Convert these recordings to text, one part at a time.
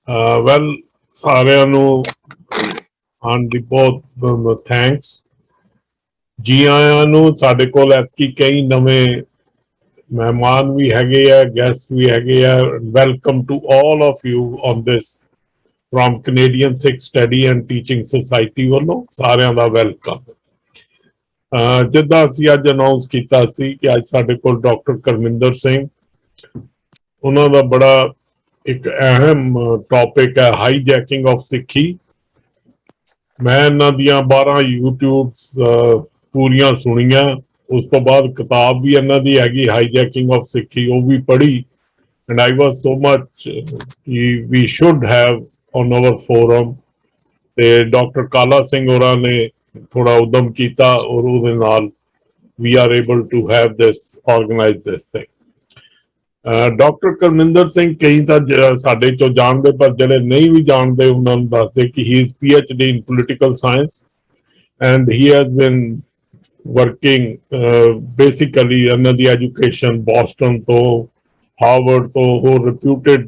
Well ਸਾਰਿਆਂ ਨੂੰ ਆਨ ਦੀ ਬਹੁਤ ਥੈਂਕਸ ਜੀ ਆਇਆਂ ਨੂੰ। ਸਾਡੇ ਕੋਲ ਐਤਕੀ ਕਈ ਨਵੇਂ ਮਹਿਮਾਨ ਵੀ ਹੈਗੇ ਆ, ਗੈਸਟ ਵੀ ਹੈਗੇ ਆ। Welcome to all of you on this from Canadian Sikh Study and Teaching Society ਵੱਲੋਂ ਸਾਰਿਆਂ ਦਾ ਵੈਲਕਮ। ਜਿੱਦਾਂ ਅਸੀਂ ਅੱਜ ਅਨਾਉਂਸ ਕੀਤਾ ਸੀ ਕਿ ਅੱਜ ਸਾਡੇ ਕੋਲ ਡਾਕਟਰ ਕਰਮਿੰਦਰ ਸਿੰਘ, ਉਹਨਾਂ ਦਾ ਬੜਾ ਇੱਕ ਅਹਿਮ ਟੌਪਿਕ ਹੈ ਹਾਈਜੈਕਿੰਗ ਆਫ ਸਿੱਖੀ। ਮੈਂ ਇਹਨਾਂ ਦੀਆਂ 12 ਯੂਟਿਊਬਸ ਪੂਰੀਆਂ ਸੁਣੀਆਂ, ਉਸ ਤੋਂ ਬਾਅਦ ਕਿਤਾਬ ਵੀ ਇਹਨਾਂ ਦੀ ਹੈਗੀ ਹਾਈਜੈਕਿੰਗ ਆਫ ਸਿੱਖੀ, ਉਹ ਵੀ ਪੜ੍ਹੀ। And I was so much ਕਿ we should have on our forum. ਤੇ ਡਾਕਟਰ ਕਾਲਾ ਸਿੰਘ ਹੋਰਾਂ ਨੇ ਥੋੜਾ ਉਦਮ ਕੀਤਾ ਔਰ ਉਹਦੇ ਨਾਲ we are able to have this organize this thing. Doctor Karminder Singh ਕਈ ਤਾਂ ਸਾਡੇ ਚੋਂ ਜਾਣਦੇ, ਪਰ ਜਿਹੜੇ ਨਹੀਂ ਵੀ ਜਾਣਦੇ ਉਹਨਾਂ ਨੂੰ ਦੱਸਦੇ ਕਿ he is PhD in political science and he has been working basically ਇਹਨਾਂ ਦੀ ਐਜੂਕੇਸ਼ਨ ਬੋਸਟਨ ਤੋਂ, ਹਾਰਵਰਡ ਤੋਂ, ਹੋਰ reputed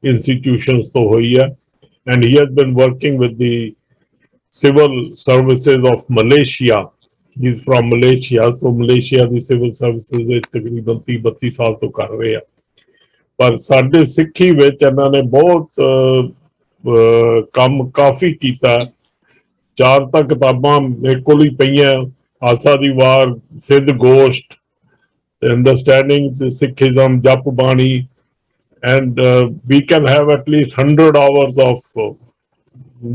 institutions ਤੋਂ ਹੋਈ ਹੈ। and he has been working with the civil services of Malaysia. He's from Malaysia, so Malaysia the civil services ਦੇ ਤਕਰੀਬਨ 30-32 ਸਾਲ ਤੋਂ ਕਰ ਰਹੇ ਆ। ਪਰ ਸਾਡੇ ਸਿੱਖੀ ਵਿੱਚ ਇਹਨਾਂ ਨੇ ਬਹੁਤ ਕੰਮ ਕਾਫੀ ਕੀਤਾ। 4 ਤਾਂ ਕਿਤਾਬਾਂ ਮੇਰੇ ਕੋਲ ਹੀ ਪਈਆਂ, ਆਸਾ ਦੀ ਵਾਰ, ਸਿੱਧ ਗੋਸ਼ਟ, understanding Sikhism, Jap Bani, and we can have at least 100 hours of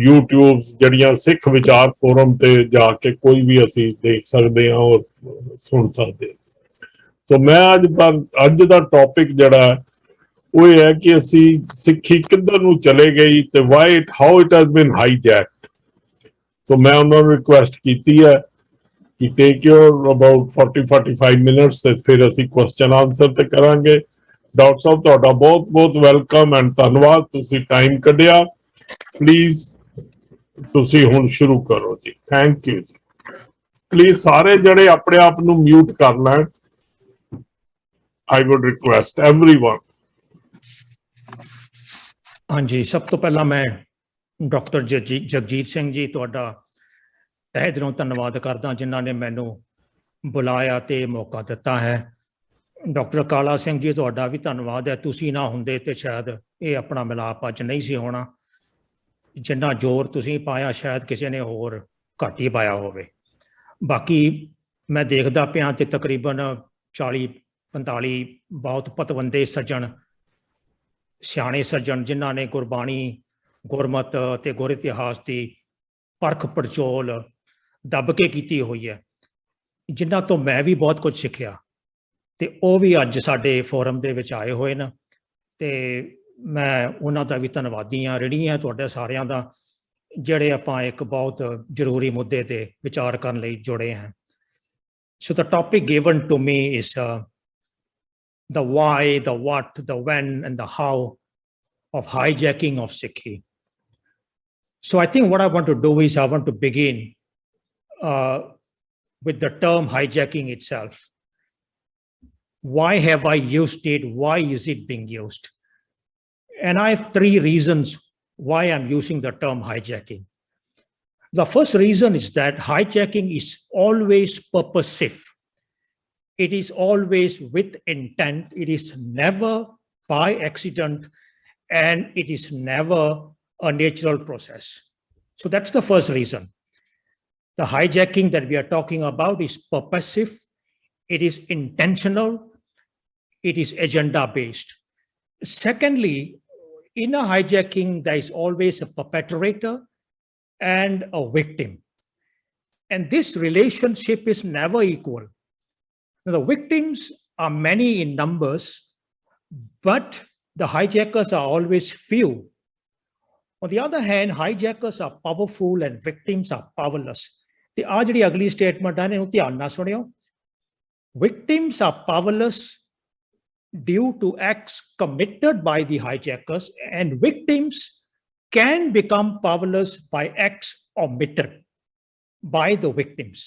YouTubes ਜਿਹੜੀਆਂ ਸਿੱਖ ਵਿਚਾਰ ਫੋਰਮ ਤੇ ਜਾ ਕੇ ਕੋਈ ਵੀ ਅਸੀਂ ਦੇਖ ਸਕਦੇ ਹਾਂ ਔਰ ਸੁਣ ਸਕਦੇ ਹਾਂ। ਸੋ ਮੈਂ ਅੱਜ ਦਾ ਟੌਪਿਕ ਜਿਹੜਾ ਉਹ ਇਹ ਹੈ ਕਿ ਅਸੀਂ ਸਿੱਖੀ ਕਿੱਧਰ ਨੂੰ ਚਲੇ ਗਈ ਤੇ ਹਾਊ ਇਟ ਹੈਜ਼ ਬੀਨ ਹਾਈਜੈਕਡ। ਸੋ ਮੈਂ ਉਹਨਾਂ ਨੂੰ ਰਿਕੁਐਸਟ ਕੀਤੀ ਹੈ ਕਿ ਟੇਕ ਯੋਰ ਅਬਾਊਟ 40-45 ਮਿੰਟਸ ਤੇ ਫਿਰ ਅਸੀਂ ਕੁਐਸਚਨ ਆਨਸਰ ਤੇ ਕਰਾਂਗੇ। ਡਾਕਟਰ ਸਾਹਿਬ ਤੁਹਾਡਾ ਬਹੁਤ ਬਹੁਤ ਵੈਲਕਮ ਐਂਡ ਧੰਨਵਾਦ, ਤੁਸੀਂ ਟਾਈਮ ਕੱਢਿਆ। ਪਲੀਜ਼ ਤੁਸੀਂ ਹੁਣ ਸ਼ੁਰੂ ਕਰੋ ਜੀ। ਥੈਂਕ ਯੂ ਜੀ। ਪਲੀਜ਼ ਸਾਰੇ ਜਿਹੜੇ ਆਪਣੇ ਆਪ ਨੂੰ ਮਿਊਟ ਕਰ ਲੈਣ। ਆਈ ਵੁੱਡ ਰਿਕੁਐਸਟ ਐਵਰੀਵਨ। ਹਾਂਜੀ, ਸਭ ਤੋਂ ਪਹਿਲਾਂ ਮੈਂ ਡਾਕਟਰ ਜਗਜੀਤ ਸਿੰਘ ਜੀ ਤੁਹਾਡਾ ਤਹਿ ਦਿਲੋਂ ਧੰਨਵਾਦ ਕਰਦਾ ਜਿਨ੍ਹਾਂ ਨੇ ਮੈਨੂੰ ਬੁਲਾਇਆ ਤੇ ਮੌਕਾ ਦਿੱਤਾ ਹੈ। ਡਾਕਟਰ ਕਾਲਾ ਸਿੰਘ ਜੀ ਤੁਹਾਡਾ ਵੀ ਧੰਨਵਾਦ ਹੈ, ਤੁਸੀਂ ਨਾ ਹੁੰਦੇ ਤੇ ਸ਼ਾਇਦ ਇਹ ਆਪਣਾ ਮਿਲਾਪ ਅੱਜ ਨਹੀਂ ਸੀ ਹੋਣਾ। ਜਿੰਨਾ ਜ਼ੋਰ ਤੁਸੀਂ ਪਾਇਆ ਸ਼ਾਇਦ ਕਿਸੇ ਨੇ ਹੋਰ ਘੱਟ ਹੀ ਪਾਇਆ ਹੋਵੇ। ਬਾਕੀ ਮੈਂ ਦੇਖਦਾ ਪਿਆ ਤੇ ਤਕਰੀਬਨ 40-45 ਬਹੁਤ ਪਤਵੰਤੇ ਸੱਜਣ, ਸਿਆਣੇ ਸੱਜਣ ਜਿਨ੍ਹਾਂ ਨੇ ਗੁਰਬਾਣੀ, ਗੁਰਮਤ ਅਤੇ ਗੁਰ ਇਤਿਹਾਸ ਦੀ ਪਰਖ ਪੜਚੋਲ ਦੱਬ ਕੇ ਕੀਤੀ ਹੋਈ ਹੈ, ਜਿਨ੍ਹਾਂ ਤੋਂ ਮੈਂ ਵੀ ਬਹੁਤ ਕੁਝ ਸਿੱਖਿਆ ਤੇ ਉਹ ਵੀ ਅੱਜ ਸਾਡੇ ਫੋਰਮ ਦੇ ਵਿੱਚ ਆਏ ਹੋਏ ਨੇ ਤੇ ਮੈਂ ਉਹਨਾਂ ਦਾ ਵੀ ਧੰਨਵਾਦੀ ਹਾਂ, ਰਿਣੀ ਹਾਂ ਤੁਹਾਡੇ ਸਾਰਿਆਂ ਦਾ, ਜਿਹੜੇ ਆਪਾਂ ਇੱਕ ਬਹੁਤ ਜ਼ਰੂਰੀ ਮੁੱਦੇ ਤੇ ਵਿਚਾਰ ਕਰਨ ਲਈ ਜੁੜੇ ਹਾਂ। ਸੋ the topic given to me is the why, the what, the when and the how of hijacking of Sikhi. So I think what I want to do is I want to begin with the term hijacking itself. Why have I used it? Why is it being used? And I have 3 reasons why I'm using the term hijacking. The first reason is that hijacking is always purposive. It is always with intent. It is never by accident, and it is never a natural process. So that's the first reason. The hijacking that we are talking about is purposive. It is intentional. It is agenda-based. Secondly, in a hijacking, there is always a perpetrator and a victim. And this relationship is never equal. Now, the victims are many in numbers, but the hijackers are always few. On the other hand, hijackers are powerful and victims are powerless. The aajadi agli statement hai nu dhyan na suniyo. Victims are powerless due to acts committed by the hijackers, and victims can become powerless by acts omitted by the victims.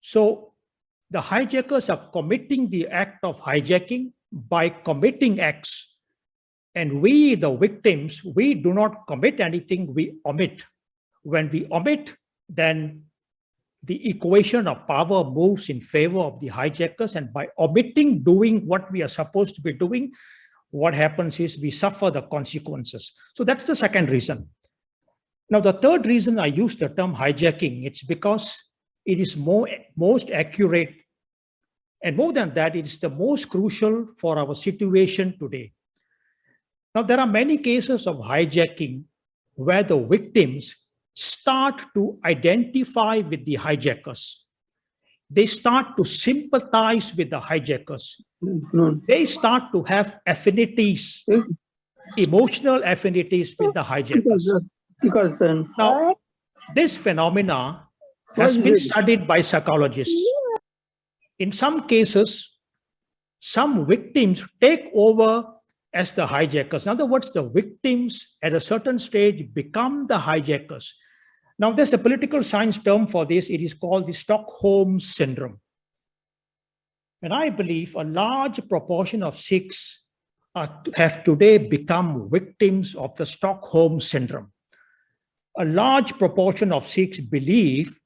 So the hijackers are committing the act of hijacking by committing acts And we, the victims, we do not commit anything, we omit. When we omit, then the equation of power moves in favor of the hijackers. And by omitting doing what we are supposed to be doing, what happens is we suffer the consequences. So that's the second reason. Now, the third reason I use the term hijacking, it's because it is most accurate. And more than that, it is the most crucial for our situation today. Now, there are many cases of hijacking where the victims start to identify with the hijackers. They start to sympathize with the hijackers. They start to have affinities, emotional affinities with the hijackers. Now, this phenomena has been studied by psychologists. In some cases, some victims take over as the hijackers. In other words, the victims at a certain stage become the hijackers. Now, there's a political science term for this. It is called the Stockholm Syndrome. And I believe a large proportion of Sikhs have today become victims of the Stockholm Syndrome. A large proportion of Sikhs believe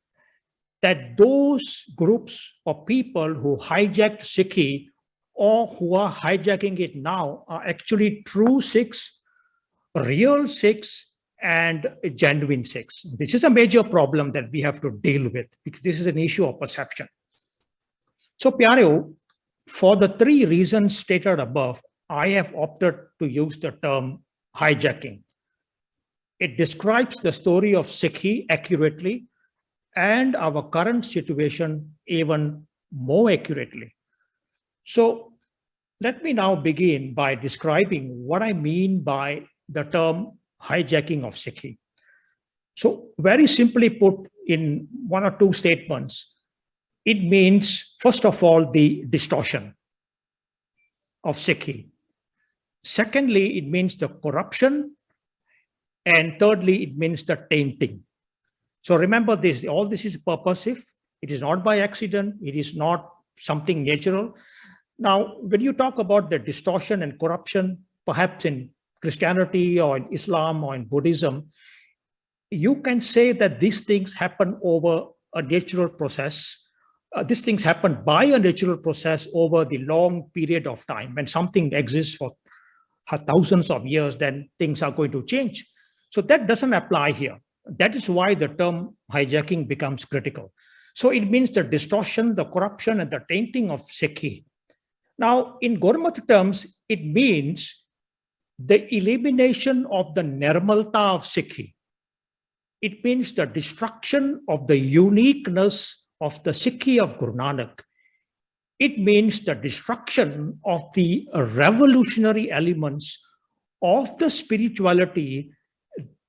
that those groups of people who hijacked Sikhi or who are hijacking it now are actually true Sikhs, real Sikhs, and genuine Sikhs. This is a major problem that we have to deal with because this is an issue of perception. So, Pyareo, for the three reasons stated above, I have opted to use the term hijacking. It describes the story of Sikhi accurately and our current situation even more accurately. So let me now begin by describing what I mean by the term hijacking of Sikhi. So very simply put in one or two statements, it means, first of all, the distortion of Sikhi. Secondly, it means the corruption. And thirdly, it means the tainting. So remember this, all this is purposive. It is not by accident. It is not something natural. Now, when you talk about the distortion and corruption, perhaps in Christianity or in Islam or in Buddhism, you can say that these things happen over a natural process. These things happen by a natural process over the long period of time. When something exists for thousands of years, then things are going to change. So that doesn't apply here. That is why the term hijacking becomes critical. So it means the distortion, the corruption, and the tainting of Sikhi. Now, in Gurmat terms, it means the elimination of the nirmalta of Sikhi. It means the destruction of the uniqueness of the Sikhi of Guru Nanak. It means the destruction of the revolutionary elements of the spirituality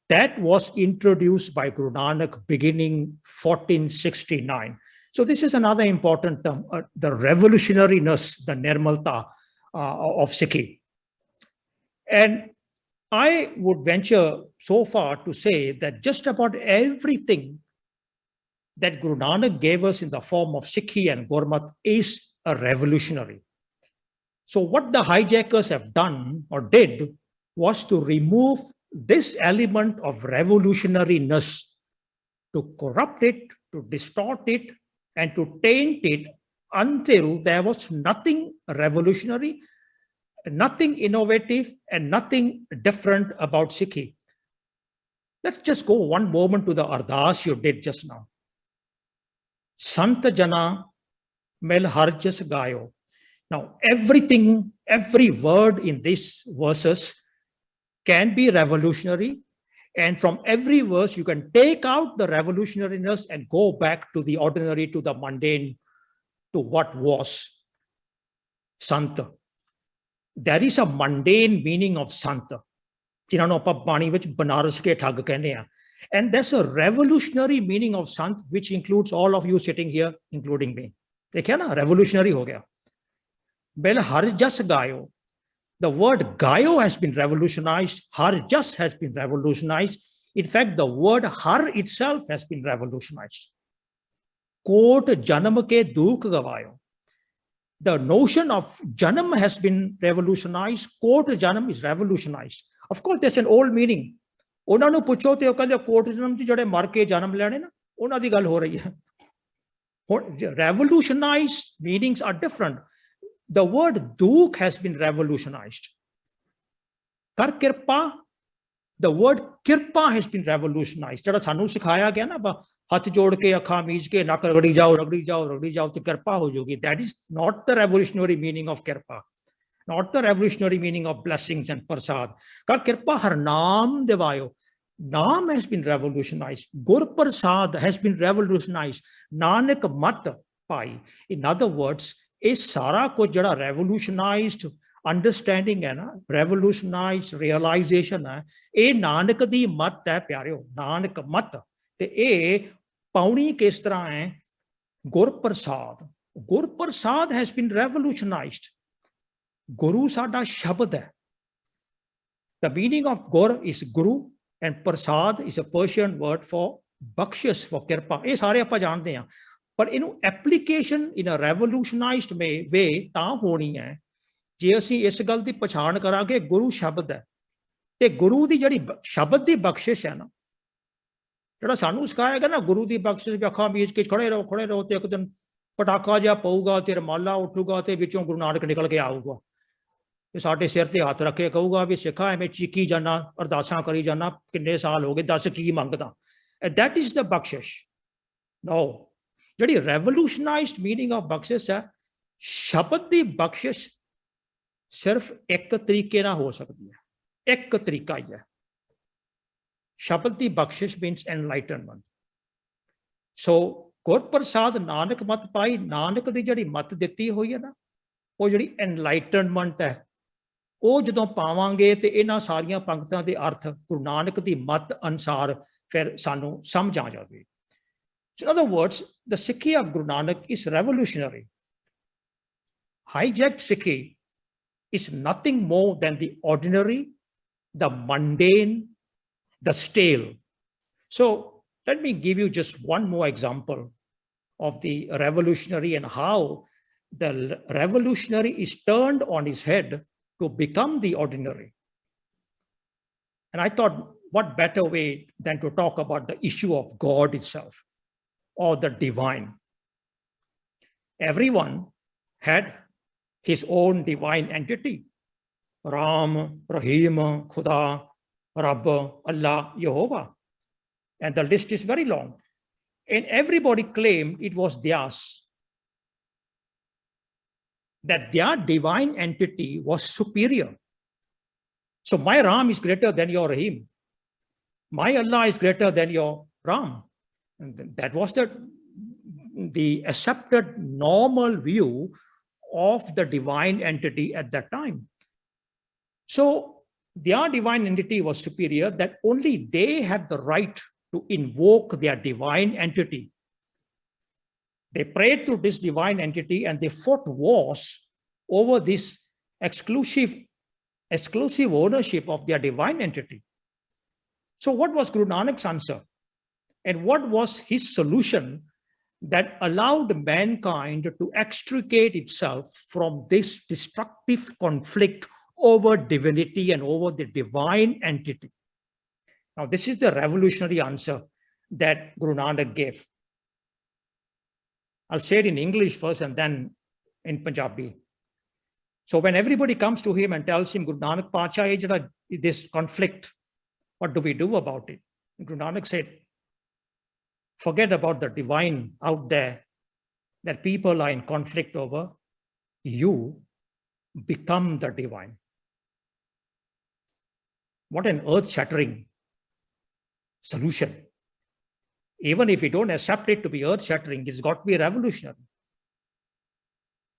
that was introduced by Guru Nanak beginning 1469. So this is another important term, the revolutionariness, the nirmalta of Sikhi. And I would venture so far to say that just about everything that Guru Nanak gave us in the form of Sikhi and Gurmat is a revolutionary. So what the hijackers have done or did was to remove this element of revolutionariness, to corrupt it, to distort it, and to taint it until there was nothing revolutionary, nothing innovative, and nothing different about Sikhi. Let's just go one moment to the ardas you did just now. Sant Jana Mel Harjas Gayo. Now, everything, every word in these verses can be revolutionary. And from every verse, you can take out the revolutionariness and go back to the ordinary, to the mundane, to what was. Sant. There is a mundane meaning of Sant. And there's a revolutionary meaning of Sant, which includes all of you sitting here, including me. देखिए ना, revolutionary हो गया. Bel Harjas Gayo. The word Gayo has been revolutionized. Harjas has been revolutionized. In fact, the word Har itself has been revolutionized. Kot Janam ke Dukh Gavayo. the notion of janam has been revolutionized. Court janam is revolutionized. Of course, there's an old meaning. ਉਹਨਾਂ ਨੂੰ ਪੁੱਛੋ ਤੇ ਉਹ ਕਹਿੰਦੇ ਕੋਟ ਜਨਮ ਚ ਜਿਹੜੇ ਮਰ ਕੇ ਜਨਮ ਲੈਣੇ ਨਾ ਉਹਨਾਂ ਦੀ ਗੱਲ ਹੋ ਰਹੀ ਹੈ। Revolutionized meanings are different. The word dukh has been revolutionized. Kar kirpa, the word kirpa has been revolutionized. ਜਿਹੜਾ ਸਾਨੂੰ ਸਿਖਾਇਆ ਗਿਆ ਨਾ ਹੱਥ ਜੋੜ ਕੇ ਅੱਖਾਂ ਮੀਚ ਕੇ ਨੱਕ ਰਗੜੀ ਜਾਓ ਰਗੜੀ ਜਾਓ ਰਗੜੀ ਜਾਓ ਤੇ ਕਿਰਪਾ ਹੋ ਜਾਊਗੀ। That is not the revolutionary meaning of kirpa. Not the revolutionary meaning of blessings and prasad. Kar kirpa har naam devayo. Naam has been revolutionized. Gur prasad has been revolutionized. Nanak mat pai. In other words, ਇਹ ਸਾਰਾ ਕੁਝ ਜਿਹੜਾ revolutionized understanding ਹੈ ਨਾ, revolutionized realization ਹੈ, ਇਹ ਨਾਨਕ ਦੀ ਮਤ ਹੈ ਪਿਆਰਿਓ, ਨਾਨਕ ਮਤ। ਤੇ ਇਹ ਪਾਉਣੀ ਕਿਸ ਤਰ੍ਹਾਂ ਹੈ? ਗੁਰ ਪ੍ਰਸਾਦ। ਗੁਰ ਪ੍ਰਸਾਦ has been revolutionized. ਗੁਰੂ ਸਾਡਾ ਸ਼ਬਦ ਹੈ। The meaning of gur is guru and prasad is a Persian word for bakshish, for kirpa. ਇਹ ਸਾਰੇ ਆਪਾਂ ਜਾਣਦੇ ਹਾਂ, ਪਰ ਇਹਨੂੰ ਐਪਲੀਕੇਸ਼ਨ ਇਨ ਅ ਰੈਵੋਲੂਸ਼ਨਾਈਜ਼ਡ ਵੇ ਤਾਂ ਹੋਣੀ ਹੈ ਜੇ ਅਸੀਂ ਇਸ ਗੱਲ ਦੀ ਪਛਾਣ ਕਰਾਂਗੇ ਗੁਰੂ ਸ਼ਬਦ ਹੈ ਤੇ ਗੁਰੂ ਦੀ ਜਿਹੜੀ ਸ਼ਬਦ ਦੀ ਬਖਸ਼ਿਸ਼ ਹੈ ਨਾ, ਜਿਹੜਾ ਸਾਨੂੰ ਸਿਖਾਇਆ ਗਿਆ ਨਾ ਗੁਰੂ ਦੀ ਬਖਸ਼ਿਸ਼, ਅੱਖਾਂ ਮੀਚ ਕੇ ਖੜੇ ਰਹੋ ਤੇ ਇੱਕ ਦਿਨ ਪਟਾਕਾ ਜਿਹਾ ਪਊਗਾ ਤੇ ਰਮਾਲਾ ਉੱਠੂਗਾ ਤੇ ਵਿੱਚੋਂ ਗੁਰੂ ਨਾਨਕ ਨਿਕਲ ਕੇ ਆਊਗਾ ਤੇ ਸਾਡੇ ਸਿਰ ਤੇ ਹੱਥ ਰੱਖ ਕੇ ਕਹੂਗਾ ਵੀ ਸਿੱਖਾ ਐਵੇਂ ਚੀਕੀ ਜਾਣਾ, ਅਰਦਾਸਾਂ ਕਰੀ ਜਾਣਾ, ਕਿੰਨੇ ਸਾਲ ਹੋ ਗਏ, ਦੱਸ ਕੀ ਮੰਗਦਾ। ਦੈਟ ਇਜ਼ ਦ ਬਖਸ਼ਿਸ਼। ਨੋ, ਜਿਹੜੀ ਰੈਵੋਲੂਸ਼ਨਾਈਜ਼ਡ ਮੀਨਿੰਗ ਆਫ ਬਖਸ਼ਿਸ਼ ਹੈ, ਸ਼ਬਦ ਦੀ ਬਖਸ਼ਿਸ਼ ਸਿਰਫ ਇੱਕ ਤਰੀਕੇ ਨਾਲ ਹੋ ਸਕਦੀ ਹੈ, ਇੱਕ ਤਰੀਕਾ ਹੀ ਹੈ। ਸ਼ਬਦ ਦੀ ਬਖਸ਼ਿਸ਼ ਮੀਨਸ ਐਨਲਾਈਟਨਮੈਂਟ। ਸੋ ਗੁਰ ਪ੍ਰਸਾਦ ਨਾਨਕ ਮਤ ਪਾਈ, ਨਾਨਕ ਦੀ ਜਿਹੜੀ ਮਤ ਦਿੱਤੀ ਹੋਈ ਹੈ ਨਾ, ਉਹ ਜਿਹੜੀ ਐਨਲਾਈਟਨਮੈਂਟ ਹੈ, ਉਹ ਜਦੋਂ ਪਾਵਾਂਗੇ ਤੇ ਇਹਨਾਂ ਸਾਰੀਆਂ ਪੰਕਤਾਂ ਦੇ ਅਰਥ ਗੁਰੂ ਨਾਨਕ ਦੀ ਮਤ ਅਨੁਸਾਰ ਫਿਰ ਸਾਨੂੰ ਸਮਝ ਆ ਜਾਵੇ। So in other words, the Sikhi of Guru Nanak is revolutionary. Hijacked Sikhi is nothing more than the ordinary, the mundane, the stale. So let me give you just one more example of the revolutionary and how the revolutionary is turned on his head to become the ordinary. And I thought, what better way than to talk about the issue of God itself, or the divine. Everyone had his own divine entity. Ram, Rahim, Khuda, Rabb, Allah, Jehovah. And the list is very long. And everybody claimed it was theirs, that their divine entity was superior. So my Ram is greater than your Rahim. My Allah is greater than your Ram. And that was the accepted normal view of the divine entity at that time. So their divine entity was superior, that only they had the right to invoke their divine entity. They prayed to this divine entity and they fought wars over this exclusive ownership of their divine entity. So what was Guru Nanak's answer? And what was his solution that allowed mankind to extricate itself from this destructive conflict over divinity and over the divine entity? Now, this is the revolutionary answer that Guru Nanak gave. I'll say it in English first and then in Punjabi. So when everybody comes to him and tells him, Guru Nanak Pacha, this conflict, what do we do about it? And Guru Nanak said, forget about the divine out there that people are in conflict over. You become the divine. What an earth-shattering solution. Even if we don't accept it to be earth-shattering, it's got to be revolutionary.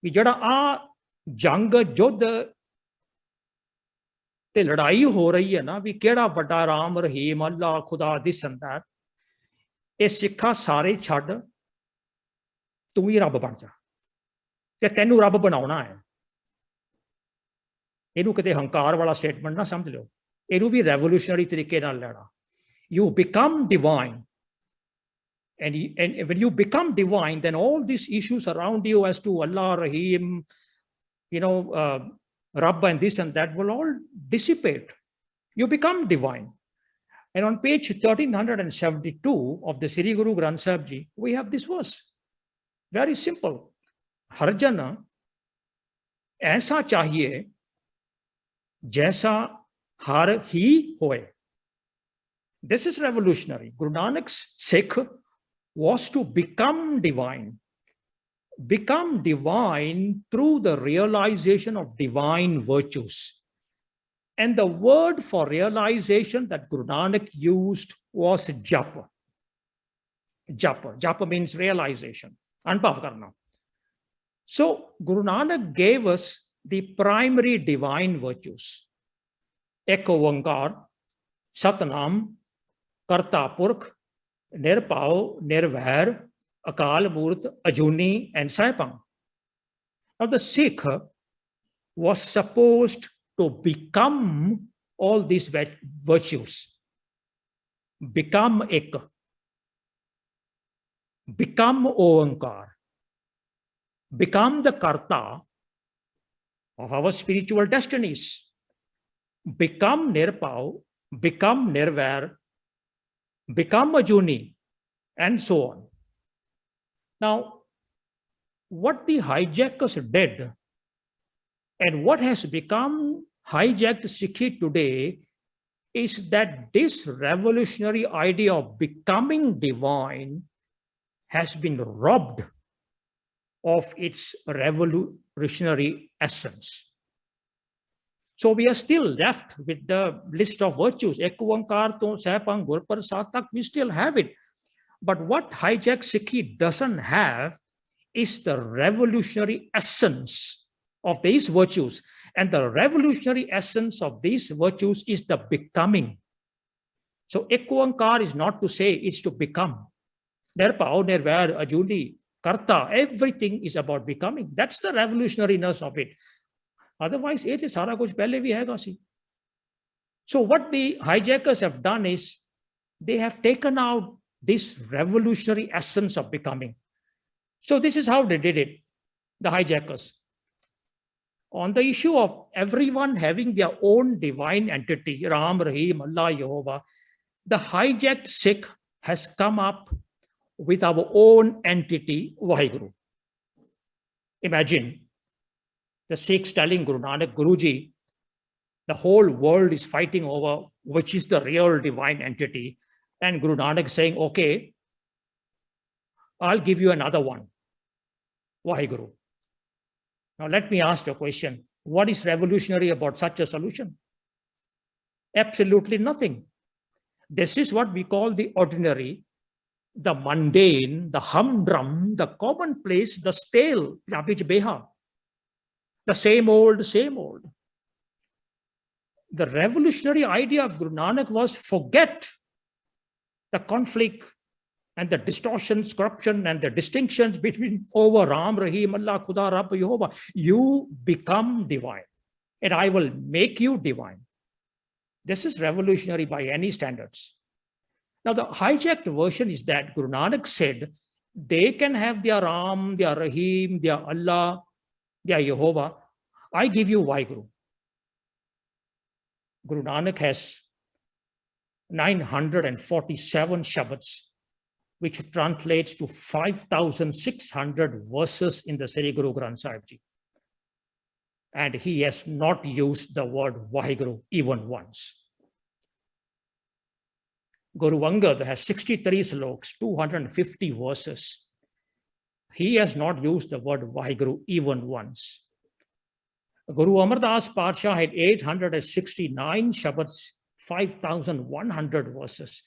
ਵੀ ਜਿਹੜਾ ਆ ਜੰਗ ਯੁੱਧ ਤੇ ਲੜਾਈ ਹੋ ਰਹੀ ਹੈ ਨਾ, ਵੀ ਕਿਹੜਾ ਵੱਡਾ ਰਾਮ ਰਹੀਮ ਅੱਲਾ ਖੁਦਾ ਦਿਸ ਐਂਡ ਦੈਟ, ਇਹ ਸਿੱਖਾ ਸਾਰੇ ਛੱਡ, ਤੂੰ ਹੀ ਰੱਬ ਬਣ ਜਾ ਤੇ ਤੈਨੂੰ ਰੱਬ ਬਣਾਉਣਾ ਹੈ। ਇਹਨੂੰ ਕਿਤੇ ਹੰਕਾਰ ਵਾਲਾ ਸਟੇਟਮੈਂਟ ਨਾ ਸਮਝ ਲਿਓ, ਇਹਨੂੰ ਵੀ ਰੈਵੋਲੂਸ਼ਨਰੀ ਤਰੀਕੇ ਨਾਲ ਲੈਣਾ। You become divine And when you become divine, then all these issues around you as to Allah, Rahim, Rabb and this and that will all dissipate. You become divine. And on page 1372 of the Sri Guru Granth Sahib Ji, we have this verse. Very simple. Harjana ऐसा चाहिए जैसा हर ही होए. This is revolutionary. Guru Nanak's Sikh was to become divine through the realization of divine virtues. And the word for realization that Guru Nanak used was japa. Japa means realization, anubhav karna. So Guru Nanak gave us the primary divine virtues. Ek Oankar, Satnam, Karta Purkh, Nirpao, Nirvair, Akal Murt, Ajuni, and Saipang. Now the Sikh was supposed to become all these virtues. Become Ek. Become Oankar. Become the Karta of our spiritual destinies. Become Nirpao, become Nirvair, become Ajuni, and so on. Now, what the hijackers did and what has become hijacked Sikhi today is that this revolutionary idea of becoming divine has been robbed of its revolutionary essence. So we are still left with the list of virtues. Ek Oankar to Saipang Gurpar Satak, we still have it. But what hijacked Sikhi doesn't have is the revolutionary essence of these virtues. And the revolutionary essence of these virtues is the becoming. So Ek Oankar is not to say, it's to become. Nirpao, Nirvair, Ajuni, Karta, everything is about becoming. That's the revolutionariness of it. Otherwise, it is sara kuch pehle bhi hai si. So what the hijackers have done is they have taken out this revolutionary essence of becoming. So this is how they did it, the hijackers. On the issue of everyone having their own divine entity, Ram, Rahim, Allah, Jehovah, the hijacked Sikh has come up with our own entity, Vaheguru. Imagine the Sikhs telling Guru Nanak, Guruji, the whole world is fighting over which is the real divine entity. And Guru Nanak saying, okay, I'll give you another one, Vaheguru. Now let me ask a question. What is revolutionary about such a solution? Absolutely nothing. This is what we call the ordinary, the mundane, the humdrum, the commonplace, the stale, the same old, same old. The revolutionary idea of Guru Nanak was forget the conflict and the distortions, corruption, and the distinctions between over Ram, Rahim, Allah, Khuda, Rabb, Jehovah. You become divine, and I will make you divine. This is revolutionary by any standards. Now, the hijacked version is that Guru Nanak said they can have their Ram, their Rahim, their Allah, their Jehovah. I give you Vaheguru. Guru Nanak has 947 Shabads, which translates to 5,600 verses in the Sri Guru Granth Sahib Ji. And he has not used the word Vaheguru even once. Guru Angad has 63 sloks, 250 verses. He has not used the word Vaheguru even once. Guru Amar Das Parsha had 869 Shabads, 5,100 verses.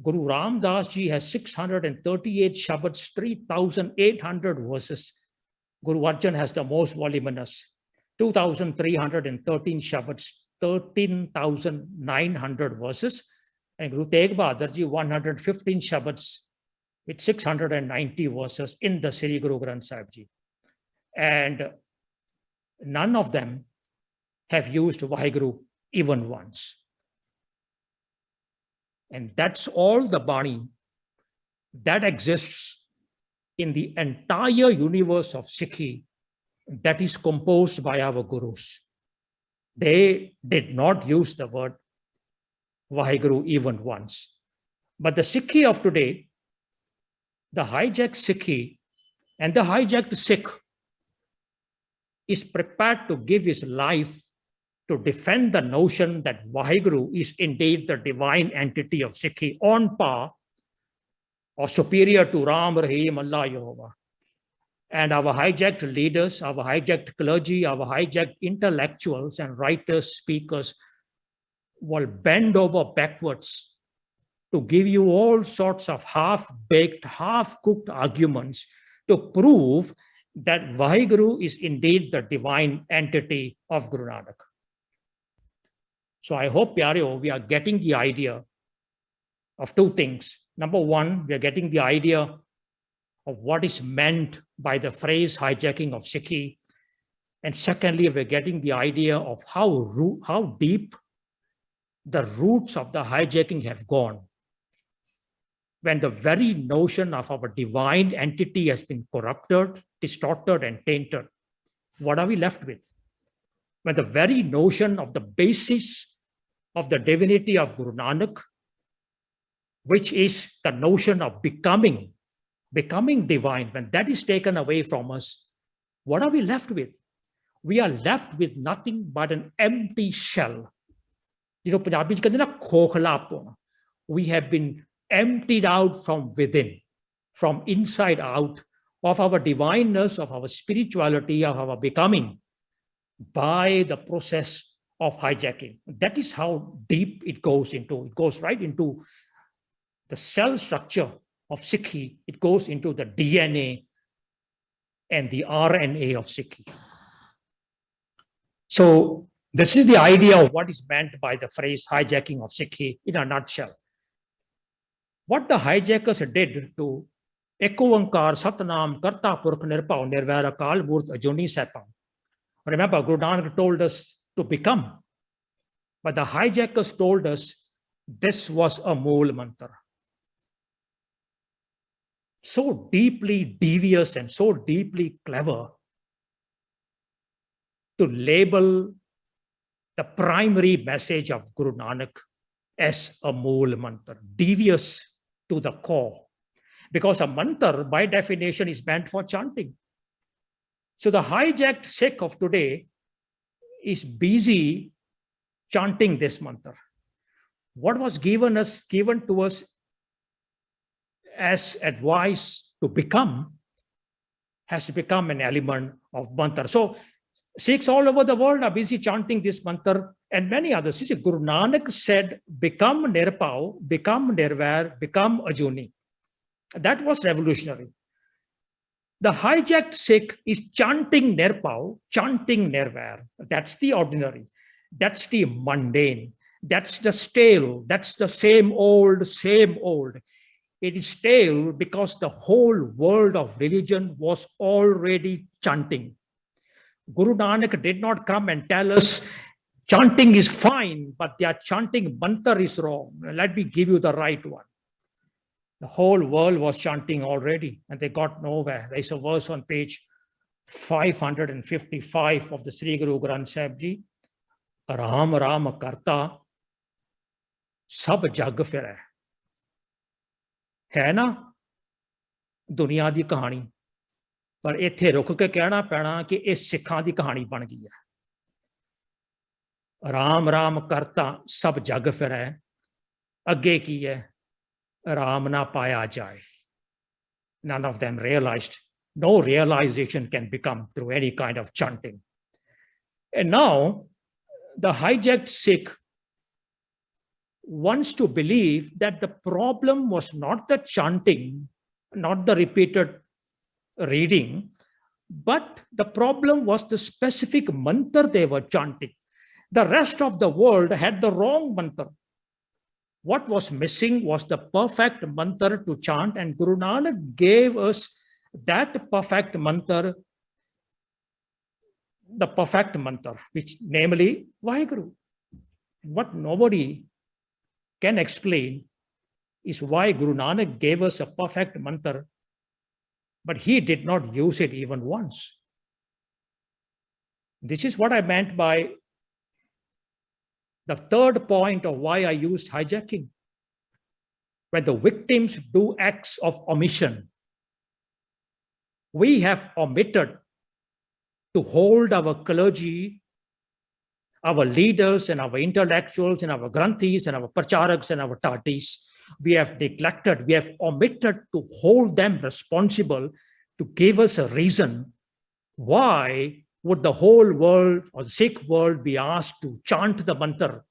Guru Ram Das Ji has 638 Shabads, 3,800 verses. Guru Arjan has the most voluminous, 2,313 Shabads, 13,900 verses. And Guru Tegh Bahadur Ji, 115 Shabads with 690 verses in the Sri Guru Granth Sahib Ji. And none of them have used Vaheguru even once. And that's all the Bani that exists in the entire universe of Sikhi that is composed by our gurus. They did not use the word Vaheguru even once. But the Sikhi of today, the hijacked Sikhi and the hijacked Sikh is prepared to give his life to defend the notion that Vaheguru is indeed the divine entity of Sikhi, on par or superior to Ram, Rahim, Allah, Jehovah. And our hijacked leaders, our hijacked clergy, our hijacked intellectuals and writers, speakers will bend over backwards to give you all sorts of half-baked, half-cooked arguments to prove that Vaheguru is indeed the divine entity of Guru Nanak. So I hope, Pyareo, we are getting the idea of two things. Number one, we are getting the idea of what is meant by the phrase hijacking of Sikhi. And secondly, we're getting the idea of how deep the roots of the hijacking have gone. When the very notion of our divine entity has been corrupted, distorted, and tainted, what are we left with? When the very notion of the basis of the divinity of Guru Nanak, which is the notion of becoming divine, when that is taken away from us, what are we left with? We are left with nothing but an empty shell. You know, Punjabi ਚ ਕਹਿੰਦੇ ਨਾ ਖੋਖਲਾਪਨ. We have been emptied out from within, from inside out, of our divineness, of our spirituality, of our becoming, by the process of hijacking. That is how deep it goes into. It goes right into the cell structure of Sikhi. It goes into the DNA and the RNA of Sikhi. So this is the idea of what is meant by the phrase hijacking of Sikhi in a nutshell. What the hijackers did to Eko Onkar Satnam Karta Purkh Nirpau Nirvair Akal Murt Ajuni Saipan. Remember, Guru Nanak told us to become, but the hijackers told us this was a Mool Mantra. So deeply devious and so deeply clever to label the primary message of Guru Nanak as a Mool Mantra, devious to the core. Because a mantra, by definition, is meant for chanting. So the hijacked Sikh of today is busy chanting this mantra. What was given to us as advice to become has become an element of mantra. So Sikhs all over the world are busy chanting this mantra and many others. See, Guru Nanak said, become Nirpau, become Nirvair, become Ajuni. That was revolutionary. The hijacked Sikh is chanting Nirpau, chanting Nirvair. That's the ordinary. That's the mundane. That's the stale. That's the same old, same old. It is stale because the whole world of religion was already chanting. Guru Nanak did not come and tell us chanting is fine, but their chanting mantra is wrong. Let me give you the right one. The whole world was chanting already and they got nowhere. There's a verse on page 555 of the Sri Guru Granth Sahib Ji. Ram Ram Karta Sab Jag Firai. है ना दुनिया की कहानी पर इत्थे रुक के कहना पैना कि इस सिखां की कहानी बन गई है राम राम करता सब जग फिरै अगे की है राम ना पाया जाए. None of them realized. No realization can become through any kind of chanting. And now the hijacked Sikh wants to believe that the problem was not the chanting, not the repeated reading, but the problem was the specific mantra they were chanting. The rest of the world had the wrong mantra. What was missing was the perfect mantra to chant, and Guru Nanak gave us that perfect mantra, the perfect mantra, which namely, Vaheguru. What nobody can explain is why Guru Nanak gave us a perfect mantra, but he did not use it even once. This is what I meant by the third point of why I used hijacking. When the victims do acts of omission, we have omitted to hold our clergy, our leaders and our intellectuals and our granthis and our pracharaks and our tatis. We have neglected, we have omitted to hold them responsible to give us a reason why would the whole world or the Sikh world be asked to chant the mantra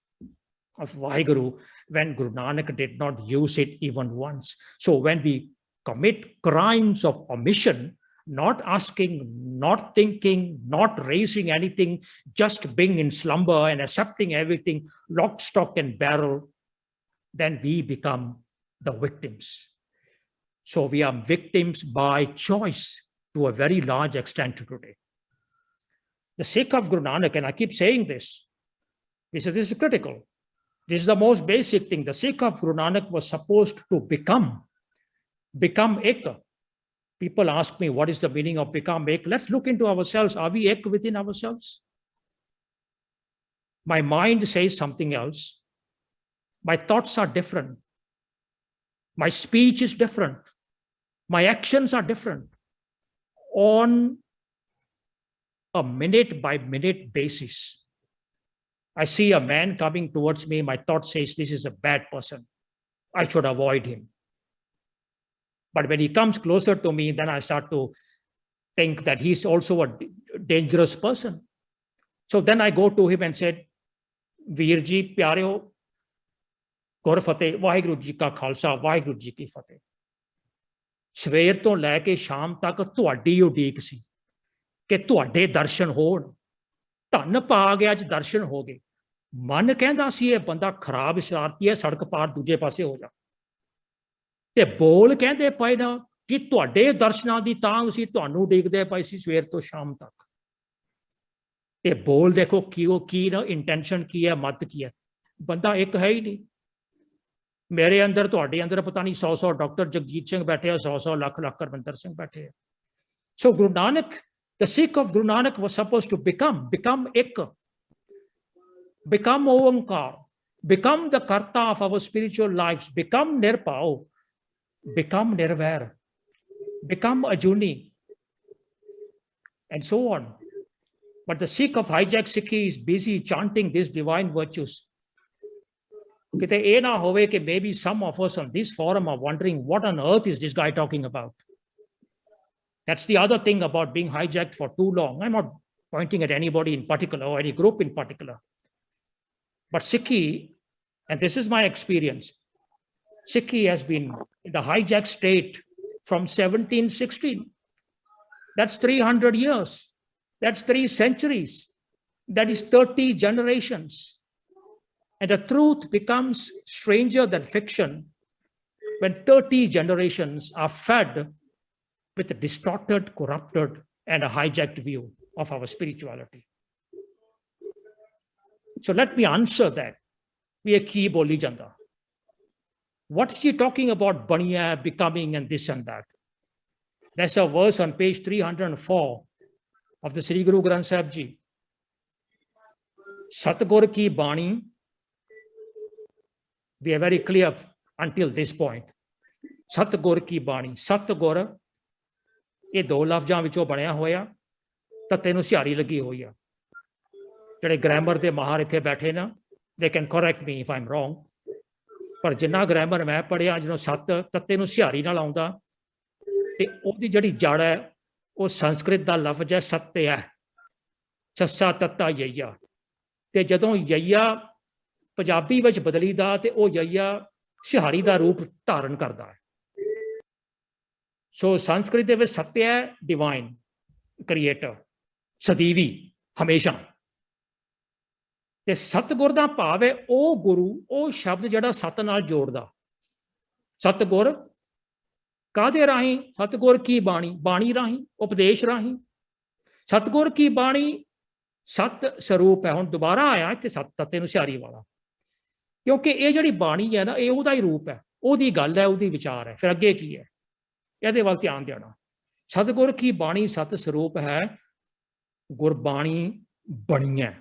of Vaheguru when Guru Nanak did not use it even once. So when we commit crimes of omission, not asking, not thinking, not raising anything, just being in slumber and accepting everything, lock, stock and barrel, then we become the victims. So we are victims by choice to a very large extent today. The Sikh of Guru Nanak, and I keep saying this is critical. This is the most basic thing. The Sikh of Guru Nanak was supposed to become ek. People ask me, what is the meaning of become ek? Let's look into ourselves. Are we ek within ourselves? My mind says something else. My thoughts are different. My speech is different. My actions are different. On a minute by minute basis, I see a man coming towards me. My thought says, this is a bad person. I should avoid him. But when he comes closer to me, then I start to think that he's also a dangerous person. So then I go to him and said, Veer ji, pyareo, Gaur Fateh, Vaheguru ji ka Khalsa, Vaheguru ji ki Fateh. ਸਵੇਰ ਤੋਂ ਲੈ ਕੇ ਸ਼ਾਮ ਤੱਕ ਤੁਹਾਡੀ ਉਡੀਕ ਸੀ ਕਿ ਤੁਹਾਡੇ ਦਰਸ਼ਨ ਹੋਣ। ਧੰਨ ਭਾਗ ਅੱਜ ਦਰਸ਼ਨ ਹੋ ਗਏ। ਮਨ ਕਹਿੰਦਾ ਸੀ ਇਹ ਬੰਦਾ ਖਰਾਬ ਸ਼ਰਾਰਤੀ ਹੈ, ਸੜਕ ਪਾਰ ਦੂਜੇ ਪਾਸੇ ਹੋ ਜਾ। ਤੇ ਬੋਲ ਕਹਿੰਦੇ ਪਏ ਨਾ ਕਿ ਤੁਹਾਡੇ ਦਰਸ਼ਨਾਂ ਦੀ ਤਾਂ ਅਸੀਂ ਤੁਹਾਨੂੰ ਉਡੀਕਦੇ ਪਏ ਸੀ ਸਵੇਰ ਤੋਂ ਸ਼ਾਮ ਤੱਕ। ਤੇ ਬੋਲ ਦੇਖੋ ਕੀ ਨਾ ਇੰਟੈਂਸ਼ਨ ਕੀ ਹੈ, ਮਤ ਕੀ ਹੈ। ਬੰਦਾ ਇੱਕ ਹੈ ਹੀ ਨਹੀਂ। ਮੇਰੇ ਅੰਦਰ ਤੁਹਾਡੇ ਅੰਦਰ ਪਤਾ ਨਹੀਂ 100 ਡਾਕਟਰ ਜਗਜੀਤ ਸਿੰਘ ਬੈਠੇ ਆ, 100 ਲੱਖ ਕਰਮਿੰਦਰ ਸਿੰਘ ਬੈਠੇ ਆ। ਸੋ Guru Nanak, the Sikh of Guru Nanak was supposed to become ek, become Omkar, become the Karta of our spiritual lives, become Nirpao, become Nirvair, become Ajuni, and so on. But the Sikh of Hijack Sikhi is busy chanting these divine virtues. Kite eh na hove ke maybe some of us on this forum are wondering, what on earth is this guy talking about? That's the other thing about being hijacked for too long. I'm not pointing at anybody in particular or any group in particular. But Sikhi, and this is my experience, Sikhi has been in the hijacked state from 1716. That's 300 years. That's 3 centuries. That is 30 generations. And the truth becomes stranger than fiction when 30 generations are fed with a distorted, corrupted, and a hijacked view of our spirituality. So let me answer that. What is he talking about, Baniya, becoming, and this and that? There's a verse on page 304 of the Sri Guru Granth Sahib Ji. Satgur ki Bani. We are very clear until this point. Satgur ki Bani. Satgur, ਇਹ 2 ਲਫ਼ਜ਼ਾਂ ਵਿੱਚੋਂ ਬਣਿਆ ਹੋਇਆ ਤੱਤੇ ਨੂੰ ਸਿਹਾਰੀ ਲੱਗੀ ਹੋਈ ਆ। ਜਿਹੜੇ grammar ਦੇ ਮਾਹਰ ਇੱਥੇ ਬੈਠੇ ਨਾ, they can correct me if I'm wrong, ਪਰ ਜਿੰਨਾ ਗ੍ਰਾਮਰ ਮੈਂ ਪੜ੍ਹਿਆ, ਜਦੋਂ ਸੱਤ ਤੱਤੇ ਨੂੰ ਸਿਹਾਰੀ ਨਾਲ ਆਉਂਦਾ ਤੇ ਉਹਦੀ ਜਿਹੜੀ ਜੜ ਹੈ ਉਹ ਸੰਸਕ੍ਰਿਤ ਦਾ ਲਫ਼ਜ਼ ਹੈ ਸੱਤਿਆ, ਸੱਸਾ ਤੱਤਾ ਯਈਆ। ਤੇ ਜਦੋਂ ਯਈਆ ਪੰਜਾਬੀ ਵਿੱਚ ਬਦਲੀਦਾ ਤੇ ਉਹ ਯਈਆ ਸਿਹਾਰੀ ਦਾ ਰੂਪ ਧਾਰਨ ਕਰਦਾ ਹੈ। So Sanskrit ਦੇ ਵਿੱਚ ਸਤਿ ਹੈ divine creator, ਸਦੀਵੀ, ਹਮੇਸ਼ਾ। ਤੇ ਸਤਿਗੁਰ ਦਾ ਭਾਵ ਹੈ ਉਹ ਗੁਰੂ, ਉਹ ਸ਼ਬਦ ਜਿਹੜਾ ਸਤ ਨਾਲ ਜੋੜਦਾ। ਸਤਿਗੁਰ ਕਾਹਦੇ ਰਾਹੀਂ? ਸਤਿਗੁਰ ਕੀ ਬਾਣੀ, ਬਾਣੀ ਰਾਹੀਂ, ਉਪਦੇਸ਼ ਰਾਹੀਂ। ਸਤਿਗੁਰ ਕੀ ਬਾਣੀ ਸਤ ਸਰੂਪ ਹੈ। ਹੁਣ ਦੁਬਾਰਾ ਆਇਆ ਇੱਥੇ ਸਤ ਤੱਤੇ ਨੂੰ ਸਿਹਾਰੀ ਵਾਲਾ, ਕਿਉਂਕਿ ਇਹ ਜਿਹੜੀ ਬਾਣੀ ਹੈ ਨਾ, ਇਹ ਉਹਦਾ ਹੀ ਰੂਪ ਹੈ। ਉਹਦੀ ਗੱਲ ਹੈ, ਉਹਦੀ ਵਿਚਾਰ ਹੈ। ਫਿਰ ਅੱਗੇ ਕੀ ਹੈ, ਇਹਦੇ ਵੱਲ ਧਿਆਨ ਦੇਣਾ। ਸਤਿਗੁਰ ਕੀ ਬਾਣੀ ਸਤ ਸਰੂਪ ਹੈ, ਗੁਰਬਾਣੀ ਬਣੀਆਂ।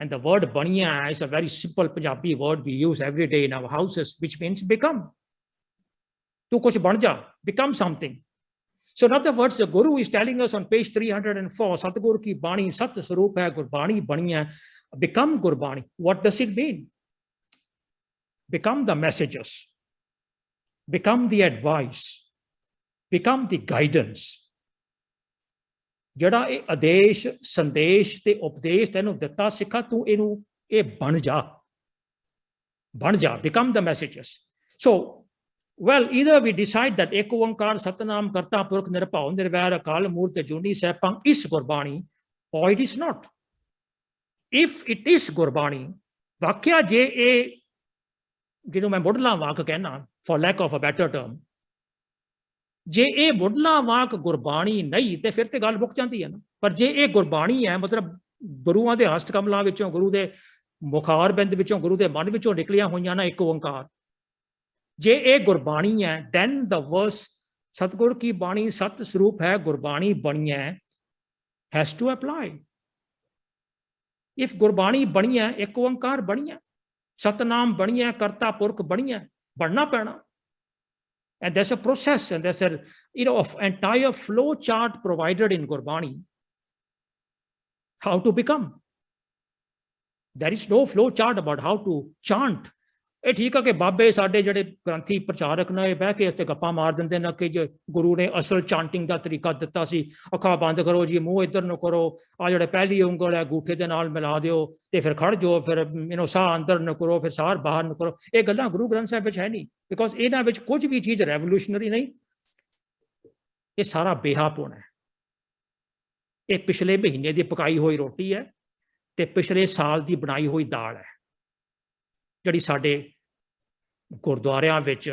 And the word baniya is a very simple Punjabi word we use every day in our houses, which means become. Tu kuch ban ja, become something. So in other words, the Guru is telling us on page 304, Satguru ki bani sat sarup hai, Gurbani baniya, become Gurbani. What does it mean? Become the messages, become the advice, become the guidance. ਜਿਹੜਾ ਇਹ ਆਦੇਸ਼ ਸੰਦੇਸ਼ ਤੇ ਉਪਦੇਸ਼ ਤੈਨੂੰ ਦਿੱਤਾ ਸਿੱਖਾ, ਤੂੰ ਇਹਨੂੰ ਇਹ ਬਣ ਜਾ, become the messages. So well, either we decide that ਏਕ ਓੰਕਾਰ ਸਤਨਾਮ ਕਰਤਾ ਪੁਰਖ ਨਿਰਭਉ ਨਿਰਵੈਰ ਅਕਾਲ ਮੂਰਤਿ ਅਜੂਨੀ ਸੈਭੰ is Gurbani, or it is not. If it is Gurbani, ਵਾਕਿਆ ਜੇ ਇਹ ਜਿਹਨੂੰ ਮੈਂ ਮੁੱਢਲਾ ਵਾਕ ਕਹਿਣਾ for lack of a better term, ਜੇ ਇਹ ਮੁੱਢਲਾ ਵਾਕ ਗੁਰਬਾਣੀ ਨਹੀਂ ਤੇ ਫਿਰ ਤੇ ਗੱਲ ਮੁੱਕ ਜਾਂਦੀ ਹੈ ਨਾ। ਪਰ ਜੇ ਇਹ ਗੁਰਬਾਣੀ ਹੈ, ਮਤਲਬ ਗੁਰੂਆਂ ਦੇ ਹਸਤ ਕਮਲਾਂ ਵਿੱਚੋਂ, ਗੁਰੂ ਦੇ ਮੁਖਾਰ ਬਿੰਦ ਵਿੱਚੋਂ, ਗੁਰੂ ਦੇ ਮਨ ਵਿੱਚੋਂ ਨਿਕਲੀਆਂ ਹੋਈਆਂ ਨਾ ਇੱਕ ਓੰਕਾਰ, ਜੇ ਇਹ ਗੁਰਬਾਣੀ ਹੈ, then the verse ਸਤਿਗੁਰ ਕੀ ਬਾਣੀ ਸਤ ਸਰੂਪ ਹੈ, ਗੁਰਬਾਣੀ ਬਣੀਆਂ has to apply. If Gurbani ਬਣੀਆਂ, ਇੱਕ ਓੰਕਾਰ ਬਣੀਆਂ, ਸਤਨਾਮ ਬਣੀਆਂ, ਕਰਤਾ ਪੁਰਖ ਬਣੀਆਂ, ਬਣਨਾ ਪੈਣਾ। And there's a process, and there's a of entire flow chart provided in Gurbani how to become. There is no flow chart about how to chant. ਇਹ ਠੀਕ ਆ ਕਿ ਬਾਬੇ ਸਾਡੇ ਜਿਹੜੇ ਗ੍ਰੰਥੀ ਪ੍ਰਚਾਰਕ ਨੇ ਇਹ ਬਹਿ ਕੇ ਇੱਥੇ ਗੱਪਾਂ ਮਾਰ ਦਿੰਦੇ ਨੇ ਕਿ ਜੇ ਗੁਰੂ ਨੇ ਅਸਲ ਚਾਂਟਿੰਗ ਦਾ ਤਰੀਕਾ ਦਿੱਤਾ ਸੀ, ਅੱਖਾਂ ਬੰਦ ਕਰੋ ਜੀ, ਮੂੰਹ ਇੱਧਰ ਨੂੰ ਕਰੋ, ਆ ਜਿਹੜੇ ਪਹਿਲੀ ਉਂਗਲ ਹੈ ਅੰਗੂਠੇ ਦੇ ਨਾਲ ਮਿਲਾ ਦਿਓ ਤੇ ਫਿਰ ਖੜ ਜਾਓ, ਫਿਰ ਸਾਹ ਅੰਦਰ ਨੂੰ ਕਰੋ, ਫਿਰ ਸਾਹ ਬਾਹਰ ਨੂੰ ਕਰੋ। ਇਹ ਗੱਲਾਂ ਗੁਰੂ ਗ੍ਰੰਥ ਸਾਹਿਬ ਵਿੱਚ ਹੈ ਨਹੀਂ, ਬਿਕੋਜ਼ ਇਹਨਾਂ ਵਿੱਚ ਕੁਝ ਵੀ ਚੀਜ਼ ਰੈਵੋਲੂਸ਼ਨਰੀ ਨਹੀਂ, ਇਹ ਸਾਰਾ ਬੇਹਾਪੁਣ ਹੈ। ਇਹ ਪਿਛਲੇ ਮਹੀਨੇ ਦੀ ਪਕਾਈ ਹੋਈ ਰੋਟੀ ਹੈ ਤੇ ਪਿਛਲੇ ਸਾਲ ਦੀ ਬਣਾਈ ਹੋਈ ਦਾਲ ਹੈ, ਜਿਹੜੀ ਸਾਡੇ ਗੁਰਦੁਆਰਿਆਂ ਵਿੱਚ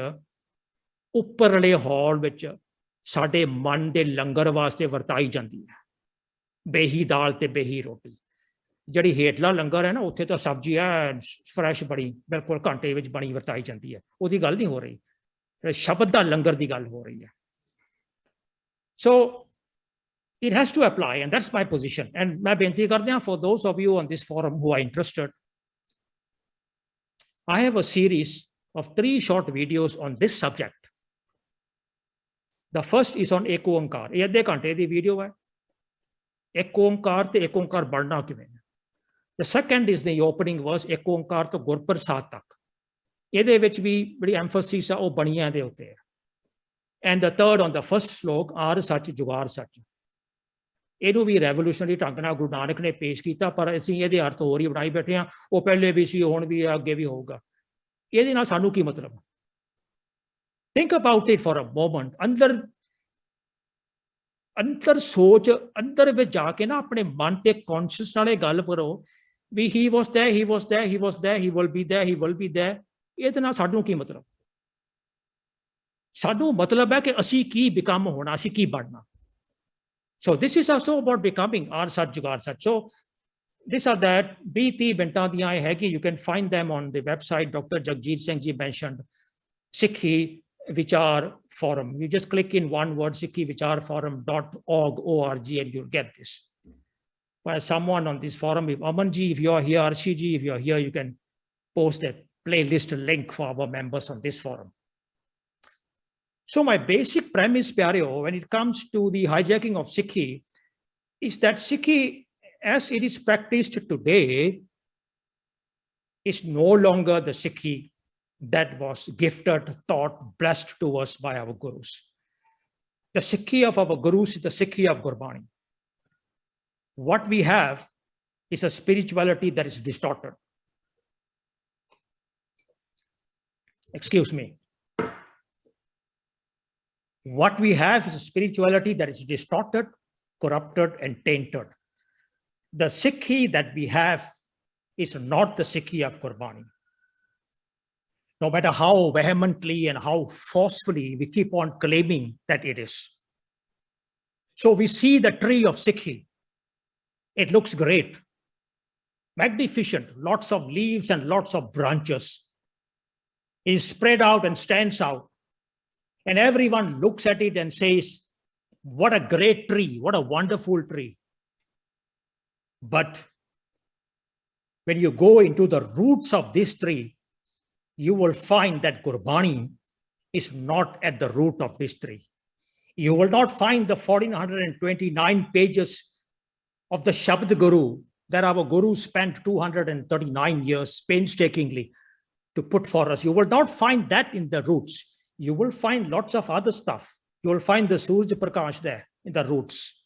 ਉੱਪਰਲੇ ਹਾਲ ਵਿੱਚ ਸਾਡੇ ਮਨ ਦੇ ਲੰਗਰ ਵਾਸਤੇ ਵਰਤਾਈ ਜਾਂਦੀ ਹੈ। ਬੇਹੀ ਦਾਲ ਤੇ ਬੇਹੀ ਰੋਟੀ। ਜਿਹੜੀ ਹੇਠਲਾ ਲੰਗਰ ਹੈ ਨਾ, ਉੱਥੇ ਤਾਂ ਸਬਜ਼ੀ ਹੈ ਫਰੈਸ਼ ਬਣੀ, ਬਿਲਕੁਲ ਘੰਟੇ ਵਿੱਚ ਬਣੀ ਵਰਤਾਈ ਜਾਂਦੀ ਹੈ, ਉਹਦੀ ਗੱਲ ਨਹੀਂ ਹੋ ਰਹੀ, ਸ਼ਬਦ ਦਾ ਲੰਗਰ ਦੀ ਗੱਲ ਹੋ ਰਹੀ ਹੈ। ਸੋ it has to apply, and that's my position. And ਮੈਂ ਬੇਨਤੀ ਕਰਦੇ ਹਾਂ, for those of you on this forum who are interested, I have a series of 3 short videos on this subject. The first is on ਏਕ ਓੰਕਾਰ। ਇਹ ਅੱਧੇ ਘੰਟੇ ਦੀ video ਹੈ, ਏਕ ਓੰਕਾਰ ਤੇ ਏਕ ਓੰਕਾਰ ਬਣਨਾ ਕਿਵੇਂ। The second is the opening verse, ਏਕ ਓੰਕਾਰ ਤੋਂ ਗੁਰਪ੍ਰਸਾਦ ਤੱਕ। ਇਹਦੇ ਵਿੱਚ ਵੀ ਬੜੀ ਐਮਫੈਸਿਸ ਆ ਉਹ ਬਣੀਆਂ ਦੇ ਉੱਤੇ ਹੈ। And the third on the first sloka, ਆਰ ਸੱਚ ਜੁਗਾਰ ਸੱਚ। ਇਹਨੂੰ ਵੀ ਰੈਵੋਲੂਸ਼ਨਰੀ ਢੰਗ ਨਾਲ ਗੁਰੂ ਨਾਨਕ ਨੇ ਪੇਸ਼ ਕੀਤਾ, ਪਰ ਅਸੀਂ ਇਹਦੇ ਅਰਥ ਹੋਰ ਹੀ ਬਣਾਈ ਬੈਠੇ ਹਾਂ। ਉਹ ਪਹਿਲੇ ਵੀ ਸੀ, ਹੁਣ ਵੀ, ਅੱਗੇ ਵੀ ਹੋਊਗਾ। ਇਹਦੇ ਨਾਲ ਸਾਨੂੰ ਕੀ ਮਤਲਬ? Think about it for a moment. ਅੰਦਰ ਸੋਚ, ਅੰਦਰ ਵਿੱਚ ਜਾ ਕੇ ਨਾ ਆਪਣੇ ਮਨ ਤੇ ਕੌਨਸ਼ੀਅਸ ਨਾਲ ਇਹ ਗੱਲ ਕਰੋ ਵੀ he was there, he was there, he was there, he will be there, he will be there. ਇਹਦੇ ਨਾਲ ਸਾਨੂੰ ਕੀ ਮਤਲਬ? ਸਾਨੂੰ ਮਤਲਬ ਹੈ ਕਿ ਅਸੀਂ ਕੀ ਬਿਕਮ ਹੋਣਾ, ਅਸੀਂ ਕੀ ਬਣਨਾ। So this is also about becoming, ਆਰ ਸੱਚ ਜੁਗਾਰ ਸੱਚ। So these are that 20-30 ਮਿੰਟਾਂ ਦੀਆਂ ਇਹ ਹੈਗੀ। You can find them on the website. Dr. Jagjit Singh ji mentioned Sikhi Vichar Forum. You just click in one word, sikhivichar.forum.org, O-R-G, and you'll get this. Well, someone on this forum, if Aman ji, if you're here, Arshi ji, if you're here, you can post a playlist link for our members on this forum. So my basic premise, Pyareo, when it comes to the hijacking of Sikhi, is that Sikhi, as it is practiced today, is no longer the Sikhi that was gifted, taught, blessed to us by our Gurus. The Sikhi of our Gurus is the Sikhi of Gurbani. What we have is a spirituality that is distorted. Excuse me. What we have is a spirituality that is distorted, corrupted, and tainted. The Sikhi that we have is not the Sikhi of Gurbani. No matter how vehemently and how forcefully we keep on claiming that it is. So we see the tree of Sikhi. It looks great, magnificent, lots of leaves and lots of branches. is spread out and stands out. And everyone looks at it and says, what a great tree, what a wonderful tree. But when you go into the roots of this tree, you will find that Gurbani is not at the root of this tree. You will not find the 1429 pages of the Shabd Guru that our Guru spent 239 years painstakingly to put for us. You will not find that in the roots. You will find lots of other stuff. You will find the Surj Prakash there in the roots.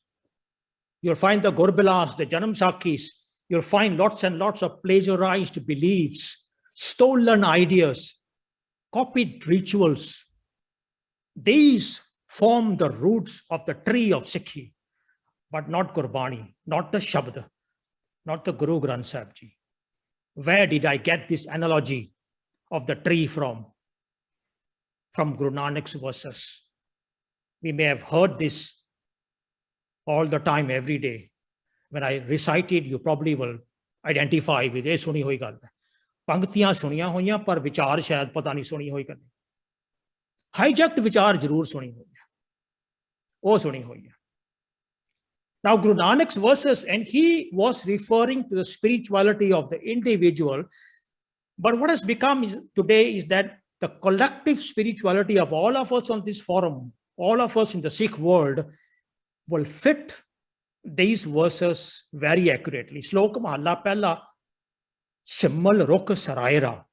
You'll find the Gurbilas, the Janam Sakhis. You'll find lots and lots of plagiarized beliefs, stolen ideas, copied rituals. These form the roots of the tree of Sikhi, but not Gurbani, not the Shabd, not the Guru Granth Sahib Ji. Where did I get this analogy of the tree from? From Guru Nanak's verses. We may have heard this all the time, every day. When I recite it, you probably will identify with it. Suni hoi gal. Pangtiyan suniya hoiyan, par vichar shayad pata nahi suni hoi gal. Hijacked vichar jarur suni hoi. Oh, suni hoi. Now, Guru Nanak's verses, and he was referring to the spirituality of the individual. But what has become today is that the collective spirituality of all of us on this forum, all of us in the Sikh world, will fit these verses very accurately. Slok Mahalla Pehla, Simmal Ruk Saraira,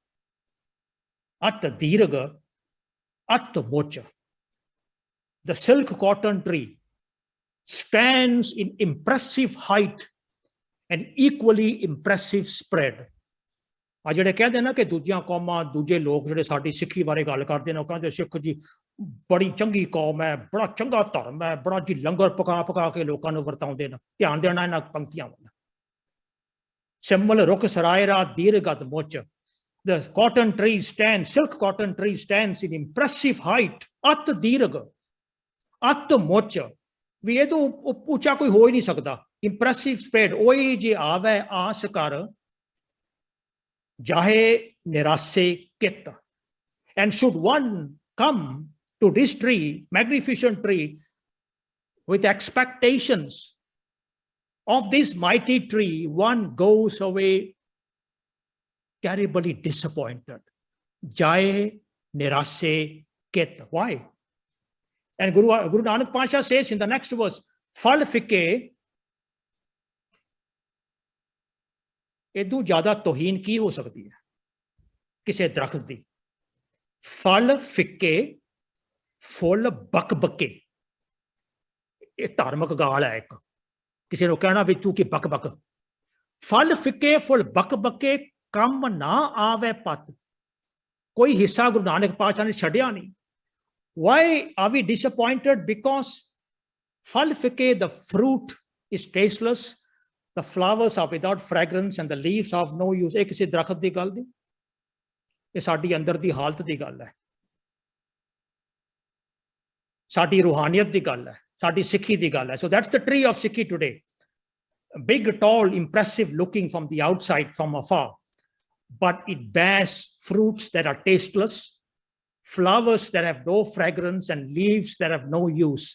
At Dirga, At Mocha. The silk cotton tree stands in impressive height and equally impressive spread. ਆ ਜਿਹੜੇ ਕਹਿੰਦੇ ਨਾ ਕਿ ਦੂਜੀਆਂ ਕੌਮਾਂ ਦੂਜੇ ਲੋਕ ਜਿਹੜੇ ਸਾਡੀ ਸਿੱਖੀ ਬਾਰੇ ਗੱਲ ਕਰਦੇ ਨੇ ਉਹ ਕਹਿੰਦੇ ਸਿੱਖ ਜੀ ਬੜੀ ਚੰਗੀ ਕੌਮ ਹੈ, ਬੜਾ ਚੰਗਾ ਧਰਮ ਹੈ, ਬੜਾ ਜੀ ਲੰਗਰ ਪਕਾ ਪਕਾ ਕੇ ਲੋਕਾਂ ਨੂੰ ਵਰਤਾਉਂਦੇ ਨੇ। ਧਿਆਨ ਦੇਣਾ ਇਹਨਾਂ ਪੰਕਤੀਆਂ ਵੱਲ। ਸਿੰਮਲ ਰੁੱਖ ਸਰਾਇਰਾ ਦੀਰਘਤ ਮੁੱਚ। The cotton tree stands, silk cotton tree stands in impressive height, at ਦੀਰਘ, at ਮੁੱਚ। ਵੀ ਇਹ ਤੋਂ ਉੱਚਾ ਕੋਈ ਹੋ ਹੀ ਨਹੀਂ ਸਕਦਾ। Impressive spread, ਉਹੀ ਜੇ ਆਵੇ ਆਸ ਕਰ Jahe nirase kit. And should one come to this tree, magnificent tree, with expectations of this mighty tree, one goes away terribly disappointed. Jahe nirase kit. Why? And Guru Nanak Pasha says in the next verse, Fal fike. ਇਦੋਂ ਜ਼ਿਆਦਾ ਤੋਹੀਨ ਕੀ ਹੋ ਸਕਦੀ ਹੈ ਕਿਸੇ ਦਰਖਤ ਦੀ? ਫਲ ਫਿੱਕੇ, ਫੁੱਲ ਬਕ-ਬਕੇ। ਇਹ ਧਾਰਮਿਕ ਗਾਲ ਹੈ ਇੱਕ। ਕਿਸੇ ਨੂੰ ਕਹਿਣਾ ਵੀ ਤੂੰ ਕੀ ਬਕ-ਬਕ। ਫਲ ਫਿੱਕੇ, ਫੁੱਲ ਬਕ-ਬਕੇ, ਕੰਮ ਨਾ ਆਵੇ ਪਤ। ਕੋਈ ਹਿੱਸਾ ਗੁਰੂ ਨਾਨਕ ਪਾਤਸ਼ਾਹ ਨੇ ਛੱਡਿਆ ਨਹੀਂ। Why are we disappointed? Because fal fikke, the fruit is tasteless. The flowers are without fragrance and the leaves are of no use. ਇਹ ਕਿਸੇ ਦਰਖਤ ਦੀ ਗੱਲ ਨਹੀਂ, ਇਹ ਸਾਡੀ ਅੰਦਰ ਦੀ ਹਾਲਤ ਦੀ ਗੱਲ ਹੈ, ਸਾਡੀ ਰੂਹਾਨੀਅਤ ਦੀ ਗੱਲ ਹੈ, ਸਾਡੀ ਸਿੱਖੀ ਦੀ ਗੱਲ ਹੈ. So that's the tree of Sikhi today. Big, tall, impressive looking from the outside, from afar, but it bears fruits that are tasteless, flowers that have no fragrance and leaves that have no use.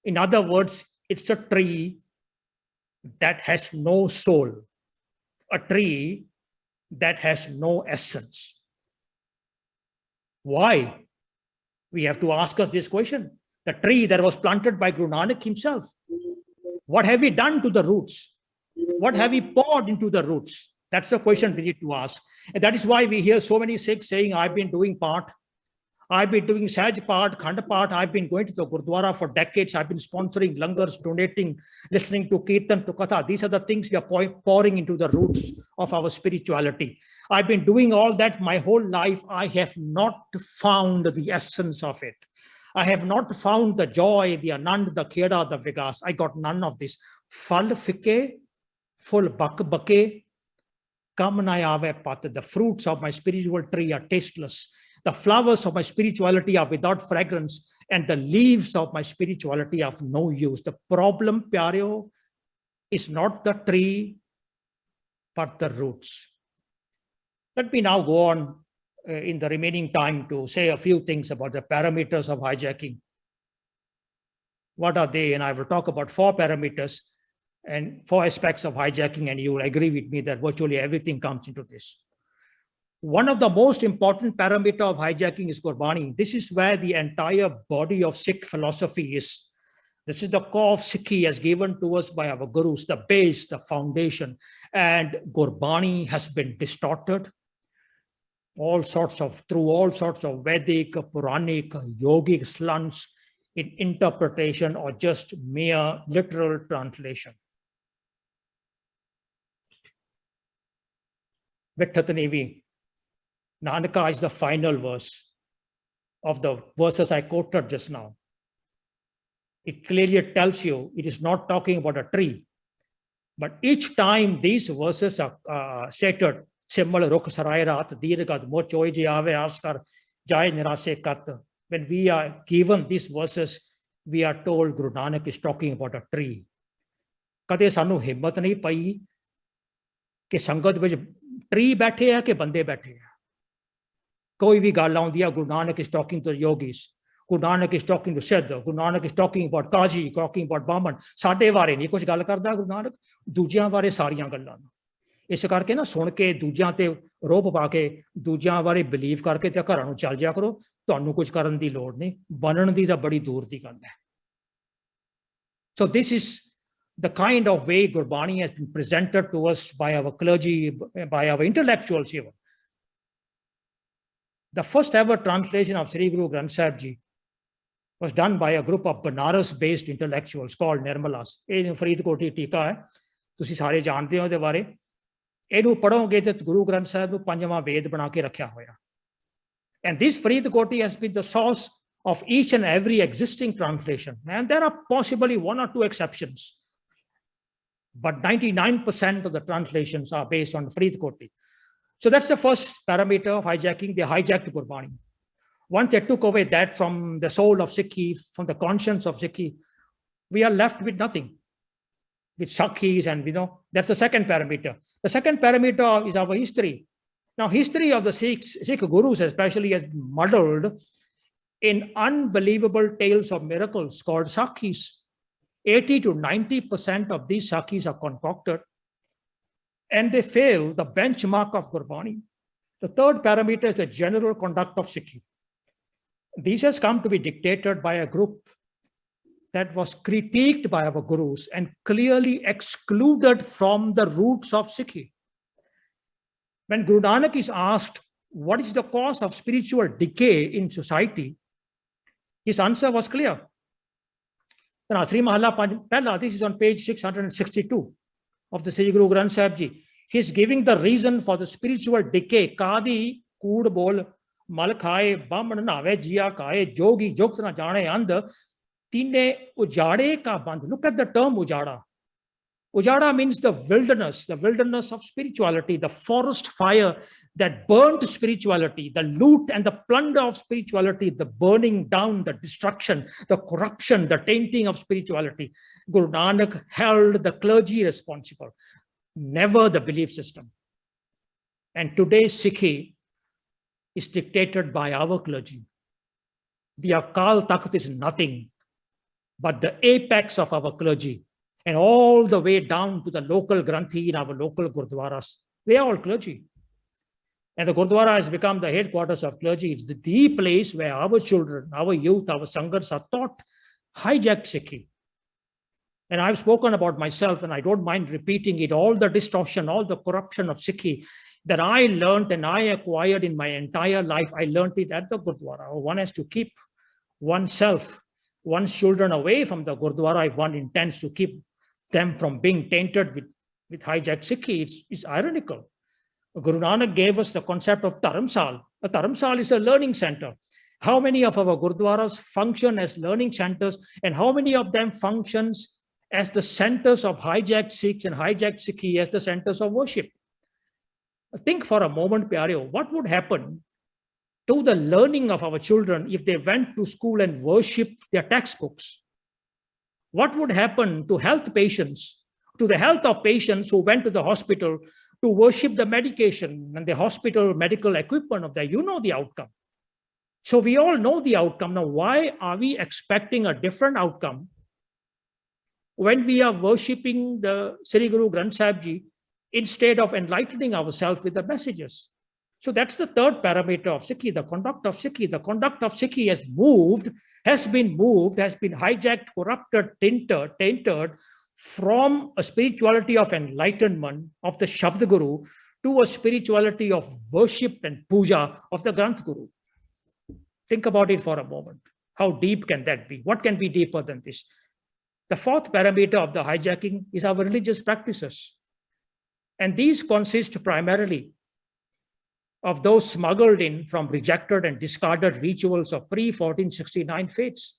In other words, it's a tree that has no soul, a tree that has no essence. Why? We have to ask us this question. The tree that was planted by Guru Nanak himself, what have we done to the roots? What have we poured into the roots? That's the question we need to ask. And that is why we hear so many Sikhs saying, I've been doing part, I've been doing Sahaj part, Khand part, I've been going to the Gurdwara for decades, I've been sponsoring langars, donating, listening to Kirtan, to Katha. These are the things we are pouring into the roots of our spirituality. I've been doing all that my whole life. I have not found the essence of it. I have not found the joy, the anand, the kheda, the vigas. I got none of this. Fal fikke, full bak-bake, kam na aave pat. The fruits of my spiritual tree are tasteless. The flowers of my spirituality are without fragrance, and the leaves of my spirituality are of no use. The problem, Pyareo, is not the tree, but the roots. Let me now go on in the remaining time to say a few things about the parameters of hijacking. What are they? And I will talk about 4 parameters and 4 aspects of hijacking, and you will agree with me that virtually everything comes into this. One of the most important parameter of hijacking is Gurbani. This is where the entire body of Sikh philosophy is. This is the core of Sikhi as given to us by our gurus, the base, the foundation. And Gurbani has been distorted through all sorts of Vedic, Puranic, yogic slants in interpretation or just mere literal translation. Vithatanivi, Nanaka is the final verse of the verses I quoted just now. It clearly tells you it is not talking about a tree. But each time these verses are stated, when we are given these verses, we are told Guru Nanak is talking about a tree. Kade sanu himmat nahi pai कि संगत which tree बैठे है कि बंदे बैठे है कोई भी गल आउंदी है Guru Nanak is talking to the yogis, Guru Nanak is talking to Siddha, Guru Nanak is talking about Kaji, talking about Brahman. साडे बारे नहीं कुछ गल करदा Guru Nanak, दूजियां बारे सारियां गल्लां। इस करके ना सुन के दूजियां ते रोप पा के दूजियां बारे बिलीव करके ते घरां नूं चल जाया करो, तुहानूं कुछ करन दी लोड़ नहीं, बनन दी तां बड़ी दूर दी गल है। So this is the kind of way Gurbani has been presented to us by our clergy, by our intellectuals even. The first ever translation of Sri Guru Granth Sahib Ji was done by a group of Banaras-based intellectuals called Nirmalas. ਇਹ ਫਰੀਦਕੋਟ ਦੀ ਟੀਕਾ ਹੈ, ਤੁਸੀਂ ਸਾਰੇ ਜਾਣਦੇ ਹੋ ਇਹਦੇ ਬਾਰੇ। ਇਹਨੂੰ ਪੜ੍ਹੋਗੇ ਤੇ ਗੁਰੂ ਗ੍ਰੰਥ ਸਾਹਿਬ ਨੂੰ 5ਵਾਂ ਵੇਦ ਬਣਾ ਕੇ ਰੱਖਿਆ ਹੋਇਆ। And this Faridkoti has been the source of each and every existing translation. And there are possibly 1 or 2 exceptions. But 99% of the translations are based on Faridkoti. So that's the first parameter of hijacking. They hijacked Gurbani. Once they took away that from the soul of Sikhi, from the conscience of Sikhi, we are left with nothing. With Sakhis, and that's the second parameter. The second parameter is our history. Now, history of the Sikh gurus especially has been muddled in unbelievable tales of miracles called Sakhis. 80 to 90% of these Sakhis are concocted, and they fail the benchmark of Gurbani. The third parameter is the general conduct of Sikhi. This has come to be dictated by a group that was critiqued by our gurus and clearly excluded from the roots of Sikhi. When Guru Nanak is asked, what is the cause of spiritual decay in society? His answer was clear. Sri Mahalla Pehla, this is on page 662 of the Sri Guru Granth Sahib Ji. He's giving the reason for the spiritual decay. Kadi, kood bol, mal khaye, bamman nave, jia khaye, jogi, jogt na jane and, tine ujade ka band. Look at the term ujada. Ujada means the wilderness of spirituality, the forest fire that burnt spirituality, the loot and the plunder of spirituality, the burning down, the destruction, the corruption, the tainting of spirituality. Guru Nanak held the clergy responsible, never the belief system. And today's Sikhi is dictated by our clergy. The Akal Takht is nothing but the apex of our clergy. And all the way down to the local Granthi in our local Gurdwaras. They are all clergy. And the Gurdwara has become the headquarters of clergy. It's the place where our children, our youth, our Sanghas are taught hijacked Sikhi. And I've spoken about myself, and I don't mind repeating it, all the distortion, all the corruption of Sikhi that I learned and I acquired in my entire life. I learned it at the Gurdwara. One has to keep oneself, one's children away from the Gurdwara if one intends to keep them from being tainted with hijacked Sikhi. It's ironical. Guru Nanak gave us the concept of Dharamsal. A Dharamsal is a learning center. How many of our Gurdwaras function as learning centers, and how many of them functions as the centers of hijacked Sikhs and hijacked Sikhi as the centers of worship? Think for a moment, Pyareo, what would happen to the learning of our children if they went to school and worshipped their textbooks? What would happen to health patients, to the health of patients who went to the hospital to worship the medication and the hospital medical equipment of that. You know the outcome. So we all know the outcome. Now, why are we expecting a different outcome when we are worshipping the Sri Guru Granth Sahib Ji instead of enlightening ourselves with the messages? So that's the third parameter of Sikhi, the conduct of Sikhi. The conduct of Sikhi has been hijacked, corrupted, tainted from a spirituality of enlightenment of the Shabd Guru to a spirituality of worship and puja of the Granth Guru. Think about it for a moment. How deep can that be? What can be deeper than this? The fourth parameter of the hijacking is our religious practices. And these consist primarily of those smuggled in from rejected and discarded rituals of pre-1469 faiths.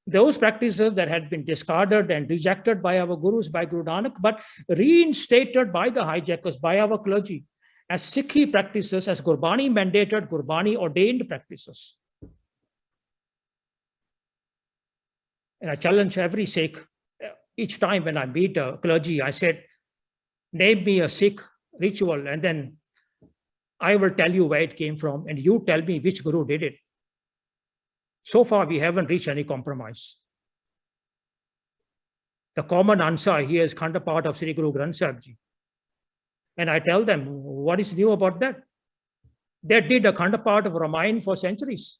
Those practices that had been discarded and rejected by our gurus, by Guru Nanak, but reinstated by the hijackers, by our clergy, as Sikhi practices, as Gurbani mandated, Gurbani ordained practices. And I challenge every Sikh, each time when I meet a clergy, I said, name me a Sikh ritual, and then I will tell you where it came from, and you tell me which Guru did it. So far, we haven't reached any compromise. The common answer here is Khanda Path of Sri Guru Granth Sahib Ji. And I tell them, what is new about that? They did a Khanda Path of Ramayana for centuries.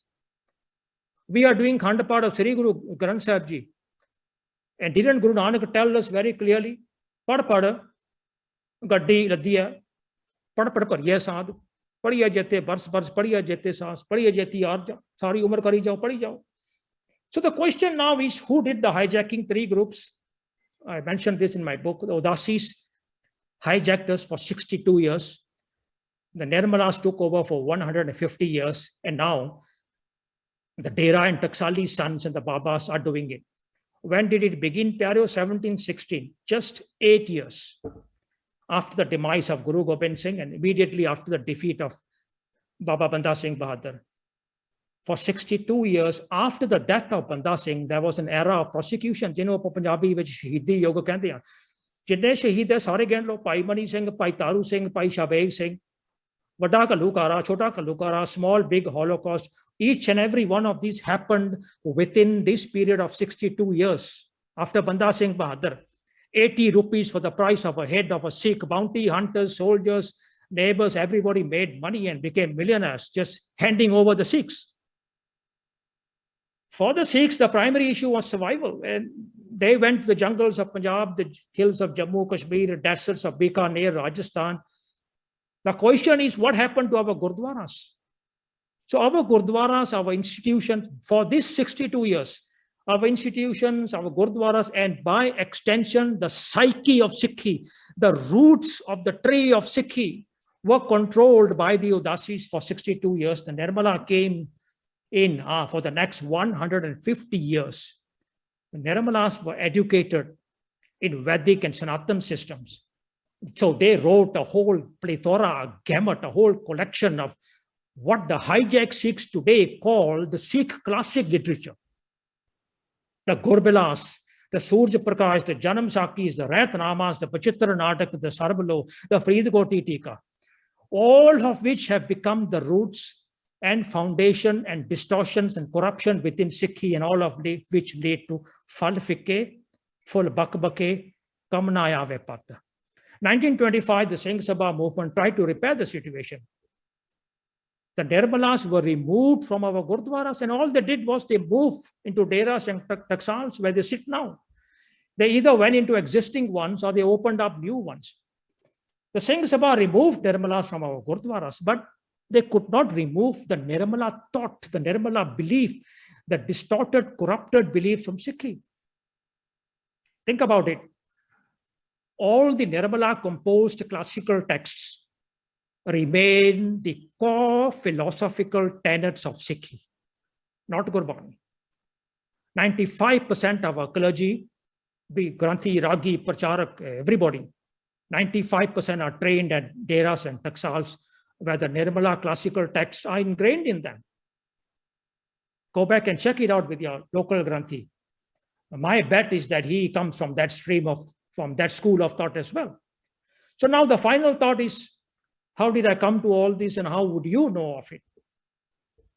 We are doing Khanda Path of Sri Guru Granth Sahib Ji. And didn't Guru Nanak tell us very clearly, Pad Gaddi Laddiya, Pad Pariya Sadhu, Padiya Jete Bars, Padiya Jete Saas, Padiya Jeti Arja, Sari Umar Kari Jao, Padi Jao. So the question now is, who did the hijacking? Three groups. I mentioned this in my book. The Udasis hijacked us for 62 years. The Nirmalas took over for 150 years. And now the Dera and Taksali's sons and the Babas are doing it. When did it begin? Pyareo, 1716, just 8 years after the demise of Guru Gobind Singh and immediately after the defeat of Baba Banda Singh Bahadur. For 62 years after the death of Banda Singh, there was an era of prosecution, ਜਿਹਨੂੰ ਆਪਾਂ ਪੰਜਾਬੀ ਵਿੱਚ ਸ਼ਹੀਦੀ ਯੁੱਗ ਕਹਿੰਦੇ ਆ। ਜਿੰਨੇ ਸ਼ਹੀਦ ਹੈ ਸਾਰੇ ਗਿਣ ਲਓ, ਭਾਈ ਮਨੀ ਸਿੰਘ, ਭਾਈ ਤਾਰੂ ਸਿੰਘ, ਭਾਈ ਸ਼ਾਬੇਗ ਸਿੰਘ, ਵੱਡਾ ਘੱਲੂਕਾਰਾ, ਛੋਟਾ Ghallukara, small, big holocaust. Each and every one of these happened within this period of 62 years after Banda Singh Bahadur. 80 rupees for the price of a head of a Sikh, bounty hunters, soldiers, neighbors, everybody made money and became millionaires just handing over the Sikhs. For the Sikhs, the primary issue was survival. And they went to the jungles of Punjab, the hills of Jammu, Kashmir, the deserts of Bikaner, Rajasthan. The question is, what happened to our Gurdwaras? So our Gurdwaras, our institutions, for this 62 years, our institutions, our Gurdwaras, and by extension, the psyche of Sikhi, the roots of the tree of Sikhi, were controlled by the Udasis for 62 years. The Nirmala came in for the next 150 years. The Nirmalas were educated in Vedic and Sanatan systems. So they wrote a whole plethora, a gamut, a whole collection of what the hijacked Sikhs today call the Sikh classic literature. The Gurbilas, the Surj Prakash, the Janam Sakis, the Rathnamas, the Pachitra Natak, the Sarbalo, the Faridkoti Tika, all of which have become the roots and foundation and distortions and corruption within Sikhi, and all of which lead to Fal Fikke, Full Bakbake, Kamnaya Vepata. 1925, the Singh Sabha movement tried to repair the situation. The Nirmalas were removed from our Gurdwaras, and all they did was they moved into Deras and Taksals where they sit now. They either went into existing ones or they opened up new ones. The Singh Sabha removed Nirmalas from our Gurdwaras, but they could not remove the Nirmala thought, the Nirmala belief, the distorted, corrupted belief from Sikhi. Think about it. All the Nirmala composed classical texts remain the core philosophical tenets of Sikhi, not Gurbani. 95% of our clergy, be Granthi, Ragi, Pracharak, everybody, 95% are trained at Deras and Taksals, where the Nirmala classical texts are ingrained in them. Go back and check it out with your local Granthi. My bet is that he comes from that stream of, from that school of thought as well. So now the final thought is, how did I come to all this and how would you know of it?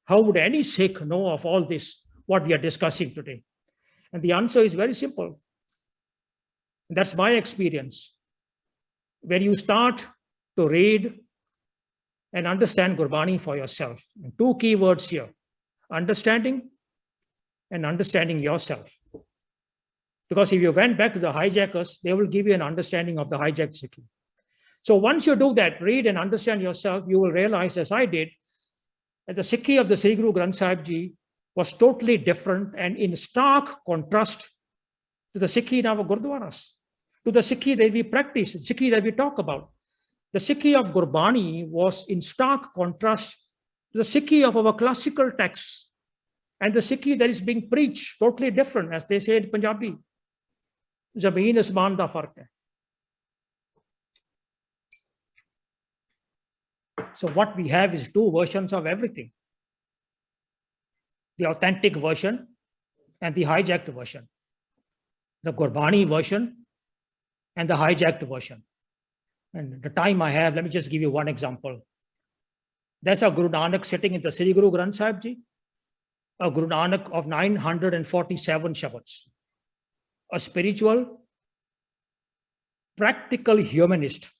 How would any Sikh know of all this, what we are discussing today? And the answer is very simple. That's my experience. When you start to read and understand Gurbani for yourself, and two key words here, understanding and understanding yourself. Because if you went back to the hijackers, they will give you an understanding of the hijacked Sikhi. So once you do that, read and understand yourself, you will realize, as I did, that the Sikhi of the Sri Guru Granth Sahib Ji was totally different and in stark contrast to the Sikhi in our Gurdwaras, to the Sikhi that we practice, the Sikhi that we talk about. The Sikhi of Gurbani was in stark contrast to the Sikhi of our classical texts, and the Sikhi that is being preached, totally different, as they say in Punjabi. Zameen asmaan da fark hai. So what we have is two versions of everything. The authentic version and the hijacked version. The Gurbani version and the hijacked version. And the time I have, let me just give you one example. There's a Guru Nanak sitting in the Sri Guru Granth Sahib Ji, a Guru Nanak of 947 Shabads, a spiritual, practical humanist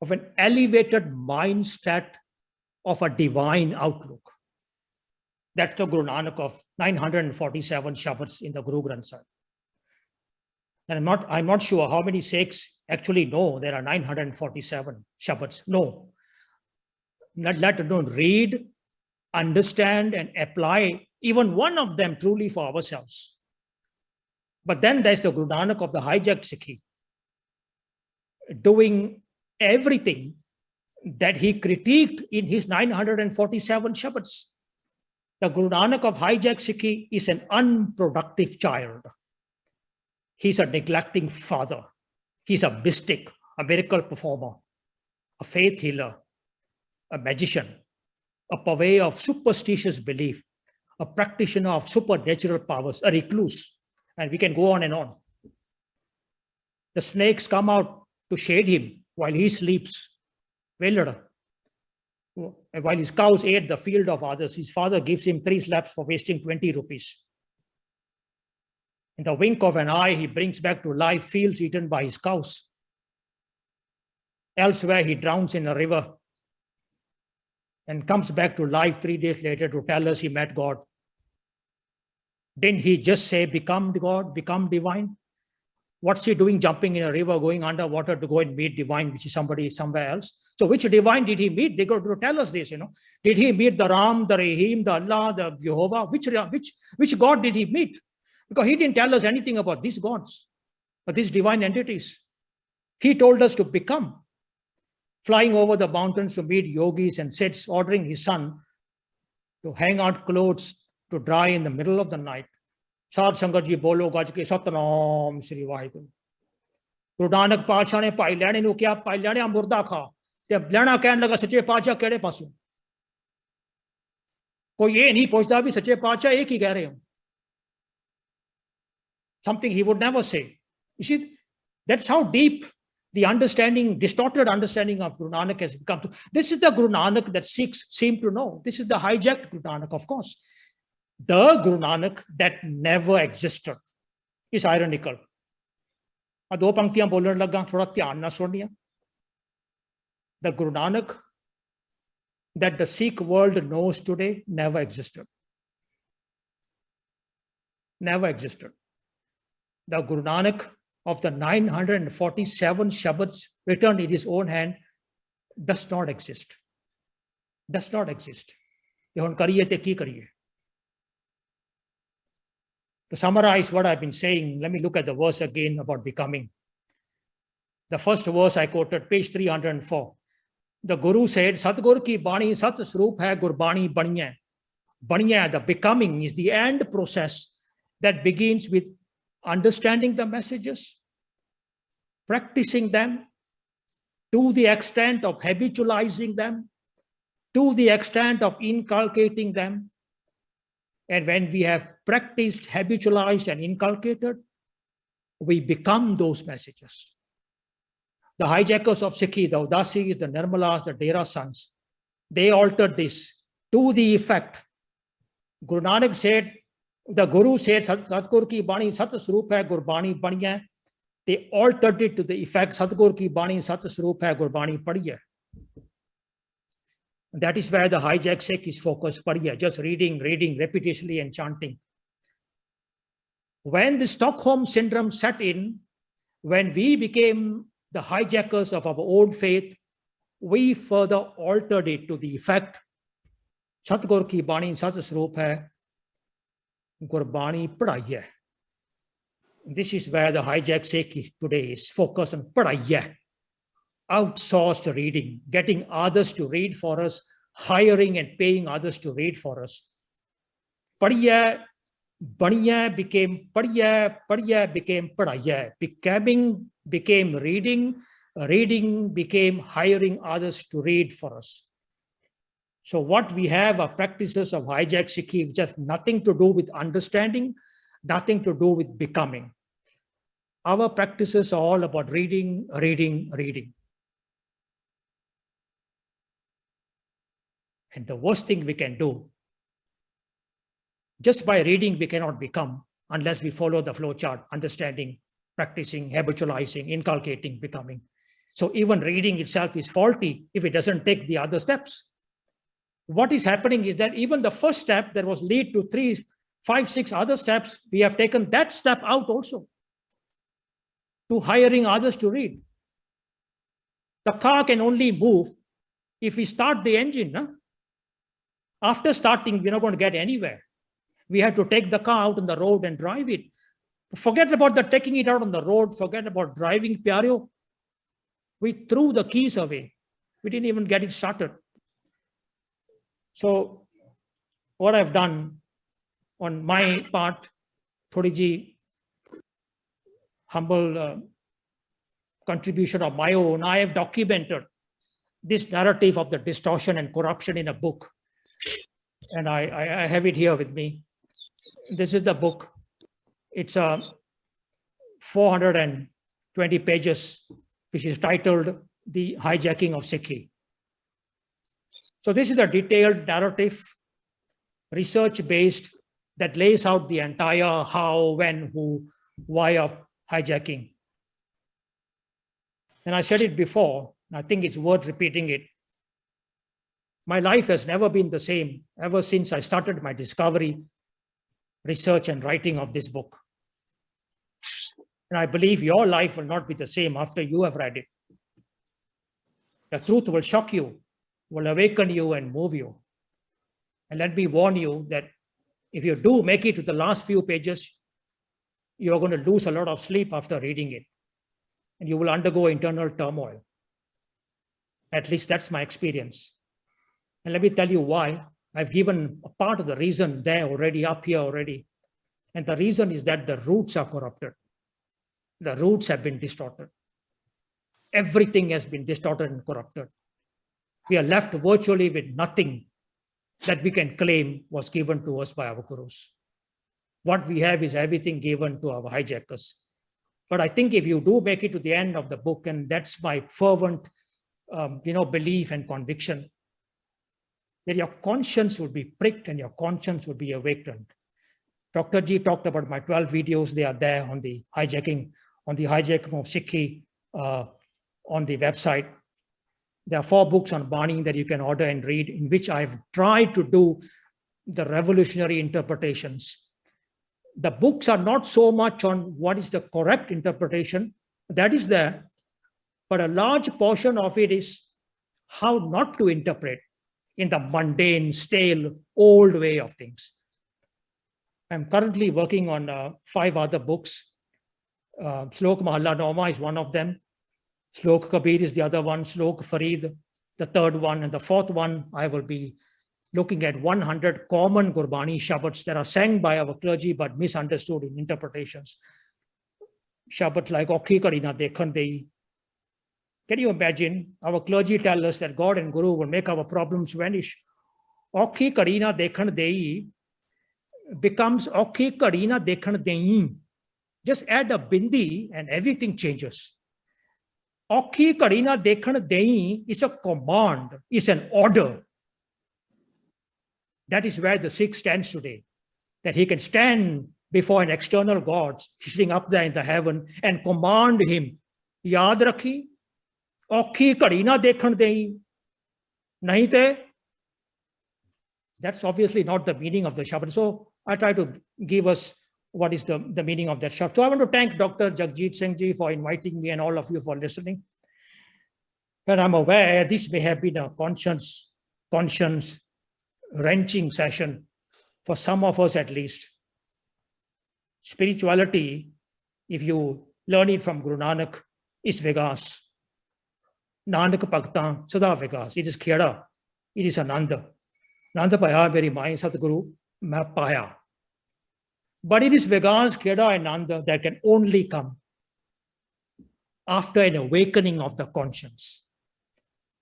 of an elevated mindset of a divine outlook. That's the Guru Nanak of 947 Shabads in the Guru Granth Sahib. And I'm not sure how many Sikhs actually know there are 947 Shabads. No. Let alone read, understand, and apply even one of them truly for ourselves. But then there's the Guru Nanak of the hijacked Sikhi, doing everything that he critiqued in his 947 Shabads. The Guru Nanak of hijacked Sikhi is an unproductive child. He's a neglecting father. He's a mystic, a miracle performer, a faith healer, a magician, a purveyor of superstitious belief, a practitioner of supernatural powers, a recluse, and we can go on and on. The snakes come out to shade him while he sleeps. While his cows ate the field of others, his father gives him 3 slaps for wasting 20 rupees. In the wink of an eye, he brings back to life fields eaten by his cows. Elsewhere, he drowns in a river and comes back to life 3 days later to tell us he met God. Didn't he just say, become God, become divine? What's he doing jumping in a river, going underwater to go and meet divine, which is somebody somewhere else? So which divine did he meet? They got to tell us this, Did he meet the Ram, the Rahim, the Allah, the Jehovah? Which God did he meet? Because he didn't tell us anything about these gods, but these divine entities. He told us to become. Flying over the mountains to meet yogis and Siddhs, ordering his son to hang out clothes to dry in the middle of the night. Sad Sangat ji bolo gaj ke Satnam Sri Vaheguru. Guru Nanak Paatshah ne Bhai Lehne nu kiha, Bhai Lehne murda kha. Te Lehna kehn laga, Sache Paatshah kehde pasu? Koi ye nahi puchda bhi Sache Paatshah ek hi keh rahe ho. Something he would never say. You see, that's how deep the understanding, distorted understanding of Guru Nanak has become. This is the Guru Nanak that Sikhs seem to know. This is the hijacked Guru Nanak, of course. The Guru Nanak that never existed is ironical. The Guru Nanak that the Sikh world knows today never existed. Never existed. The Guru Nanak of the 947 Shabads written in his own hand does not exist. Does not exist. To summarize what I've been saying, let me look at the verse again about becoming. The first verse I quoted, page 304. The Guru said, Satgur ki Bani Sat Swarup hai Gurbani Baniya. Baniya, the becoming, is the end process that begins with understanding the messages, practicing them to the extent of habitualizing them, to the extent of inculcating them. And when we have practiced, habitualized, and inculcated, we become those messages. The hijackers of Sikhi, the Udasis, the Nirmalas, the Dera sons, they altered this to the effect. Guru Nanak said, the Guru said, Satguru ki Bani Sat Swarup hai, Gurbani Bani hai. They altered it to the effect, Satguru ki Bani Sat Swarup hai, Gurbani Padi hai. That is where the hijack Sikh is focused, Padi hai, just reading repetitiously and chanting. When the Stockholm syndrome set in, when we became the hijackers of our own faith, we further altered it to the effect, Satguru ki Bani Sat Swarup hai, Gurbani Padai hai. This is where the hijack Sikh today is focused on Padai hai. Outsourced reading, getting others to read for us, hiring and paying others to read for us. Padai Baniya became Padya, Padya became Padaya, became reading, reading became hiring others to read for us. So what we have are practices of hijack Sikhi, which have nothing to do with understanding, nothing to do with becoming. Our practices are all about reading, reading, reading. And the worst thing we can do, just by reading, we cannot become unless we follow the flow chart, understanding, practicing, habitualizing, inculcating, becoming. So even reading itself is faulty if it doesn't take the other steps. What is happening is that even the first step that was lead to 3, 5, 6 other steps, we have taken that step out also to hiring others to read. The car can only move if we start the engine. Huh? After starting, we're not going to get anywhere. We have to take the car out on the road and drive it. Forget about the taking it out on the road. Forget about driving Pyareo. We threw the keys away. We didn't even get it started. So what I've done on my part, Thodi ji, humble contribution of my own, I have documented this narrative of the distortion and corruption in a book. And I have it here with me. This is the book. It's 420 pages, which is titled The Hijacking of Sikhi. So this is a detailed narrative, research-based, that lays out the entire how, when, who, why of hijacking. And I said it before, I think it's worth repeating it. My life has never been the same ever since I started my discovery, research, and writing of this book. And I believe your life will not be the same after you have read it. The truth will shock you, will awaken you and move you. And let me warn you that if you do make it to the last few pages, you're going to lose a lot of sleep after reading it. And you will undergo internal turmoil. At least that's my experience. And let me tell you why. I've given a part of the reason there already, up here already. And the reason is that the roots are corrupted. The roots have been distorted. Everything has been distorted and corrupted. We are left virtually with nothing that we can claim was given to us by our gurus. What we have is everything given to our hijackers. But I think if you do make it to the end of the book, and that's my fervent belief and conviction, that your conscience will be pricked and your conscience will be awakened. Dr. G talked about my 12 videos. They are there on the hijacking of Sikhi on the website. There are 4 books on Bani that you can order and read, in which I've tried to do the revolutionary interpretations. The books are not so much on what is the correct interpretation, that is there, but a large portion of it is how not to interpret in the mundane, stale, old way of things. I'm currently working on 5 other books. Slok Mahalla Noma is one of them. Slok Kabir is the other one. Slok Farid, the third one. And the fourth one, I will be looking at 100 common Gurbani Shabads that are sang by our clergy but misunderstood in interpretations. Shabad like Okhi Karina Dekhan Dei. Can you imagine? Our clergy tell us that God and Guru will make our problems vanish. Okhi Karina Dekhan Dei becomes Okhi Karina Dekhan Dei. Just add a bindi and everything changes. ਔਖੀ ਘੜੀ ਨਾ ਦੇਖਣ ਦੇਈ is a command, is an order. That is where the Sikh stands today, that he can stand before an external God sitting up there in the heaven and command him, yaad rakhi, ਔਖੀ ਘੜੀ ਨਾ ਦੇਖਣ ਦੇਈ, nahi te. That's obviously not the meaning of the Shabad. So I try to give us what is the meaning of that Shabad. So I want to thank Dr. Jagjit Singh ji for inviting me and all of you for listening. And I'm aware this may have been a conscience wrenching session for some of us at least. Spirituality, if you learn it from Guru Nanak, is Vigas. Nanak Bhaktan Sada Vigas. It is Kheda. It is Ananda. Nanda Paya very mind, Satguru Paya. But it is Vigas, Kheda, and Nanda that can only come after an awakening of the conscience.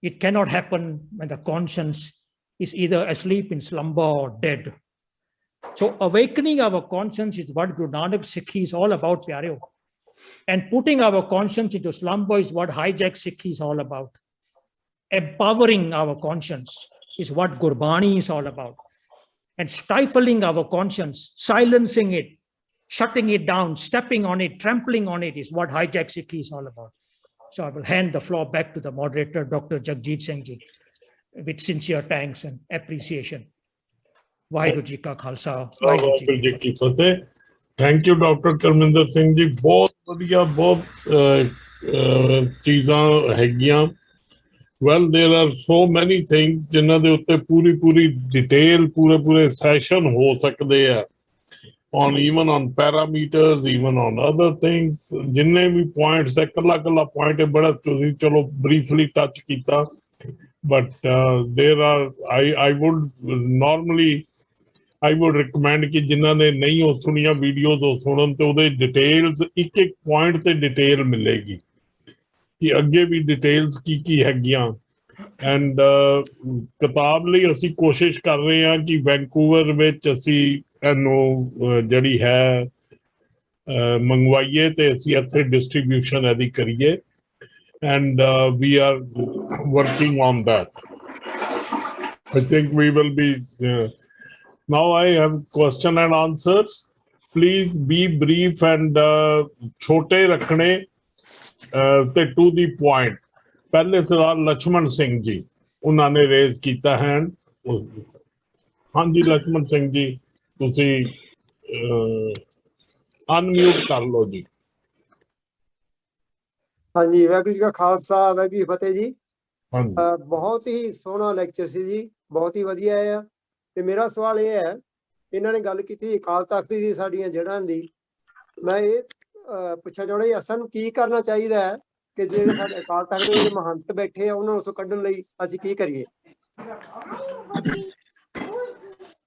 It cannot happen when the conscience is either asleep in slumber or dead. So awakening our conscience is what Guru Nanak Sikhi is all about, Pyareo. And putting our conscience into slumber is what Hijack Sikhi is all about. Empowering our conscience is what Gurbani is all about. And stifling our conscience, silencing it, shutting it down, stepping on it, trampling on it is what Hijack Sikhi is all about. So I will hand the floor back to the moderator, Dr. Jagjit Singh ji, with sincere thanks and appreciation. Vaheguru ji ka khalsa, Vaheguru ji ki fateh. Thank you, Dr. Karminder Singh ji. बहुत बढ़िया, बहुत चीज़ां हैगियां. Well, there are so many things जिन्हां दे उत्ते पूरी detail, पूरे session हो सकते हैं. On even on parameters, even on other things. जिन्ने भी points है, कला point है, बड़ा तुसी चलो briefly touch कीता. But there are, I would normally, I would recommend कि जिन्हां ने नहीं हो सुनिया videos हो सुनन ते उदे details एक point ते detail मिलेगी कि अगे भी details की हैगियां. And किताब ਲਈ ਅਸੀਂ ਕੋਸ਼ਿਸ਼ ਕਰ ਰਹੇ ਹਾਂ ਕਿ ਵੈਂਕੂਵਰ ਵਿੱਚ ਅਸੀਂ ਇਹਨੂੰ ਜਿਹੜੀ ਹੈ ਮੰਗਵਾਈਏ ਤੇ ਅਸੀਂ ਇੱਥੇ ਡਿਸਟ੍ਰੀਬਿਊਸ਼ਨ ਇਹਦੀ ਕਰੀਏ. And we are working on that. I think we will be now I have question and answers. Please be brief and छोटे रखने ਤੇ to the point. पहले सवाल लक्ष्मण सिंह जी उन्होंने रेज किया है. हाँ जी लक्ष्मण सिंह जी तुसी अनम्यूट कर लो जी. हाँ जी, वाहिगुरू जी का खालसा, वाहिगुरू जी फतेह जी. हाँ जी. बहुत ही सोहना ਲੈਕਚਰ ਸੀ ਜੀ, ਬਹੁਤ ਹੀ ਵਧੀਆ ਹੈ. ਤੇ ਮੇਰਾ ਸਵਾਲ ਇਹ ਹੈ, ਇਹਨਾਂ ਨੇ ਗੱਲ ਕੀਤੀ ਅਕਾਲ ਤਖਤ ਦੀ ਸਾਡੀਆਂ ਜੜ੍ਹਾਂ ਦੀ. ਮੈਂ ਇਹ ਪੁੱਛਣਾ ਚਾਹੁੰਦਾ ਜੀ, ਸਾਨੂੰ ਕੀ ਕਰਨਾ ਚਾਹੀਦਾ ਹੈ ਕਿ ਜਿਹੜੇ ਸਾਡੇ ਅਕਾਲ ਤਖਤ ਦੇ ਜਿਹੜੇ ਮਹੰਤ ਬੈਠੇ ਆ ਉਹਨਾਂ ਨੂੰ ਉੱਥੋਂ ਕੱਢਣ ਲਈ ਅਸੀਂ ਕੀ ਕਰੀਏ?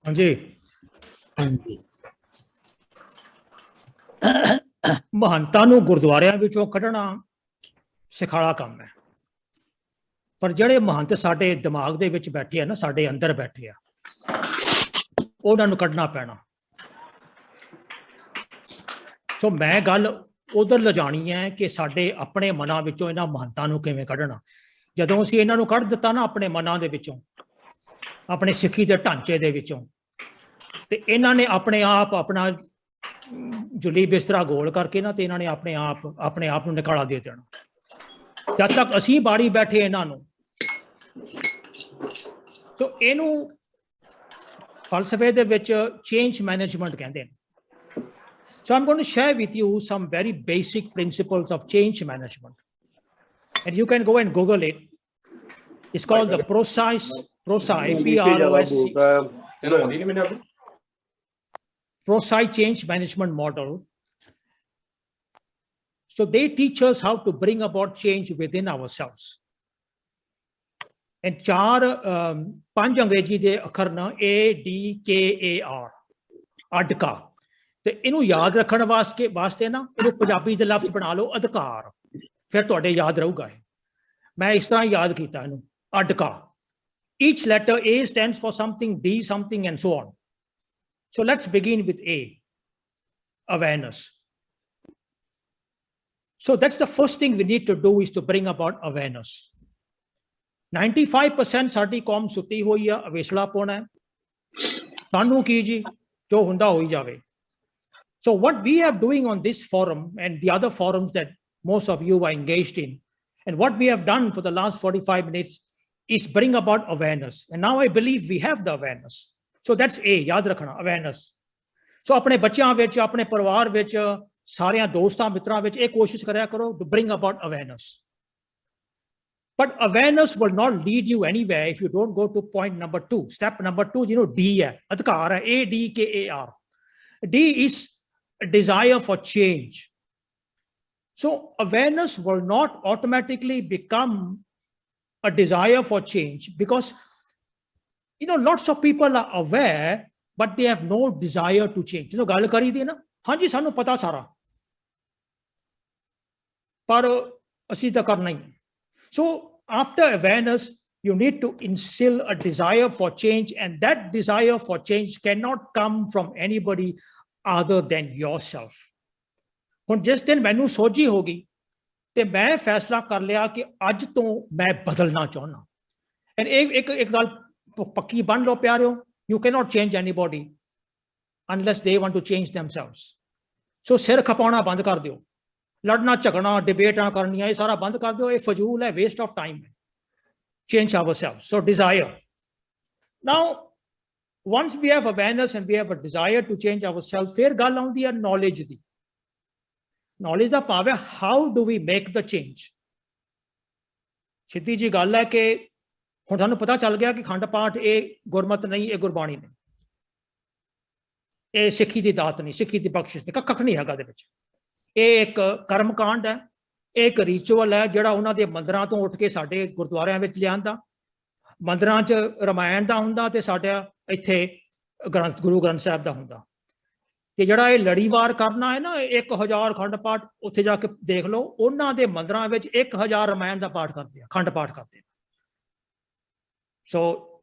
ਹਾਂਜੀ. ਮਹੰਤਾਂ ਨੂੰ ਗੁਰਦੁਆਰਿਆਂ ਵਿੱਚੋਂ ਕੱਢਣਾ ਸਿਖਾਲਾ ਕੰਮ ਹੈ. ਪਰ ਜਿਹੜੇ ਮਹੰਤ ਸਾਡੇ ਦਿਮਾਗ ਦੇ ਵਿੱਚ ਬੈਠੇ ਆ ਨਾ, ਸਾਡੇ ਅੰਦਰ ਬੈਠੇ ਆ, ਉਹਨਾਂ ਨੂੰ ਕੱਢਣਾ ਪੈਣਾ. ਸੋ ਮੈਂ ਗੱਲ ਉਧਰ ਲਿਜਾਣੀ ਹੈ ਕਿ ਸਾਡੇ ਆਪਣੇ ਮਨਾਂ ਵਿੱਚੋਂ ਇਹਨਾਂ ਮਹੰਤਾਂ ਨੂੰ ਕਿਵੇਂ ਕੱਢਣਾ. ਜਦੋਂ ਅਸੀਂ ਇਹਨਾਂ ਨੂੰ ਕੱਢ ਦਿੱਤਾ ਨਾ ਆਪਣੇ ਮਨਾਂ ਦੇ ਵਿੱਚੋਂ, ਆਪਣੇ ਸਿੱਖੀ ਦੇ ਢਾਂਚੇ ਦੇ ਵਿੱਚੋਂ, ਤੇ ਇਹਨਾਂ ਨੇ ਆਪਣੇ ਆਪ ਆਪਣਾ ਜੁਲੀ ਬਿਸਤਰਾ ਗੋਲ ਕਰਕੇ ਨਾ ਤੇ ਇਹਨਾਂ ਨੇ ਆਪਣੇ ਆਪ ਨੂੰ ਨਿਕਾਲਾ ਦੇ ਦੇਣਾ. ਜਦ ਤੱਕ ਅਸੀਂ ਬਾੜੀ ਬੈਠੇ ਇਹਨਾਂ ਨੂੰ, ਤਾਂ ਇਹਨੂੰ ਫਲਸਫੇ ਦੇ ਵਿੱਚ ਚੇਂਜ ਮੈਨੇਜਮੈਂਟ ਕਹਿੰਦੇ ਨੇ. So I'm going to share with you some very basic principles of change management. And you can go and Google it. It's called the PROSI, PROSI Change Management Model. So they teach us how to bring about change within ourselves. And ਪੰਜ ਅੰਗਰੇਜ਼ੀ ਦੇ ਅੱਖਰ ਨਾ ADKAR, ਅਡਕਾ. ਤੇ ਇਹਨੂੰ ਯਾਦ ਰੱਖਣ ਵਾਸਤੇ ਨਾ ਇਹਨੂੰ ਪੰਜਾਬੀ ਦੇ ਲਫ਼ਜ਼ ਬਣਾ ਲਓ ਅਧਿਕਾਰ, ਫਿਰ ਤੁਹਾਡੇ ਯਾਦ ਰਹੂਗਾ ਇਹ. ਮੈਂ ਇਸ ਤਰ੍ਹਾਂ ਯਾਦ ਕੀਤਾ ਇਹਨੂੰ, ਅਡਕਾ. Each letter A stands for something, D something, and so on. So let's begin with A, awareness. So that's the first thing we need to do, is to bring about awareness. 95% ਸਾਡੀ ਕੌਮ ਸੁੱਤੀ ਹੋਈ ਆ, ਅਵੇਸਲਾ ਪਾਉਣਾ ਹੈ, ਸਾਨੂੰ ਕੀ ਜੀ, ਜੋ ਹੁੰਦਾ ਹੋਈ ਜਾਵੇ. So what we are doing on this forum and the other forums that most of you are engaged in, and what we have done for the last 45 minutes is bring about awareness. And now I believe we have the awareness. So that's A, yaad rakhna, awareness. So apne bachyan vich, apne parivar vich, ਸਾਰਿਆਂ ਦੋਸਤਾਂ ਮਿੱਤਰਾਂ ਵਿੱਚ ਇਹ ਕੋਸ਼ਿਸ਼ ਕਰਿਆ ਕਰੋ to bring about awareness. But awareness will not lead you anywhere if you don't go to point number 2. Step number 2, you know, D है, अधिकार है, ADKAR. D is a desire for change. So awareness will not automatically become a desire for change, because, you know, lots of people are aware, but they have no desire to change. You know, ਗੱਲ ਕਰੀ ਦੀ ਨਾ, ਹਾਂਜੀ ਸਾਨੂੰ ਪਤਾ ਸਾਰਾ, ਪਰ ਅਸੀਂ ਤਾਂ ਕਰਨਾ ਹੀ. So after awareness, you need to instill a desire for change, and that desire for change cannot come from anybody other than yourself. ਹੁਣ ਜਿਸ ਦਿਨ ਮੈਨੂੰ ਸੋਝੀ ਹੋ ਗਈ ਤੇ ਮੈਂ ਫੈਸਲਾ ਕਰ ਲਿਆ ਕਿ ਅੱਜ ਤੋਂ ਮੈਂ ਬਦਲਣਾ ਚਾਹੁੰਦਾ, ਐਂਡ ਇੱਕ ਗੱਲ ਪੱਕੀ ਬਣ ਲਓ ਪਿਆਰਿਓ, you cannot change anybody unless they want to change themselves. So ਸਿਰ ਖਪਾਉਣਾ ਬੰਦ ਕਰ ਦਿਓ, ਲੜਨਾ ਝਗੜਨਾ ਡਿਬੇਟਾਂ ਕਰਨੀਆਂ ਇਹ ਸਾਰਾ ਬੰਦ ਕਰ ਦਿਓ, ਇਹ ਫਜ਼ੂਲ ਹੈ, ਵੇਸਟ ਆਫ ਟਾਈਮ ਹੈ. Change ourselves. So desire. Now once we have awareness and we have a desire to change ourselves, ਫਿਰ ਗੱਲ ਆਉਂਦੀ ਹੈ knowledge ਦੀ. knowledge ਦਾ ਭਾਵ ਹੈ how do we make the change. ਸਿੱਧੀ ਜੀ ਗੱਲ ਹੈ ਕਿ ਹੁਣ ਤੁਹਾਨੂੰ ਪਤਾ ਚੱਲ ਗਿਆ ਕਿ ਖੰਡ ਪਾਠ ਇਹ ਗੁਰਮਤ ਨਹੀਂ, ਇਹ ਗੁਰਬਾਣੀ ਨਹੀਂ, ਇਹ ਸਿੱਖੀ ਦੀ ਦਾਤ ਨਹੀਂ, ਸਿੱਖੀ ਦੀ ਬਖਸ਼ਿਸ਼ ਨਹੀਂ, ਕੱਖ ਨਹੀਂ ਹੈਗਾ ਦੇ ਵਿੱਚ. ਇਹ ਇੱਕ ਕਰਮਕਾਂਡ ਹੈ, ਇਹ ਇੱਕ ਰਿਚੁਅਲ ਹੈ ਜਿਹੜਾ ਉਹਨਾਂ ਦੇ ਮੰਦਿਰਾਂ ਤੋਂ ਉੱਠ ਕੇ ਸਾਡੇ ਗੁਰਦੁਆਰਿਆਂ ਵਿੱਚ ਲਿਆਂਦਾ. ਮੰਦਿਰਾਂ 'ਚ ਰਮਾਇਣ ਦਾ ਹੁੰਦਾ ਤੇ ਸਾਡਾ ਇੱਥੇ ਗੁਰੂ ਗ੍ਰੰਥ ਸਾਹਿਬ ਦਾ ਹੁੰਦਾ. ਤੇ ਜਿਹੜਾ ਇਹ ਲੜੀਵਾਰ ਕਰਨਾ ਹੈ ਨਾ, 1000 ਖੰਡ ਪਾਠ, ਉੱਥੇ ਜਾ ਕੇ ਦੇਖ ਲਓ ਉਹਨਾਂ ਦੇ ਮੰਦਿਰਾਂ ਵਿੱਚ 1000 ਰਮਾਇਣ ਦਾ ਪਾਠ ਕਰਦੇ ਆ, ਖੰਡ ਪਾਠ ਕਰਦੇ ਆ. ਸੋ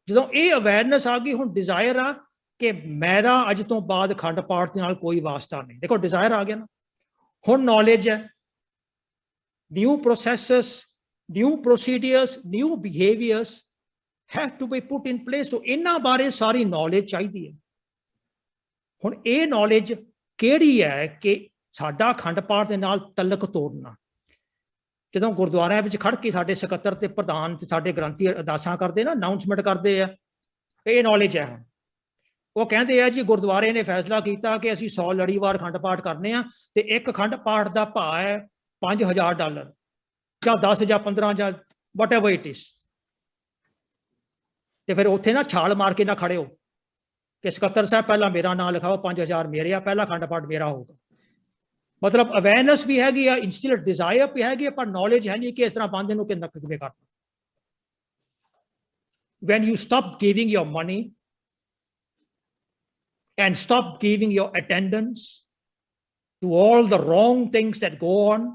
ਜਦੋਂ ਇਹ ਅਵੇਅਰਨੈਸ ਆ ਗਈ, ਹੁਣ ਡਿਜ਼ਾਇਰ ਆ ਕਿ ਮੇਰਾ ਅੱਜ ਤੋਂ ਬਾਅਦ ਖੰਡ ਪਾਠ ਦੇ ਨਾਲ ਕੋਈ ਵਾਸਤਾ ਨਹੀਂ. ਦੇਖੋ ਡਿਜ਼ਾਇਰ ਆ ਗਿਆ ਨਾ, ਹੁਣ ਨੌਲੇਜ ਹੈ, new processes, new procedures, new behaviours have to be put in place. So ਇਹਨਾਂ ਬਾਰੇ ਸਾਰੀ ਨੌਲੇਜ ਚਾਹੀਦੀ ਹੈ. ਹੁਣ ਇਹ ਨੌਲੇਜ ਕਿਹੜੀ ਹੈ ਕਿ ਸਾਡਾ ਖੰਡ ਪਾਠ ਦੇ ਨਾਲ ਤਲਕ ਤੋੜਨਾ. ਜਦੋਂ ਗੁਰਦੁਆਰਿਆਂ ਵਿੱਚ ਖੜ ਕੇ ਸਾਡੇ ਸਕੱਤਰ ਤੇ ਪ੍ਰਧਾਨ ਤੇ ਸਾਡੇ ਗ੍ਰੰਥੀ ਅਰਦਾਸਾਂ ਕਰਦੇ ਨਾ, ਅਨਾਉਂਸਮੈਂਟ ਕਰਦੇ ਆ, ਇਹ ਨੌਲੇਜ ਹੈ. ਉਹ ਕਹਿੰਦੇ ਆ ਜੀ ਗੁਰਦੁਆਰੇ ਨੇ ਫੈਸਲਾ ਕੀਤਾ ਕਿ ਅਸੀਂ 100 ਲੜੀਵਾਰ ਖੰਡ ਪਾਠ ਕਰਨੇ ਆ ਤੇ ਇੱਕ ਖੰਡ ਪਾਠ ਦਾ ਭਾਅ ਹੈ $5000 ਜਾਂ 10 ਜਾਂ 15 ਜਾਂ ਵਟ ਐਵਰ ਇਟ ਇਜ਼. ਤੇ ਫਿਰ ਉੱਥੇ ਨਾ ਛਾਲ ਮਾਰ ਕੇ ਨਾ ਖੜੇ ਹੋ ਕਿ ਸਕੱਤਰ ਸਾਹਿਬ ਪਹਿਲਾਂ ਮੇਰਾ ਨਾਂ ਲਿਖਾਓ, 5000 ਮੇਰੇ ਆ, ਪਹਿਲਾ ਖੰਡ ਪਾਠ ਮੇਰਾ ਹੋਊਗਾ. ਮਤਲਬ ਅਵੇਅਰਨੈਸ ਵੀ ਹੈਗੀ ਆ, ਇੰਸਟਿਲ ਡਿਜ਼ਾਇਰ ਵੀ ਹੈਗੀ ਆ, ਪਰ ਨੌਲੇਜ ਹੈ ਨਹੀਂ ਕਿ ਇਸ ਤਰ੍ਹਾਂ ਬੰਦੇ ਨੂੰ ਕਿੰਨਾ ਕਿਵੇਂ ਕਰਨਾ. When you stop giving your money and stop giving your attendance to all the wrong things that go on,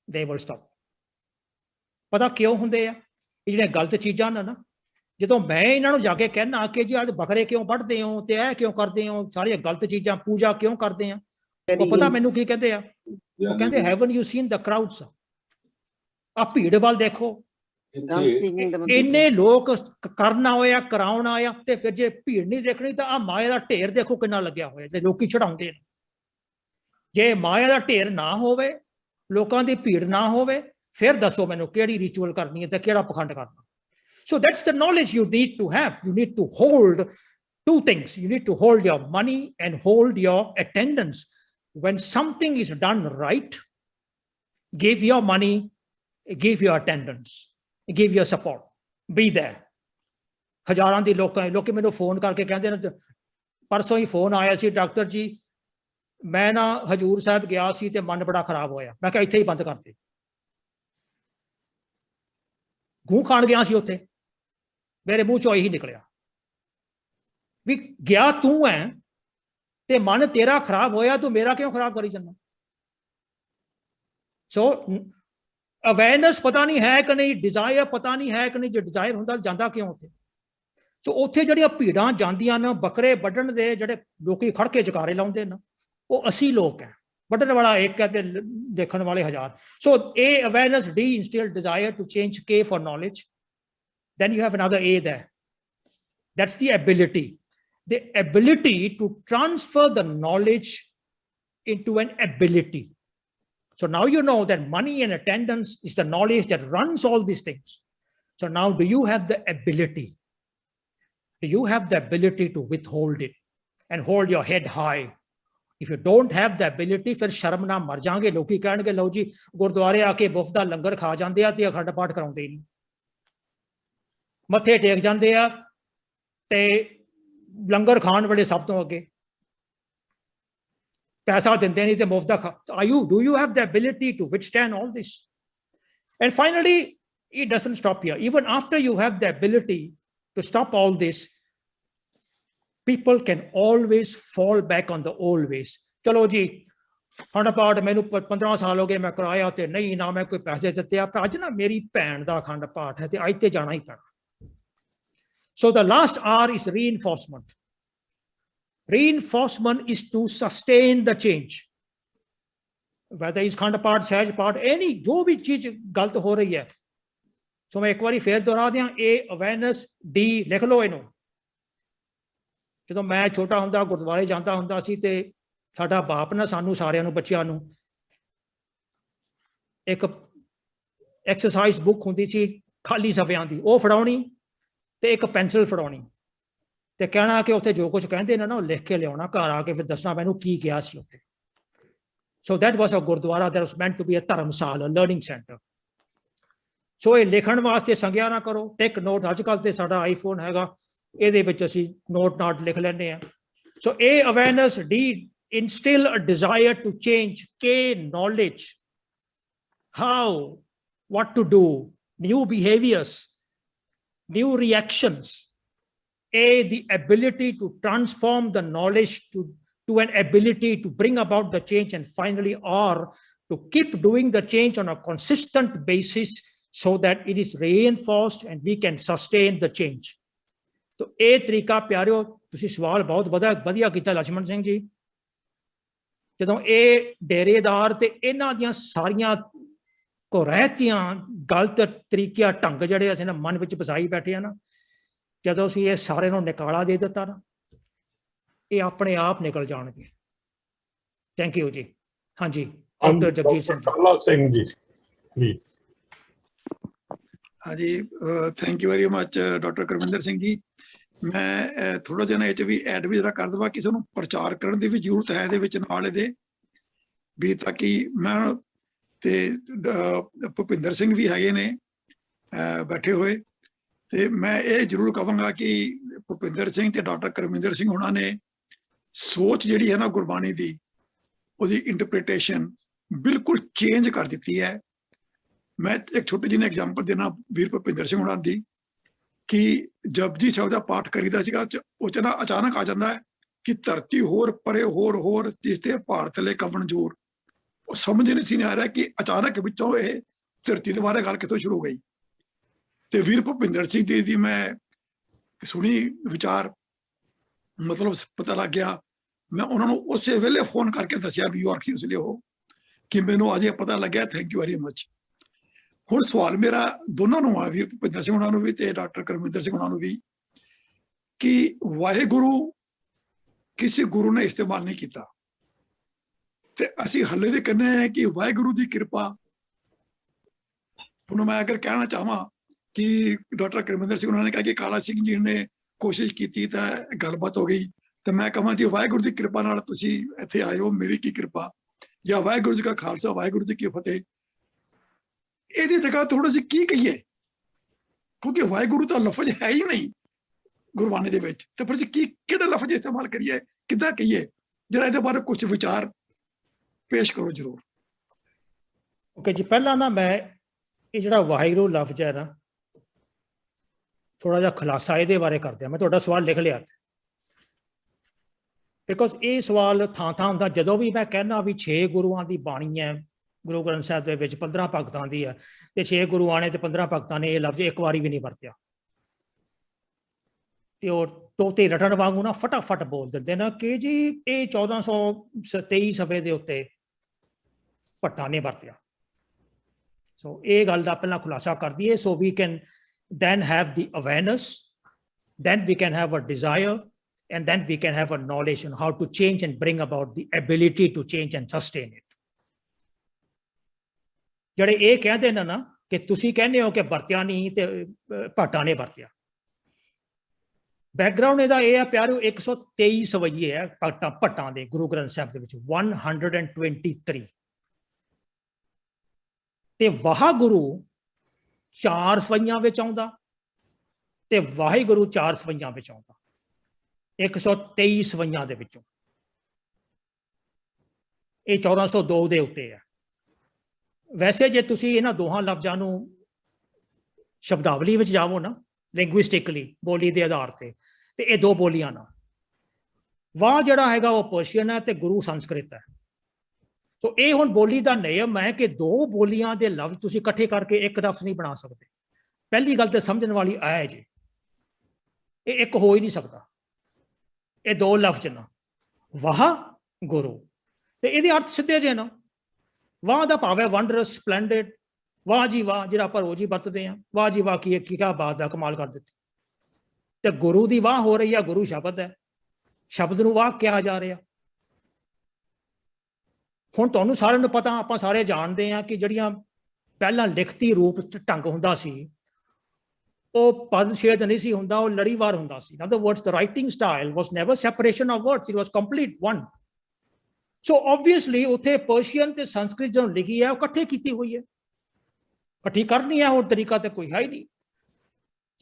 they will stop. ਪਤਾ ਕਿਉਂ ਹੁੰਦੇ ਆ ਇਹ ਜਿਹੜੀਆਂ ਗਲਤ ਚੀਜ਼ਾਂ ਨੇ ਨਾ? ਜਦੋਂ ਮੈਂ ਇਹਨਾਂ ਨੂੰ ਜਾ ਕੇ ਕਹਿਣਾ ਕਿ ਜੀ ਅੱਜ ਬੱਕਰੇ ਕਿਉਂ ਵੱਢਦੇ ਹੋ ਤੇ ਇਹ ਕਿਉਂ ਕਰਦੇ ਹੋ, ਸਾਰੀਆਂ ਗਲਤ ਚੀਜ਼ਾਂ, ਪੂਜਾ ਕਿਉਂ ਕਰਦੇ ਆ, ਉਹ ਪਤਾ ਮੈਨੂੰ ਕੀ ਕਹਿੰਦੇ ਆ? ਉਹ ਕਹਿੰਦੇ ਹੈਵਨ ਯੂ ਸੀਨ ਦ ਕਰਾਊਡਸ, ਆ ਭੀੜ ਵੱਲ ਦੇਖੋ, ਇੰਨੇ ਲੋਕ ਕਰਨਾ ਹੋਇਆ, ਕਰਾਉਣਾ ਆਇਆ, ਤੇ ਫਿਰ ਜੇ ਭੀੜ ਨਹੀਂ ਦੇਖਣੀ ਤਾਂ ਆ ਮਾਇਆ ਦਾ ਢੇਰ ਦੇਖੋ ਕਿੰਨਾ ਲੱਗਿਆ ਹੋਇਆ ਜੇ ਲੋਕੀ ਚੜਾਉਂਦੇ ਨੇ. ਜੇ ਮਾਇਆ ਦਾ ਢੇਰ ਨਾ ਹੋਵੇ, ਲੋਕਾਂ ਦੀ ਭੀੜ ਨਾ ਹੋਵੇ, ਫਿਰ ਦੱਸੋ ਮੈਨੂੰ ਕਿਹੜੀ ਰਿਚੁਅਲ ਕਰਨੀ ਹੈ ਤੇ ਕਿਹੜਾ ਪਖੰਡ ਕਰਨਾ. So that's the knowledge you need to have. You need to hold two things. You need to hold your money and hold your attendance. When something is done right, give your money, give your attendance, give your support, be there. ਹਜ਼ਾਰਾਂ ਦੀ ਲੋਕੀ ਮੈਨੂੰ phone ਕਰਕੇ ਕਹਿੰਦੇ ਨੇ, ਪਰਸੋਂ ਹੀ phone ਆਇਆ ਸੀ, doctor ਜੀ ਮੈਂ ਨਾ ਹਜੂਰ ਸਾਹਿਬ ਗਿਆ ਸੀ ਤੇ ਮਨ ਬੜਾ ਖਰਾਬ ਹੋਇਆ. ਮੈਂ ਕਿਹਾ ਇੱਥੇ ਹੀ ਬੰਦ ਕਰਤੇ, ਗੂੰ ਖਾਣ ਗਿਆ ਸੀ ਉੱਥੇ, ਮੇਰੇ ਮੂੰਹ ਚੋਂ ਇਹੀ ਨਿਕਲਿਆ ਵੀ ਗਿਆ ਤੂੰ ਹੈ ਤੇ ਮਨ ਤੇਰਾ ਖਰਾਬ ਹੋਇਆ, ਤੂੰ ਮੇਰਾ ਕਿਉਂ ਖਰਾਬ ਕਰੀ ਜਾਂਦਾ? ਸੋ ਅਵੇਅਰਨੈਸ ਪਤਾ ਨਹੀਂ ਹੈ ਕਿ ਨਹੀਂ, ਡਿਜ਼ਾਇਰ ਪਤਾ ਨਹੀਂ ਹੈ ਕਿ ਨਹੀਂ. ਜੇ ਡਿਜ਼ਾਇਰ ਹੁੰਦਾ ਜਾਂਦਾ ਕਿਉਂ ਉੱਥੇ? ਸੋ ਉੱਥੇ ਜਿਹੜੀਆਂ ਭੀੜਾਂ ਜਾਂਦੀਆਂ ਨੇ ਬੱਕਰੇ ਵੱਢਣ ਦੇ, ਜਿਹੜੇ ਲੋਕੀ ਖੜ ਕੇ ਜਕਾਰੇ ਲਾਉਂਦੇ ਨੇ, ਉਹ ਅਸੀਂ ਲੋਕ ਹੈ. बटन वाला एक है ते देखने वाले हजार. So A, awareness, D, instill desire to change, K for knowledge. Then you have another A there. That's the ability. The ability to transfer the knowledge into an ability. So now you know that money and attendance is the knowledge that runs all these things. So now do you have the ability? Do you have the ability to withhold it and hold your head high? If you don't have the ability, फिर शर्म ना मर जाएंगे. लोग कहणगे लो जी गुरुद्वारे आके मुफ्त दा लंगर खा जाते हैं ते अखंड पाठ कराउंदे नहीं, मत्थे टेक जाते हैं ते लंगर खाण वाले सब तो अगे पैसा दिंदे नहीं ते मुफ्त दा खा. Do you have the ability to withstand all this? And finally, it doesn't stop here. Even after you have the ability to stop all this, people can always fall back on the old ways. चलो जी अखंड पाठ मैनू 15 साल हो गए मैं कराया ते नहीं ना मैं कोई पैसे दिते आ, पर अज ना मेरी भैन दा अखंड पाठ है ते अज ते जाना ही पैना. So the last R is reinforcement. Reinforcement is to sustain the change. Whether it's अखंड पाठ, सहज पाठ, any जो भी चीज गलत हो रही है. So मैं एक बारी फिर दोहरा दियां, A awareness, D लिख लो इनू. ਜਦੋਂ ਮੈਂ ਛੋਟਾ ਹੁੰਦਾ ਗੁਰਦੁਆਰੇ ਜਾਂਦਾ ਹੁੰਦਾ ਸੀ ਤੇ ਸਾਡਾ ਬਾਪ ਨਾ ਸਾਨੂੰ ਸਾਰਿਆਂ ਨੂੰ ਬੱਚਿਆਂ ਨੂੰ ਇੱਕ ਐਕਸਰਸਾਈਜ਼ ਬੁੱਕ ਹੁੰਦੀ ਸੀ ਖਾਲੀ ਸਫ਼ਿਆਂ ਦੀ, ਉਹ ਫੜਾਉਣੀ ਤੇ ਇੱਕ ਪੈਨਸਲ ਫੜਾਉਣੀ ਤੇ ਕਹਿਣਾ ਕਿ ਉੱਥੇ ਜੋ ਕੁਝ ਕਹਿੰਦੇ ਨੇ ਨਾ ਉਹ ਲਿਖ ਕੇ ਲਿਆਉਣਾ, ਘਰ ਆ ਕੇ ਫਿਰ ਦੱਸਣਾ ਮੈਨੂੰ ਕੀ ਕਿਹਾ ਸੀ ਉੱਥੇ. So that was a gurdwara that was meant to be a dharamshala, learning centre. So ਇਹ ਲਿਖਣ ਵਾਸਤੇ ਸੰਗਿਆ ਨਾ ਕਰੋ, ਟੇਕ ਨੋਟ. ਅੱਜ ਕੱਲ੍ਹ ਤੇ ਸਾਡਾ ਆਈਫੋਨ ਹੈਗਾ, ਇਹਦੇ ਵਿੱਚ ਅਸੀਂ ਨੋਟ ਨਾਟ ਲਿਖ ਲੈਂਦੇ ਹਾਂ. ਸੋ A awareness, D instill a desire to change, K knowledge, how, what to do, new behaviors, new reactions. A, the ability to transform the knowledge to an ability to bring about the change. And finally R, to keep doing the change on a consistent basis so that it is reinforced and we can sustain the change. तो ये तरीका प्यारिओ तुसी सवाल बहुत वधिया कीता लक्ष्मण सिंह जी. ਜਦੋਂ ਇਹ ਡੇਰੇਦਾਰ ਤੇ ਇਹਨਾਂ ਦੀਆਂ ਸਾਰੀਆਂ ਕੁਰੈਤੀਆਂ ਗਲਤ ਤਰੀਕਿਆਂ ਢੰਗ ਜਿਹੜੇ ਅਸੀਂ ਨਾ ਮਨ ਵਿੱਚ ਵਸਾਈ ਬੈਠੇ ਆ ਨਾ, ਜਦੋਂ ਅਸੀਂ ਇਹ ਸਾਰੇ ਨੂੰ ਨਿਕਾਲਾ ਦੇ ਦਿੱਤਾ ਨਾ, ਇਹ ਆਪਣੇ ਆਪ ਨਿਕਲ ਜਾਣਗੇ. ਥੈਂਕ ਯੂ ਜੀ. ਹਾਂਜੀ ਡਾਕਟਰ ਜਗਜੀਤ ਸਿੰਘ ਜੀ ਪਲੀਜ਼. ਹਾਂਜੀ thank you very much doctor Karminder Singh ji. ਮੈਂ ਥੋੜਾ ਜਿਹਾ ਇਹ 'ਚ ਵੀ ਐਡ ਵੀ ਜਰਾ ਕਰ ਦੇਵਾਂ ਕਿ ਸਾਨੂੰ ਪ੍ਰਚਾਰ ਕਰਨ ਦੀ ਵੀ ਜ਼ਰੂਰਤ ਹੈ ਇਹਦੇ ਵਿੱਚ ਨਾਲ ਇਹਦੇ ਵੀ, ਤਾਂ ਕਿ ਮੈਂ ਤੇ ਭੁਪਿੰਦਰ ਸਿੰਘ ਵੀ ਹੈਗੇ ਨੇ ਬੈਠੇ ਹੋਏ, ਤੇ ਮੈਂ ਇਹ ਜ਼ਰੂਰ ਕਹਾਂਗਾ ਕਿ ਭੁਪਿੰਦਰ ਸਿੰਘ ਤੇ ਡਾਕਟਰ ਕਰਮਿੰਦਰ ਸਿੰਘ ਉਹਨਾਂ ਨੇ ਸੋਚ ਜਿਹੜੀ ਹੈ ਨਾ ਗੁਰਬਾਣੀ ਦੀ, ਉਹਦੀ ਇੰਟਰਪ੍ਰੀਟੇਸ਼ਨ ਬਿਲਕੁਲ ਚੇਂਜ ਕਰ ਦਿੱਤੀ ਹੈ. ਮੈਂ ਇੱਕ ਛੋਟੀ ਜਿਹੀ ਐਗਜ਼ਾਮਪਲ ਦੇਣਾ ਵੀਰ ਭੁਪਿੰਦਰ ਸਿੰਘ ਉਹਨਾਂ ਦੀ, ਕਿ ਜਪਜੀ ਸਾਹਿਬ ਦਾ ਪਾਠ ਕਰੀਦਾ ਸੀਗਾ, ਉਹ 'ਚ ਨਾ ਅਚਾਨਕ ਆ ਜਾਂਦਾ ਹੈ ਕਿ ਧਰਤੀ ਹੋਰ ਪਰੇ ਹੋਰ ਜਿਸ ਤੇ ਭਾਰ ਥੱਲੇ ਕਵਣ ਜੋਰ. ਉਹ ਸਮਝ ਨਹੀਂ ਸੀ ਆ ਰਿਹਾ ਕਿ ਅਚਾਨਕ ਵਿੱਚੋਂ ਇਹ ਧਰਤੀ ਦੇ ਬਾਰੇ ਗੱਲ ਕਿੱਥੋਂ ਸ਼ੁਰੂ ਹੋ ਗਈ. ਤੇ ਵੀਰ ਭੁਪਿੰਦਰ ਸਿੰਘ ਜੀ ਦੀ ਮੈਂ ਸੁਣੀ ਵਿਚਾਰ, ਮਤਲਬ ਪਤਾ ਲੱਗ ਗਿਆ. ਮੈਂ ਉਹਨਾਂ ਨੂੰ ਉਸੇ ਵੇਲੇ ਫੋਨ ਕਰਕੇ ਦੱਸਿਆ ਨਿਊਯਾਰਕ ਸੀ ਉਸ ਲਈ ਉਹ, ਕਿ ਮੈਨੂੰ ਅਜੇ ਪਤਾ ਲੱਗਿਆ. Thank you very much. ਹੁਣ ਸਵਾਲ ਮੇਰਾ ਦੋਨਾਂ ਨੂੰ ਆ, ਵੀਰ ਭੁਪਿੰਦਰ ਸਿੰਘ ਉਹਨਾਂ ਨੂੰ ਵੀ ਤੇ ਡਾਕਟਰ ਕਰਮਿੰਦਰ ਸਿੰਘ ਉਹਨਾਂ ਨੂੰ ਵੀ, ਕਿ ਵਾਹਿਗੁਰੂ ਕਿਸੇ ਗੁਰੂ ਨੇ ਇਸਤੇਮਾਲ ਨਹੀਂ ਕੀਤਾ, ਤੇ ਅਸੀਂ ਹੱਲੇ ਦੇ ਕਹਿੰਦੇ ਹਾਂ ਕਿ ਵਾਹਿਗੁਰੂ ਦੀ ਕਿਰਪਾ. ਹੁਣ ਮੈਂ ਅਗਰ ਕਹਿਣਾ ਚਾਹਾਂ ਕਿ ਡਾਕਟਰ ਕਰਮਿੰਦਰ ਸਿੰਘ ਉਹਨਾਂ ਨੇ ਕਿਹਾ ਕਿ ਕਾਲਾ ਸਿੰਘ ਜੀ ਨੇ ਕੋਸ਼ਿਸ਼ ਕੀਤੀ ਤਾਂ ਗੱਲਬਾਤ ਹੋ ਗਈ, ਤੇ ਮੈਂ ਕਹਾਂ ਜੀ ਵਾਹਿਗੁਰੂ ਦੀ ਕਿਰਪਾ ਨਾਲ ਤੁਸੀਂ ਇੱਥੇ ਆਏ ਹੋ, ਮੇਰੀ ਕੀ ਕਿਰਪਾ, ਜਾਂ ਵਾਹਿਗੁਰੂ ਜੀ ਕਾ ਖਾਲਸਾ ਵਾਹਿਗੁਰੂ ਜੀ ਕੀ ਫਤਿਹ. ਇਹਦੀ ਜਗ੍ਹਾ ਥੋੜਾ ਜਿਹਾ ਕੀ ਕਹੀਏ, ਕਿਉਂਕਿ ਵਾਹਿਗੁਰੂ ਤਾਂ ਲਫ਼ਜ਼ ਹੈ ਹੀ ਨਹੀਂ ਗੁਰਬਾਣੀ ਦੇ ਵਿੱਚ, ਤੇ ਫਿਰ ਕੀ ਕਿਹੜਾ ਲਫ਼ਜ਼ ਇਸਤੇਮਾਲ ਕਰੀਏ, ਕਿੱਦਾਂ ਕਹੀਏ? ਜਰਾ ਇਹਦੇ ਬਾਰੇ ਕੁਝ ਵਿਚਾਰ ਪੇਸ਼ ਕਰੋ ਜ਼ਰੂਰ. ਓਕੇ ਜੀ, ਪਹਿਲਾਂ ਨਾ ਮੈਂ ਇਹ ਜਿਹੜਾ ਵਾਹਿਗੁਰੂ ਲਫ਼ਜ਼ ਹੈ ਨਾ, ਥੋੜਾ ਜਿਹਾ ਖੁਲਾਸਾ ਇਹਦੇ ਬਾਰੇ ਕਰਦੇ ਹਾਂ. ਮੈਂ ਤੁਹਾਡਾ ਸਵਾਲ ਲਿਖ ਲਿਆ, ਬਿਕੋਜ਼ ਇਹ ਸਵਾਲ ਥਾਂ ਹੁੰਦਾ. ਜਦੋਂ ਵੀ ਮੈਂ ਕਹਿੰਦਾ ਵੀ 6 ਗੁਰੂਆਂ ਦੀ ਬਾਣੀ ਹੈ ਗੁਰੂ ਗ੍ਰੰਥ ਸਾਹਿਬ ਦੇ ਵਿੱਚ, 15 ਭਗਤਾਂ ਦੀ ਹੈ, ਤੇ 6 ਗੁਰੂਆਂ ਨੇ ਤੇ 15 ਭਗਤਾਂ ਨੇ ਇਹ ਲਫ਼ਜ਼ ਇੱਕ ਵਾਰੀ ਵੀ ਨਹੀਂ ਵਰਤਿਆ, ਤੇ ਉਹ ਤੋਤੇ ਰਟਣ ਵਾਂਗੂ ਨਾ ਫਟਾਫਟ ਬੋਲ ਦਿੰਦੇ ਨਾ ਕਿ ਜੀ ਇਹ 1423 ਸਫੇ ਦੇ ਉੱਤੇ ਭੱਟਾਂ ਨੇ ਵਰਤਿਆ। ਸੋ ਇਹ ਗੱਲ ਦਾ ਪਹਿਲਾਂ ਖੁਲਾਸਾ ਕਰ ਦਈਏ। So we can then have the awareness, then we can have a desire, and then we can have a knowledge on how to change and bring about the ability to change and sustain it. ਜਿਹੜੇ ਇਹ ਕਹਿੰਦੇ ਨੇ ਨਾ ਕਿ ਤੁਸੀਂ ਕਹਿੰਦੇ ਹੋ ਕਿ ਵਰਤਿਆ ਨਹੀਂ ਤੇ ਭੱਟਾਂ ਨੇ ਵਰਤਿਆ, ਬੈਕਗਰਾਉਂਡ ਇਹਦਾ ਇਹ ਹੈ ਪਿਆਰਿਓ, 123 ਸਵਈਏ ਹੈ ਭੱਟਾਂ ਦੇ ਗੁਰੂ ਗ੍ਰੰਥ ਸਾਹਿਬ ਦੇ ਵਿੱਚ, 123, ਤੇ ਵਾਹਿਗੁਰੂ 4 ਸਵਈਆਂ ਵਿੱਚ ਆਉਂਦਾ ਤੇ ਵਾਹਿਗੁਰੂ 4 ਸਵਈਆਂ ਵਿੱਚ ਆਉਂਦਾ, 123 ਸਵਈਆਂ ਦੇ ਵਿੱਚੋਂ। ਇਹ 1402 ਦੇ ਉੱਤੇ ਹੈ। ਵੈਸੇ ਜੇ ਤੁਸੀਂ ਇਹਨਾਂ ਦੋਹਾਂ ਲਫ਼ਜ਼ਾਂ ਨੂੰ ਸ਼ਬਦਾਵਲੀ ਵਿੱਚ ਜਾਵੋ ਨਾ, ਲਿੰਗੁਇਸਟਿਕਲੀ ਬੋਲੀ ਦੇ ਆਧਾਰ ਤੇ ਇਹ ਦੋ ਬੋਲੀਆਂ ਨਾ, ਵਾਹ ਜਿਹੜਾ ਹੈਗਾ ਉਹ ਪਰਸ਼ੀਅਨ ਹੈ ਤੇ ਗੁਰੂ ਸੰਸਕ੍ਰਿਤ ਹੈ। ਸੋ ਇਹ ਹੁਣ ਬੋਲੀ ਦਾ ਨਿਯਮ ਹੈ ਕਿ ਦੋ ਬੋਲੀਆਂ ਦੇ ਲਫ਼ਜ਼ ਤੁਸੀਂ ਇਕੱਠੇ ਕਰਕੇ ਇੱਕ ਲਫ਼ਜ਼ ਨਹੀਂ ਬਣਾ ਸਕਦੇ। ਪਹਿਲੀ ਗੱਲ ਤੇ ਸਮਝਣ ਵਾਲੀ ਆਇਆ ਜੀ, ਇਹ ਇੱਕ ਹੋ ਹੀ ਨਹੀਂ ਸਕਦਾ, ਇਹ ਦੋ ਲਫ਼ਜ਼ ਨਾ, ਵਾਹ ਗੁਰੂ, ਤੇ ਇਹਦੇ ਅਰਥ ਸਿੱਧੇ ਜੇ ਨਾ। ਵਾਹ ਦਾ ਭਾਵ ਹੈ ਵੰਡਰਸ, ਸਪਲੈਂਡਿਡ, ਵਾਹ ਜੀ ਵਾਹ, ਜਿਹੜਾ ਆਪਾਂ ਰੋਜ਼ ਹੀ ਵਰਤਦੇ ਹਾਂ, ਵਾਹ ਜੀ ਵਾਹ ਕੀ ਕਿਆ ਬਾਤ ਦਾ, ਕਮਾਲ ਕਰ ਦਿੱਤੀ। ਤੇ ਗੁਰੂ ਦੀ ਵਾਹ ਹੋ ਰਹੀ ਹੈ, ਗੁਰੂ ਸ਼ਬਦ ਹੈ, ਸ਼ਬਦ ਨੂੰ ਵਾਹ ਕਿਹਾ ਜਾ ਰਿਹਾ। ਹੁਣ ਤੁਹਾਨੂੰ ਸਾਰਿਆਂ ਨੂੰ ਪਤਾ, ਆਪਾਂ ਸਾਰੇ ਜਾਣਦੇ ਹਾਂ ਕਿ ਜਿਹੜੀਆਂ ਪਹਿਲਾਂ ਲਿਖਤੀ ਰੂਪ ਢੰਗ ਹੁੰਦਾ ਸੀ, ਉਹ ਪਦ ਛੇਦ ਨਹੀਂ ਸੀ ਹੁੰਦਾ, ਉਹ ਲੜੀਵਾਰ ਹੁੰਦਾ ਸੀ। In other words, the writing style was never separation of words, it was complete one. So obviously ਉੱਥੇ ਪਰਸ਼ੀਅਨ ਤੇ ਸੰਸਕ੍ਰਿਤ ਜਦੋਂ ਲਿਖੀ ਹੈ ਉਹ ਇਕੱਠੇ ਕੀਤੀ ਹੋਈ ਹੈ, ਇਕੱਠੀ ਕਰਨੀ ਹੈ, ਹੋਰ ਤਰੀਕਾ ਤੇ ਕੋਈ ਹੈ ਹੀ ਨਹੀਂ।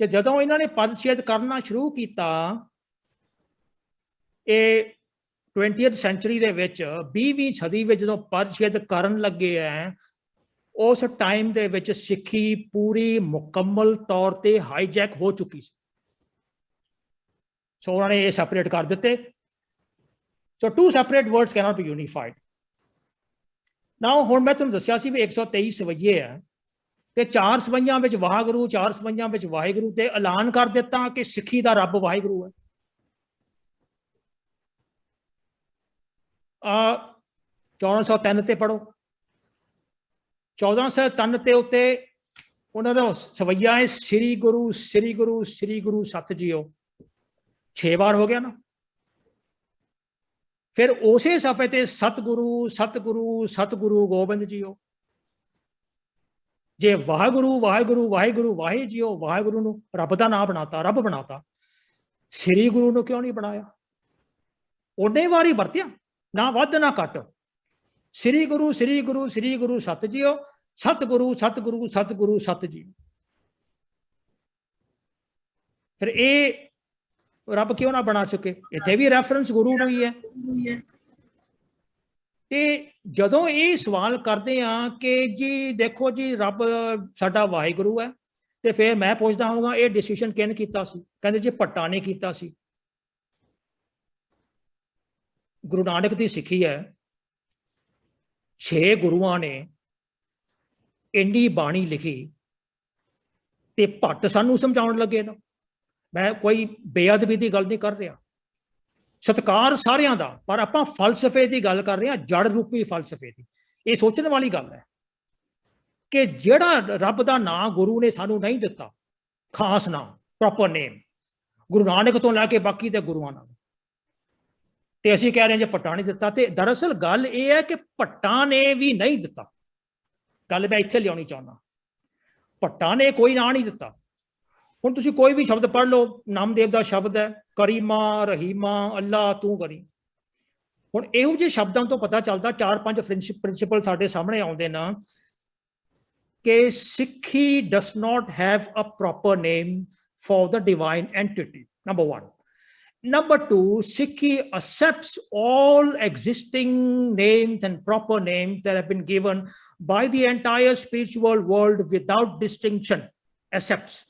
ਤੇ ਜਦੋਂ ਇਹਨਾਂ ਨੇ ਪਦ ਛੇਦ ਕਰਨਾ ਸ਼ੁਰੂ ਕੀਤਾ, ਇਹ 20th ਸੈਂਚੁਰੀ ਦੇ ਵਿੱਚ, 20ਵੀਂ ਸਦੀ ਵਿੱਚ ਜਦੋਂ ਪਦ ਛੇਦ ਕਰਨ ਲੱਗੇ ਹੈ, ਉਸ ਟਾਈਮ ਦੇ ਵਿੱਚ ਸਿੱਖੀ ਪੂਰੀ ਮੁਕੰਮਲ ਤੌਰ ਤੇ ਹਾਈਜੈਕ ਹੋ ਚੁੱਕੀ ਸੀ। ਸੋ ਉਹਨਾਂ ਨੇ ਇਹ ਸੈਪਰੇਟ ਕਰ ਦਿੱਤੇ। ਸੋ two separate words cannot be unified. Now ਹੁਣ ਮੈਂ ਤੁਹਾਨੂੰ ਦੱਸਿਆ ਸੀ ਵੀ 123 ਸਵਈਏ ਹੈ ਤੇ 4 ਸਵਈਆਂ ਵਿੱਚ ਵਾਹਿਗੁਰੂ, 4 ਸਵਈਆਂ ਵਿੱਚ ਵਾਹਿਗੁਰੂ, ਤੇ ਐਲਾਨ ਕਰ ਦਿੱਤਾ ਕਿ ਸਿੱਖੀ ਦਾ ਰੱਬ ਵਾਹਿਗੁਰੂ ਹੈ। 1403 ਤੇ ਪੜੋ, 1403 ਤੇ ਉੱਤੇ ਉਹਨਾਂ ਦਾ ਸਵਈਆ ਹੈ ਸ੍ਰੀ ਗੁਰੂ, ਸ੍ਰੀ ਗੁਰੂ, ਸ੍ਰੀ ਗੁਰੂ ਸਤ ਜੀਓ, 6 ਵਾਰ ਹੋ ਗਿਆ ਨਾ। ਫਿਰ ਉਸੇ ਸਫੇ ਤੇ ਸਤਿਗੁਰੂ, ਸਤਿਗੁਰੂ, ਸਤਿਗੁਰੂ ਗੋਬਿੰਦ ਜੀਓ। ਜੇ ਵਾਹਿਗੁਰੂ, ਵਾਹਿਗੁਰੂ, ਵਾਹਿਗੁਰੂ, ਵਾਹਿ ਜੀਓ, ਵਾਹਿਗੁਰੂ ਨੂੰ ਰੱਬ ਦਾ ਨਾਮ ਬਣਾਤਾ, ਰੱਬ ਬਣਾਤਾ, ਸ੍ਰੀ ਗੁਰੂ ਨੂੰ ਕਿਉਂ ਨਹੀਂ ਬਣਾਇਆ? ਉਹਨੇ ਵਾਰੀ ਵਰਤਿਆ, ਨਾ ਵੱਧ ਨਾ ਘੱਟ। ਸ੍ਰੀ ਗੁਰੂ, ਸ੍ਰੀ ਗੁਰੂ, ਸ੍ਰੀ ਗੁਰੂ ਸਤ ਜੀਓ, ਸਤਿਗੁਰੂ, ਸਤਿਗੁਰੂ, ਸਤਿਗੁਰੂ ਸਤ ਜੀਓ। ਫਿਰ ਇਹ ਰੱਬ ਕਿਉਂ ਨਾ ਬਣਾ ਚੁੱਕੇ? ਇੱਥੇ ਵੀ ਰੈਫਰੈਂਸ ਗੁਰੂ ਨੂੰ ਹੀ ਹੈ। ਤੇ ਜਦੋਂ ਇਹ ਸਵਾਲ ਕਰਦੇ ਆ ਕਿ ਜੀ ਦੇਖੋ ਜੀ ਰੱਬ ਸਾਡਾ ਵਾਹਿਗੁਰੂ ਹੈ, ਤੇ ਫਿਰ ਮੈਂ ਪੁੱਛਦਾ ਹੋਊਗਾ ਇਹ ਡਿਸੀਜਨ ਕਿਹਨੇ ਕੀਤਾ ਸੀ? ਕਹਿੰਦੇ ਜੀ ਭੱਟਾਂ ਨੇ ਕੀਤਾ ਸੀ। ਗੁਰੂ ਨਾਨਕ ਦੀ ਸਿੱਖੀ ਹੈ, 6 ਗੁਰੂਆਂ ਨੇ ਇੰਨੀ ਬਾਣੀ ਲਿਖੀ, ਤੇ ਭੱਟ ਸਾਨੂੰ ਸਮਝਾਉਣ ਲੱਗੇ ਨਾ। ਮੈਂ ਕੋਈ ਬੇਅਦਬੀ ਦੀ ਗੱਲ ਨਹੀਂ ਕਰ ਰਿਹਾ, ਸਤਿਕਾਰ ਸਾਰਿਆਂ ਦਾ, ਪਰ ਆਪਾਂ ਫਲਸਫੇ ਦੀ ਗੱਲ ਕਰ ਰਹੇ ਹਾਂ, ਜੜ ਰੂਪੀ ਫਲਸਫੇ ਦੀ। ਇਹ ਸੋਚਣ ਵਾਲੀ ਗੱਲ ਹੈ ਕਿ ਜਿਹੜਾ ਰੱਬ ਦਾ ਨਾਂ ਗੁਰੂ ਨੇ ਸਾਨੂੰ ਨਹੀਂ ਦਿੱਤਾ, ਖਾਸ ਨਾਮ, ਪ੍ਰੋਪਰ ਨੇਮ, ਗੁਰੂ ਨਾਨਕ ਤੋਂ ਲੈ ਕੇ ਬਾਕੀ ਦੇ ਗੁਰੂਆਂ ਨਾਲ, ਤੇ ਅਸੀਂ ਕਹਿ ਰਹੇ ਹਾਂ ਜੇ ਭੱਟਾਂ ਨਹੀਂ ਦਿੱਤਾ। ਤੇ ਦਰਅਸਲ ਗੱਲ ਇਹ ਹੈ ਕਿ ਭੱਟਾਂ ਨੇ ਵੀ ਨਹੀਂ ਦਿੱਤਾ। ਗੱਲ ਮੈਂ ਇੱਥੇ ਲਿਆਉਣੀ ਚਾਹੁੰਦਾ, ਭੱਟਾਂ ਨੇ ਕੋਈ ਨਾਂ ਨਹੀਂ ਦਿੱਤਾ। ਹੁਣ ਤੁਸੀਂ ਕੋਈ ਵੀ ਸ਼ਬਦ ਪੜ੍ਹ ਲਓ, ਨਾਮਦੇਵ ਦਾ ਸ਼ਬਦ ਹੈ ਕਰੀਮਾ, ਰਹੀਮਾ, ਅੱਲਾ, ਤੂੰ ਕਰੀ। ਹੁਣ ਇਹੋ ਜਿਹੇ ਸ਼ਬਦਾਂ ਤੋਂ ਪਤਾ ਚੱਲਦਾ, 4-5 ਪ੍ਰਿੰਸੀਪਲ ਸਾਡੇ ਸਾਹਮਣੇ ਆਉਂਦੇ ਨਾ, ਕਿ Sikhi does not have a proper name for the divine entity, number 1. Number 2, Sikhi accepts all existing names and proper names that have been given by the entire spiritual world without distinction. Accepts.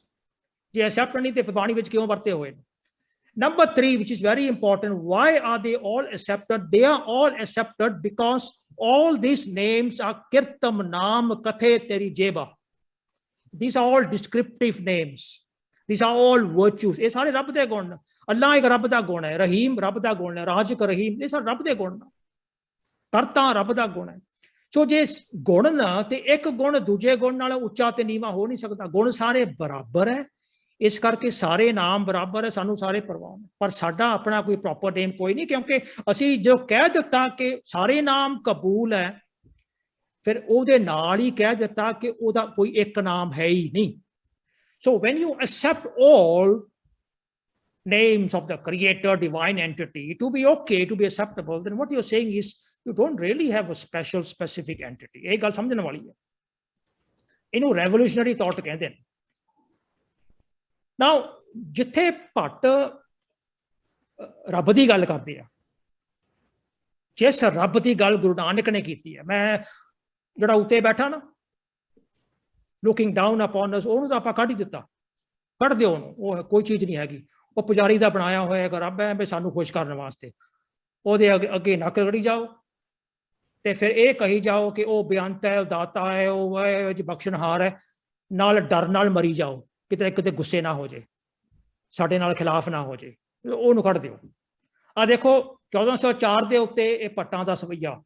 ਜੇ accept ਨਹੀਂ ਤੇ ਬਾਣੀ ਵਿੱਚ ਕਿਉਂ ਵਰਤੇ ਹੋਏ? Number 3, which is very important, why are they all accepted? They are all accepted because all these names are kirtam naam kathe teri jeba. These are all descriptive names. These are all virtues. ਇਹ ਸਾਰੇ ਰੱਬ ਦੇ ਗੁਣ। ਅੱਲਾ ਇੱਕ ਰੱਬ ਦਾ ਗੁਣ ਹੈ, ਰਹੀਮ ਰੱਬ ਦਾ ਗੁਣ ਹੈ, ਰਾਜਕ ਰਹੀਮ, ਇਹ ਸਾਰੇ ਰੱਬ ਦੇ ਗੁਣ ਨੇ, ਕਰਤਾ ਰੱਬ ਦਾ ਗੁਣ ਹੈ। ਸੋ ਜੇ ਗੁਣ ਨਾ ਤੇ ਇੱਕ ਗੁਣ ਦੂਜੇ ਗੁਣ ਨਾਲ ਉੱਚਾ ਤੇ ਨੀਵਾਂ ਹੋ ਨਹੀਂ ਸਕਦਾ। ਗੁਣ ਸਾਰੇ ਬਰਾਬਰ ਹੈ, ਇਸ ਕਰਕੇ ਸਾਰੇ ਨਾਮ ਬਰਾਬਰ ਹੈ, ਸਾਨੂੰ ਸਾਰੇ ਪਰਵਾਹ ਨੇ। ਪਰ ਸਾਡਾ ਆਪਣਾ ਕੋਈ ਪ੍ਰੋਪਰ ਨੇਮ ਕੋਈ ਨਹੀਂ, ਕਿਉਂਕਿ ਅਸੀਂ ਜੋ ਕਹਿ ਦਿੱਤਾ ਕਿ ਸਾਰੇ ਨਾਮ ਕਬੂਲ ਹੈ, ਫਿਰ ਉਹਦੇ ਨਾਲ ਹੀ ਕਹਿ ਦਿੱਤਾ ਕਿ ਉਹਦਾ ਕੋਈ ਇੱਕ ਨਾਮ ਹੈ ਹੀ ਨਹੀਂ। So when you accept all names of the creator, divine entity to be okay, to be acceptable, then what you're saying is you don't really have a special specific entity. ਇਹ ਗੱਲ ਸਮਝਣ ਵਾਲੀ ਹੈ। ਇਹਨੂੰ revolutionary thought ਕਹਿੰਦੇ ਨੇ। Now ਜਿੱਥੇ ਭੱਟ ਰੱਬ ਦੀ ਗੱਲ ਕਰਦੇ ਆ, ਜਿਸ ਰੱਬ ਦੀ ਗੱਲ ਗੁਰੂ ਨਾਨਕ ਨੇ ਕੀਤੀ ਹੈ, ਮੈਂ ਜਿਹੜਾ ਉੱਤੇ ਬੈਠਾ ਨਾ looking down upon us, ਉਹਨੂੰ ਤਾਂ ਆਪਾਂ ਕੱਢ ਹੀ ਦਿੱਤਾ, ਕੱਢ ਦਿਓ ਉਹਨੂੰ, ਉਹ ਕੋਈ ਚੀਜ਼ ਨਹੀਂ ਹੈਗੀ। ਉਹ ਪੁਜਾਰੀ ਦਾ ਬਣਾਇਆ ਹੋਇਆ ਇੱਕ ਰੱਬ ਹੈ ਵੀ ਸਾਨੂੰ ਖੁਸ਼ ਕਰਨ ਵਾਸਤੇ, ਉਹਦੇ ਅੱਗੇ ਨੱਕ ਰਗੜੀ ਜਾਓ ਤੇ ਫਿਰ ਇਹ ਕਹੀ ਜਾਓ ਕਿ ਉਹ ਬੇਅੰਤ ਹੈ, ਉਹ ਦਾਤਾ ਹੈ, ਉਹ ਬਖਸ਼ਣਹਾਰ ਹੈ, ਨਾਲ ਡਰ ਨਾਲ ਮਰੀ ਜਾਓ ਕਿਤੇ ਕਿਤੇ ਗੁੱਸੇ ਨਾ ਹੋ ਜਾਏ, ਸਾਡੇ ਨਾਲ ਖਿਲਾਫ ਨਾ ਹੋ ਜਾਏ, ਉਹਨੂੰ ਕੱਢ ਦਿਓ। ਆ ਦੇਖੋ 1404 ਦੇ ਉੱਤੇ ਇਹ ਭੱਟਾਂ ਦਾ ਸਵਈਆ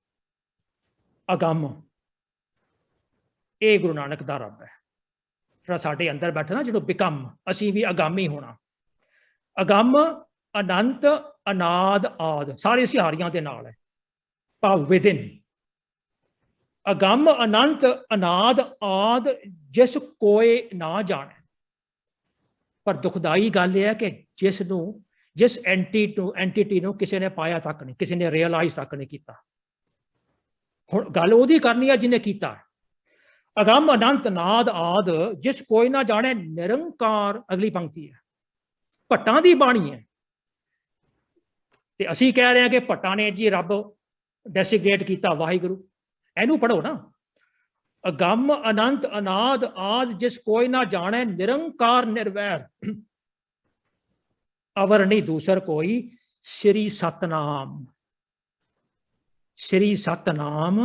ਅਗੰਮ, ਇਹ ਗੁਰੂ ਨਾਨਕ ਦਾ ਰੱਬ ਹੈ ਜਿਹੜਾ ਸਾਡੇ ਅੰਦਰ ਬੈਠਾ ਨਾ, ਜਿਹਨੂੰ ਬਿਕਮ, ਅਸੀਂ ਵੀ ਅਗਾਮੀ ਹੋਣਾ। ਅਗੰਮ, ਅਨੰਤ, ਅਨਾਦ, ਆਦ, ਸਾਰੇ ਸਿਹਾਰੀਆਂ ਦੇ ਨਾਲ ਹੈ, ਭਾਵ ਵਿਦਿਨ। ਅਗੰਮ, ਅਨੰਤ, ਅਨਾਦ, ਆਦ, ਜਿਸ ਕੋਏ ਨਾ ਜਾਣੇ। ਪਰ ਦੁਖਦਾਈ ਗੱਲ ਇਹ ਹੈ ਕਿ ਜਿਸ ਐਂਟੀਟੀ ਨੂੰ ਕਿਸੇ ਨੇ ਪਾਇਆ ਤੱਕ ਨਹੀਂ, ਕਿਸੇ ਨੇ ਰਿਅਲਾਈਜ਼ ਤੱਕ ਨਹੀਂ ਕੀਤਾ। ਹੁਣ ਗੱਲ ਉਹਦੀ ਕਰਨੀ ਹੈ ਜਿਹਨੇ ਕੀਤਾ। ਅਗੰਮ, ਅਨੰਤ, ਨਾਦ, ਆਦ, ਜਿਸ ਕੋਈ ਨਾ ਜਾਣੇ ਨਿਰੰਕਾਰ, ਅਗਲੀ ਪੰਕਤੀ ਹੈ, ਭੱਟਾਂ ਦੀ ਬਾਣੀ ਹੈ। ਤੇ ਅਸੀਂ ਕਹਿ ਰਹੇ ਹਾਂ ਕਿ ਭੱਟਾਂ ਨੇ ਜੀ ਰੱਬ ਡੈਸੀਗ੍ਰੇਟ ਕੀਤਾ, ਵਾਹਿਗੁਰੂ। ਇਹਨੂੰ ਪੜ੍ਹੋ ਨਾ, ਅਗੰਮ, ਅਨੰਤ, ਅਨਾਦ, ਆਦ, ਜਿਸ ਕੋਈ ਨਾ ਜਾਣੇ ਨਿਰੰਕਾਰ ਨਿਰਵੈਰ, ਅਵਰ ਨਹੀਂ ਦੂਸਰ ਕੋਈ, ਸ੍ਰੀ ਸਤਨਾਮ। ਸ੍ਰੀ ਸਤਨਾਮ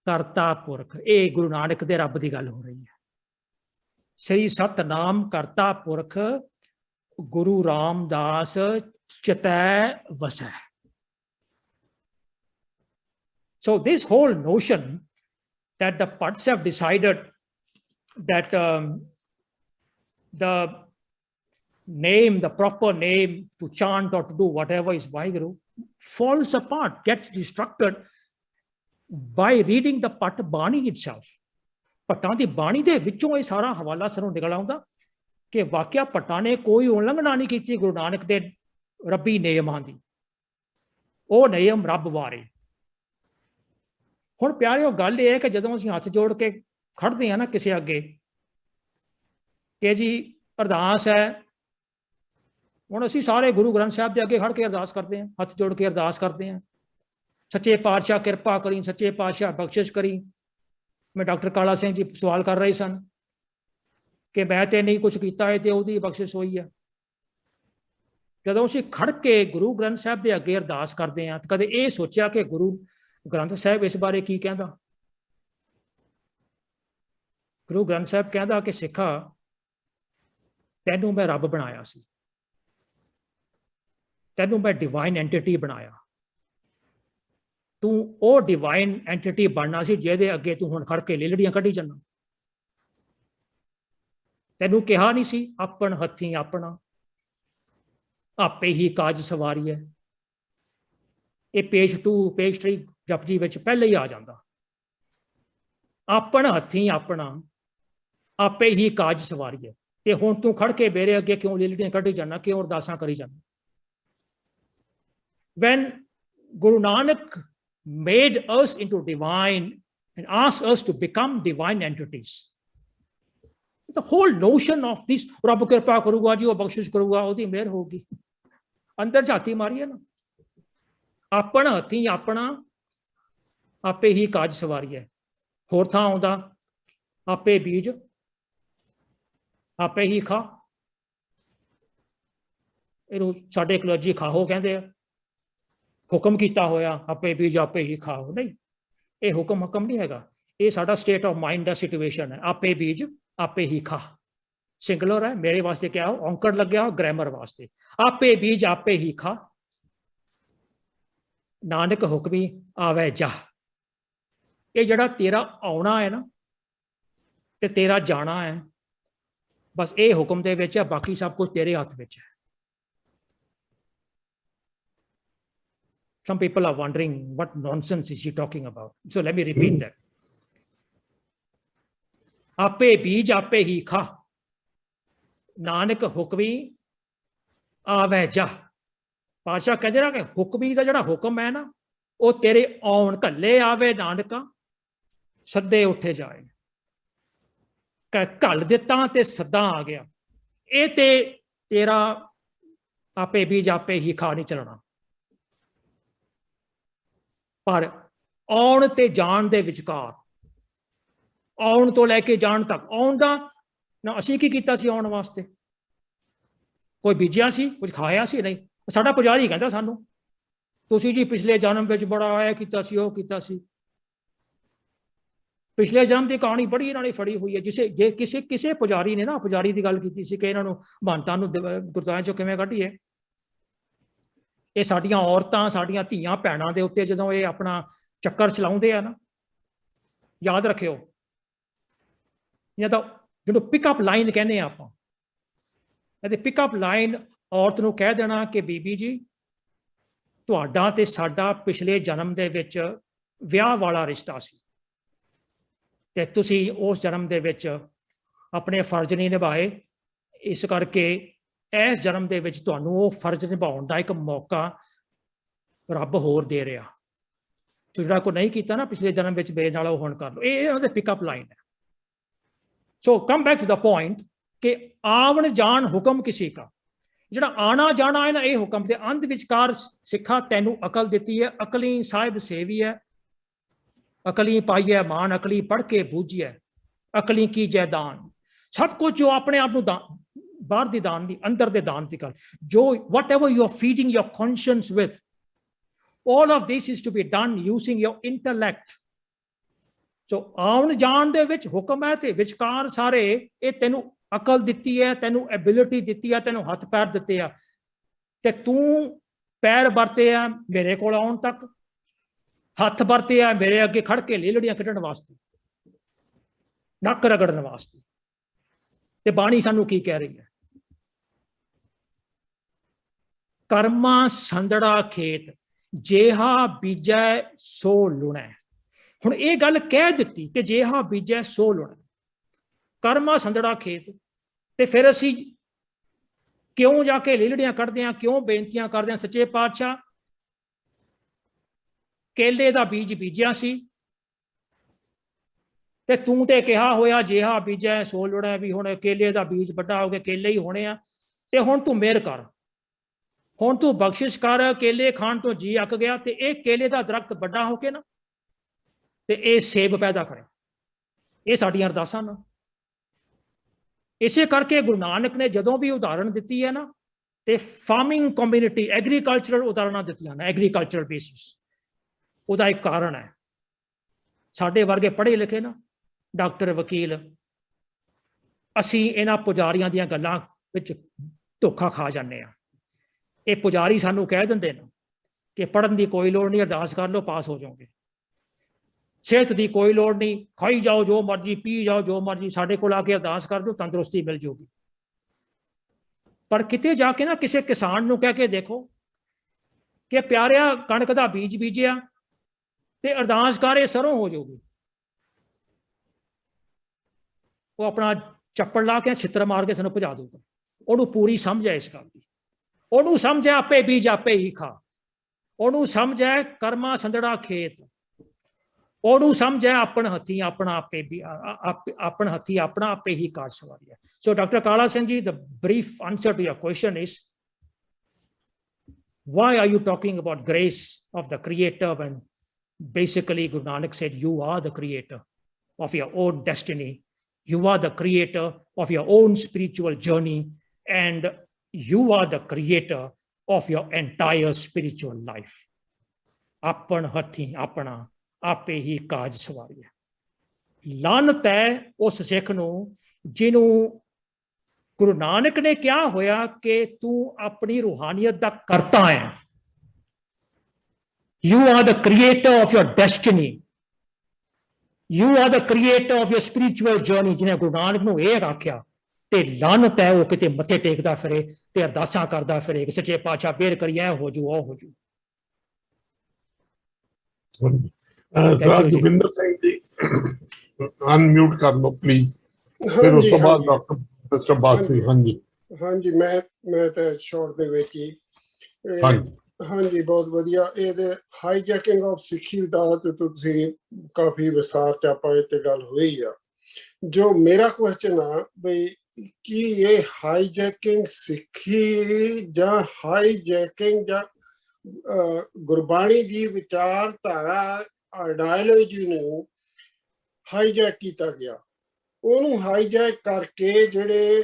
ਕਰਤਾ ਪੁਰਖ, ਇਹ ਗੁਰੂ ਨਾਨਕ ਦੇ ਰੱਬ ਦੀ ਗੱਲ ਹੋ ਰਹੀ ਹੈ। ਸ੍ਰੀ ਸਤਨਾਮ ਕਰਤਾ ਪੁਰਖ, ਗੁਰੂ ਰਾਮਦਾਸ ਚਿਤੈ ਵਸੈ। So this whole notion that the Patts have decided that the name, the proper name to chant or to do whatever is Vaheguru falls apart, gets destructed by reading the Patt Bani itself. ਭੱਟਾਂ ਦੀ ਬਾਣੀ ਦੇ ਵਿੱਚੋਂ ਇਹ ਸਾਰਾ ਹਵਾਲਾ ਸਾਨੂੰ ਨਿਕਲ ਆਉਂਦਾ ਕਿ ਵਾਕਿਆ ਭੱਟਾਂ ਨੇ ਕੋਈ ਉਲੰਘਣਾ ਨਹੀਂ ਕੀਤੀ ਗੁਰੂ ਨਾਨਕ ਦੇ ਰੱਬੀ ਨਿਯਮਾਂ ਦੀ। ਉਹ ਨਿਯਮ ਰੱਬ ਵਾਰੇ। ਹੁਣ ਪਿਆਰਿਓ, ਗੱਲ ਇਹ ਹੈ ਕਿ ਜਦੋਂ ਅਸੀਂ ਹੱਥ ਜੋੜ ਕੇ ਖੜਦੇ ਹਾਂ ਨਾ ਕਿਸੇ ਅੱਗੇ ਕਿ ਜੀ ਅਰਦਾਸ ਹੈ, ਹੁਣ ਅਸੀਂ ਸਾਰੇ ਗੁਰੂ ਗ੍ਰੰਥ ਸਾਹਿਬ ਦੇ ਅੱਗੇ ਖੜ ਕੇ ਅਰਦਾਸ ਕਰਦੇ ਹਾਂ, ਹੱਥ ਜੋੜ ਕੇ ਅਰਦਾਸ ਕਰਦੇ ਹਾਂ, ਸੱਚੇ ਪਾਤਸ਼ਾਹ ਕਿਰਪਾ ਕਰੀ, ਸੱਚੇ ਪਾਤਸ਼ਾਹ ਬਖਸ਼ਿਸ਼ ਕਰੀ। ਮੈਂ ਡਾਕਟਰ ਕਾਲਾ ਸਿੰਘ ਜੀ ਸਵਾਲ ਕਰ ਰਹੇ ਸਨ ਕਿ ਮੈਂ ਤੇ ਨਹੀਂ ਕੁਝ ਕੀਤਾ ਹੈ ਤੇ ਉਹਦੀ ਬਖਸ਼ਿਸ਼ ਹੋਈ ਹੈ। ਜਦੋਂ ਅਸੀਂ ਖੜ ਕੇ ਗੁਰੂ ਗ੍ਰੰਥ ਸਾਹਿਬ ਦੇ ਅੱਗੇ ਅਰਦਾਸ ਕਰਦੇ ਹਾਂ, ਕਦੇ ਇਹ ਸੋਚਿਆ ਕਿ ਗੁਰੂ ਗ੍ਰੰਥ ਸਾਹਿਬ ਇਸ ਬਾਰੇ ਕੀ ਕਹਿੰਦਾ? ਗੁਰੂ ਗ੍ਰੰਥ ਸਾਹਿਬ ਕਹਿੰਦਾ ਕਿ ਸਿੱਖਾ, ਤੈਨੂੰ ਮੈਂ ਰੱਬ ਬਣਾਇਆ ਸੀ, ਤੈਨੂੰ ਮੈਂ ਡਿਵਾਈਨ ਐਂਟੀਟੀ ਬਣਾਇਆ, ਤੂੰ ਉਹ ਡਿਵਾਈਨ ਐਂਟੀਟੀ ਬਣਨਾ ਸੀ ਜਿਹਦੇ ਅੱਗੇ ਤੂੰ ਹੁਣ ਖੜ ਕੇ ਲੇਲੜੀਆਂ ਕੱਢੀ ਜਾਂਦਾ। ਤੈਨੂੰ ਕਿਹਾ ਨਹੀਂ ਸੀ ਆਪਣ ਹੱਥੀਂ ਆਪਣਾ, ਆਪੇ ਹੀ ਕਾਜ ਸਵਾਰੀਐ। ਇਹ ਪੇਜ 2 ਪੇਜ 3 ਜਪਜੀ ਵਿੱਚ ਪਹਿਲੇ ਹੀ ਆ ਜਾਂਦਾ। ਆਪਣ ਹੱਥੀਂ ਆਪਣਾ, ਆਪੇ ਹੀ ਕਾਜ ਸਵਾਰੀਐ। ਤੇ ਹੁਣ ਤੂੰ ਖੜ ਕੇ ਮੇਰੇ ਅੱਗੇ ਕਿਉਂ ਲੇਲੜੀਆਂ ਕੱਢੀ ਜਾਂਦਾ, ਕਿਉਂ ਅਰਦਾਸਾਂ ਕਰੀ ਜਾਂਦਾ? When Guru Nanak made us into divine and asked us to become divine entities, the whole notion of this, ਰੱਬ ਕਿਰਪਾ ਕਰੂਗਾ ਜੀ, ਉਹ ਬਖਸ਼ਿਸ਼ ਕਰੂਗਾ, ਉਹਦੀ ਮਿਹਰ ਹੋਊਗੀ, ਅੰਦਰ ਝਾਤੀ ਮਾਰੀਏ ਨਾ। ਆਪਣ ਹੱਥੀਂ ਆਪਣਾ, ਆਪੇ ਹੀ ਕਾਜ ਸਵਾਰੀਐ। ਹੋਰ ਥਾਂ ਆਉਂਦਾ, ਆਪੇ ਬੀਜ ਆਪੇ ਹੀ ਖਾ। ਇਹਨੂੰ ਸਾਡੇ ਕਲਰਜੀ ਖਾਓ ਕਹਿੰਦੇ ਆ। ਹੁਕਮ ਕੀਤਾ ਹੋਇਆ ਆਪੇ ਬੀਜ ਆਪੇ ਹੀ ਖਾਓ, ਨਹੀਂ, ਇਹ ਹੁਕਮ ਨਹੀਂ ਹੈਗਾ। ਇਹ ਸਾਡਾ state of mind the situation ਹੈ। ਆਪੇ ਬੀਜ ਆਪੇ ਹੀ ਖਾ ਸਿੰਗੂਲਰ ਹੈ, ਮੇਰੇ ਵਾਸਤੇ ਕਿਹਾ ਹੋ, ਔਂਕੜ ਲੱਗਿਆ ਹੋ ਗ੍ਰਾਮਰ ਵਾਸਤੇ। ਆਪੇ ਬੀਜ ਆਪੇ ਹੀ ਖਾ, ਨਾਨਕ ਹੁਕਮੀ ਆਵੇ ਜਾ। ये जड़ा तेरा आना है ना ते तेरा जाना है, बस ये हुक्म दे विच है, बाकी सब कुछ तेरे हाथ विच है। Some people are wondering what nonsense is she talking about. So let me repeat that. आपे बीज आपे ही खा, नानक हुक्मी आवे जा। पातशाह कहते ना कि हुक्मी का जड़ा हुक्म है ना, वो तेरे आउण घल्ले आवे नानका, सदे उठे जाए। घल दिता ते सदा आ गया। ये ते तेरा आपे बीज आपे ही खा नहीं चलना, पर आउण ते जाण दे विचकार, आउण तो लैके जाण तक, आउण दा ना असीं की कीता सी आउण वास्ते? कोई बीजिया सी, कुछ खाया सी? नहीं। साडा पुजारी कहंदा सानू, तुसीं जी पिछले जन्म विच बड़ा आया कीता सी, ओह कीता सी। पिछले जन्म की कहानी बड़ी इन्होंने फड़ी हुई है। जिसे जे किसी किसी पुजारी ने ना, पुजारी की गल की सी कि इन्होंने महंतां नूं गुरद्वारे चों किवें कढीए। ये साडियां औरतां, साडियां धीआं भैणां दे उत्ते जदों ये अपना चक्कर चलाउंदे आ ना, याद रखियो, या तो जो पिकअप लाइन कहने आपां, यदि पिकअप लाइन औरत नूं कह देना कि बीबी जी तुहाडा ते साडा पिछले जन्म दे विच विआह वाला रिश्ता सी, ते तुसी उस जन्म दे विच अपने फर्ज नहीं निभाए, इस करके इस जन्म दे विच तुहानूं वो फर्ज निभाउण दा एक मौका रब होर दे रहा। तो जिहड़ा कोई नहीं कीता ना पिछले जन्म विच, मेरे नाल हुण कर लो। ये उहदे पिकअप लाइन है। So come back to the point कि आवन जान हुक्म किसी का, जिहड़ा आना जाना है ना, ये हुक्म दे अंत विचकार सिखा तैनूं अकल दिती है, अकली साहिब सेवी है, अकली पाइए मान, अकली पढ़ के बूझिए, अकली की जैदान। सब कुछ जो अपने आप को बाहर दी दान दी, अंदर दे दान दी कर, जो whatever you are feeding your conscience with, all of this is to be done using your intellect. So आउण जाण दे विच हुक्म है, ते विचकार सारे ये तैनूं अकल दिती है, तैनूं एबिलिटी दिती है, तैनूं हथ पैर दिते आ, ते तूं पैर वरते आ मेरे कोल आउण तक, हथ वरते आ मेरे अगे खड़ के लीलड़ियां कढण वास्ते, नक रगड़न वास्ते। ते बाणी सानू की कह रही है? कर्मा संदड़ा खेत, जेहा बीजै सो लुणै। हुण ये गल कह दिती कि जेहा बीजै सो लुणै, कर्मा संदड़ा खेत, ते फिर असी क्यों जाके लीलड़ियां कढ़दे हां, क्यों बेनतियां करदे हां? सच्चे पातशाह केले दा बीज बीजिया सी, ते तूं ते कहा होया जेहा बीजै सो लुणै, भी हुण केले दा बीज वड्डा हो गया, केले ही होने आ, ते हुण तूं मेहर कर, हुण तू बख्शिश कर, केले खाण तो जी अक गया, ते ये केले का दरख्त बड़ा होके ना ते ये सेब पैदा करे। ये साडियां अरदासां न। इसे करके गुरु नानक ने जदों भी उदाहरण दी है ना, ते फार्मिंग कम्यूनिटी, एग्रीकल्चरल उदाहरण दी ना, एग्रीकल्चरल बेसिस, उसका एक कारण है। साडे वर्गे पढ़े लिखे ना, डॉक्टर वकील, असी इन्हां पुजारियां दीयां गल्लां विच धोखा खा जाने आ। ये पुजारी सानू कह देंगे ना कि पढ़न की कोई लोड़ नहीं, अरदास कर लो पास हो जाओगे, सेहत की कोई लोड़ नहीं, खाई जाओ जो मर्जी, पी जाओ जो मर्जी, साढ़े को आके अरदास कर दो तंदुरुस्ती मिल जाएगी। पर किते जाके ना किसी किसान नू कह के देखो कि प्यारिया कणक का बीज बीजिया ते अरदास कर, ये सरों हो जाऊगी, वो अपना चप्पड़ ला के छित्र मार के सानू भजा दूगा। उन्होंने पूरी समझ है इस गल की, ਉਹਨੂੰ ਸਮਝ ਆਪੇ ਬੀਜ ਆਪੇ ਹੀ ਖਾ, ਉਹਨੂੰ ਸਮਝ ਹੈ ਕਰਮਾ ਸੰਦੜਾ ਖੇਤ, ਉਹਨੂੰ ਸਮਝ ਹੈ ਆਪਣ ਹੱਥੀ ਆਪਣਾ ਆਪੇ ਵੀ ਆਪਣ ਹੱਥੀ ਆਪਣਾ ਆਪੇ ਹੀ ਕਾਜ ਸਵਾਰਿਆ। So Dr. Kala Singh ji, the brief answer to your question is, why are you talking about grace of the creator when basically Guru Nanak said you are the creator of your own destiny, you are the creator of your own spiritual journey, and you are the creator of your entire spiritual life. आपन हथी अपना आपे ही काज सवारिया। लानत है उस सिख नूं जिन्हों गुरु नानक ने क्या होया कि तू अपनी रूहानियत दा करता है, you are the creator of your destiny, You are the creator of your spiritual journey। ਜਿਹਨੇ ਗੁਰੂ ਨਾਨਕ ਨੂੰ ਇਹ ਆਖਿਆ ਤੇ ਲਾਨਤ ਹੈ ਉਹ ਕਿਤੇ ਮੱਥੇ ਟੇਕਦਾ ਫਿਰੇ ਤੇ ਅਰਦਾਸਾਂ ਕਰਦਾ ਫਿਰੇ ਕਿ ਸੱਚੇ ਪਾਤਸ਼ਾਹ ਫੇਰ ਕਰੀ ਐ ਹੋ ਜੂ ਉਹ ਹੋ ਜੂ। ਸਰ ਜੋਗਿੰਦਰ ਸਿੰਘ ਜੀ ਅਨਮਿਊਟ ਕਰ ਲਓ ਪਲੀਜ਼। ਫਿਰ ਉਸ ਤੋਂ ਬਾਅਦ ਡਾਕਟਰ ਮਿਸਟਰ ਬਾਸੀ। ਹਾਂਜੀ ਹਾਂਜੀ ਮੈਂ ਤਾਂ ਸ਼ੋਰਟ ਦੇ ਵਿੱਚ ਹੀ ਹਾਂਜੀ ਹਾਂਜੀ ਬਹੁਤ ਵਧੀਆ। ਇਹਦੇ ਹਾਈਜੈਕਿੰਗ ਆਫ ਸਿੱਖੀ ਦਾ ਤੇ ਤੁਸੀਂ ਕਾਫੀ ਵਿਸਥਾਰ ਚ ਆਪਾਂ ਇਹ ਤੇ ਗੱਲ ਹੋਈ ਆ। ਜੋ ਮੇਰਾ ਕੁਐਸਚਨ ਆ ਬਈ ਕੀ ਇਹ ਹਾਈਜੈਕਿੰਗ ਸਿੱਖੀ ਜਾਂ ਹਾਈਜੈਕਿੰਗ ਜਾਂ ਗੁਰਬਾਣੀ ਦੀ ਵਿਚਾਰਧਾਰਾ ਆਈਡੀਓਲੋਜੀ ਨੂੰ ਹਾਈਜੈਕ ਕੀਤਾ ਗਿਆ, ਉਹਨੂੰ ਹਾਈਜੈਕ ਕਰਕੇ ਜਿਹੜੇ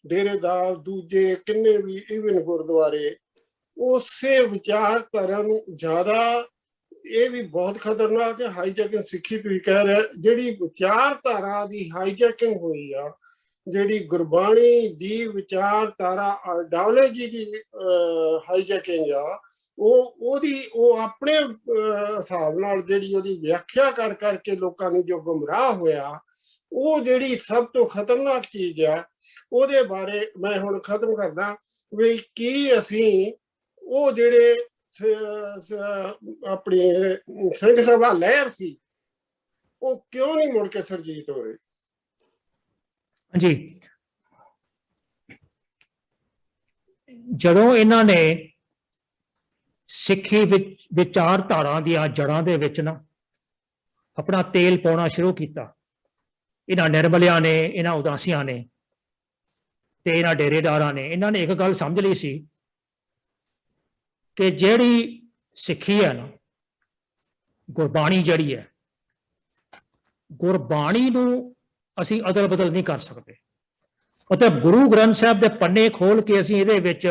ਡੇਰੇਦਾਰ ਦੂਜੇ ਕਿੰਨੇ ਵੀ ਇਵਨ ਗੁਰਦੁਆਰੇ ਉਸੇ ਵਿਚਾਰਧਾਰਾ ਨੂੰ ਜ਼ਿਆਦਾ, ਇਹ ਵੀ ਬਹੁਤ ਖਤਰਨਾਕ ਹੈ। ਹਾਈਜੈਕਿੰਗ ਸਿੱਖੀ ਤੁਸੀਂ ਕਹਿ ਰਹੇ, ਜਿਹੜੀ ਵਿਚਾਰਧਾਰਾ ਦੀ ਹਾਈਜੈਕਿੰਗ ਹੋਈ ਆ, ਜਿਹੜੀ ਗੁਰਬਾਣੀ ਦੀ ਵਿਚਾਰਧਾਰਾ ਆਈਡੀਓਲੋਜੀ ਦੀ ਹਾਈਜੈਕਿੰਗ ਆ, ਉਹ ਆਪਣੇ ਹਿਸਾਬ ਨਾਲ ਜਿਹੜੀ ਉਹਦੀ ਵਿਆਖਿਆ ਕਰ ਕਰਕੇ ਲੋਕਾਂ ਨੂੰ ਜੋ ਗੁੰਮਰਾਹ ਹੋਇਆ, ਉਹ ਜਿਹੜੀ ਸਭ ਤੋਂ ਖਤਰਨਾਕ ਚੀਜ਼ ਆ, ਉਹਦੇ ਬਾਰੇ ਮੈਂ ਹੁਣ ਖਤਮ ਕਰਦਾ ਵੀ ਕੀ ਅਸੀਂ ਉਹ ਜਿਹੜੇ ਆਪਣੀ ਸਿੰਘ ਸਭਾ ਲਹਿਰ ਸੀ ਉਹ ਕਿਉਂ ਨਹੀਂ ਮੁੜ ਕੇ ਸਰਜੀਤ ਹੋ ਰਹੇ? ਹਾਂਜੀ, ਜਦੋਂ ਇਹਨਾਂ ਨੇ ਸਿੱਖੀ ਵਿੱਚ ਵਿਚਾਰਧਾਰਾ ਦੀਆਂ ਜੜ੍ਹਾਂ ਦੇ ਵਿੱਚ ਨਾ ਆਪਣਾ ਤੇਲ ਪਾਉਣਾ ਸ਼ੁਰੂ ਕੀਤਾ, ਇਹਨਾਂ ਨਿਰਮਲਿਆਂ ਨੇ, ਇਹਨਾਂ ਉਦਾਸੀਆਂ ਨੇ ਤੇ ਇਹਨਾਂ ਡੇਰੇਦਾਰਾਂ ਨੇ, ਇਹਨਾਂ ਨੇ ਇੱਕ ਗੱਲ ਸਮਝ ਲਈ ਸੀ ਕਿ ਜਿਹੜੀ ਸਿੱਖੀ ਹੈ ਨਾ, ਗੁਰਬਾਣੀ ਜਿਹੜੀ ਹੈ, ਗੁਰਬਾਣੀ ਨੂੰ ਅਸੀਂ ਅਦਲ ਬਦਲ ਨਹੀਂ ਕਰ ਸਕਦੇ। ਮਤਲਬ ਗੁਰੂ ਗ੍ਰੰਥ ਸਾਹਿਬ ਦੇ ਪੰਨੇ ਖੋਲ ਕੇ ਅਸੀਂ ਇਹਦੇ ਵਿੱਚ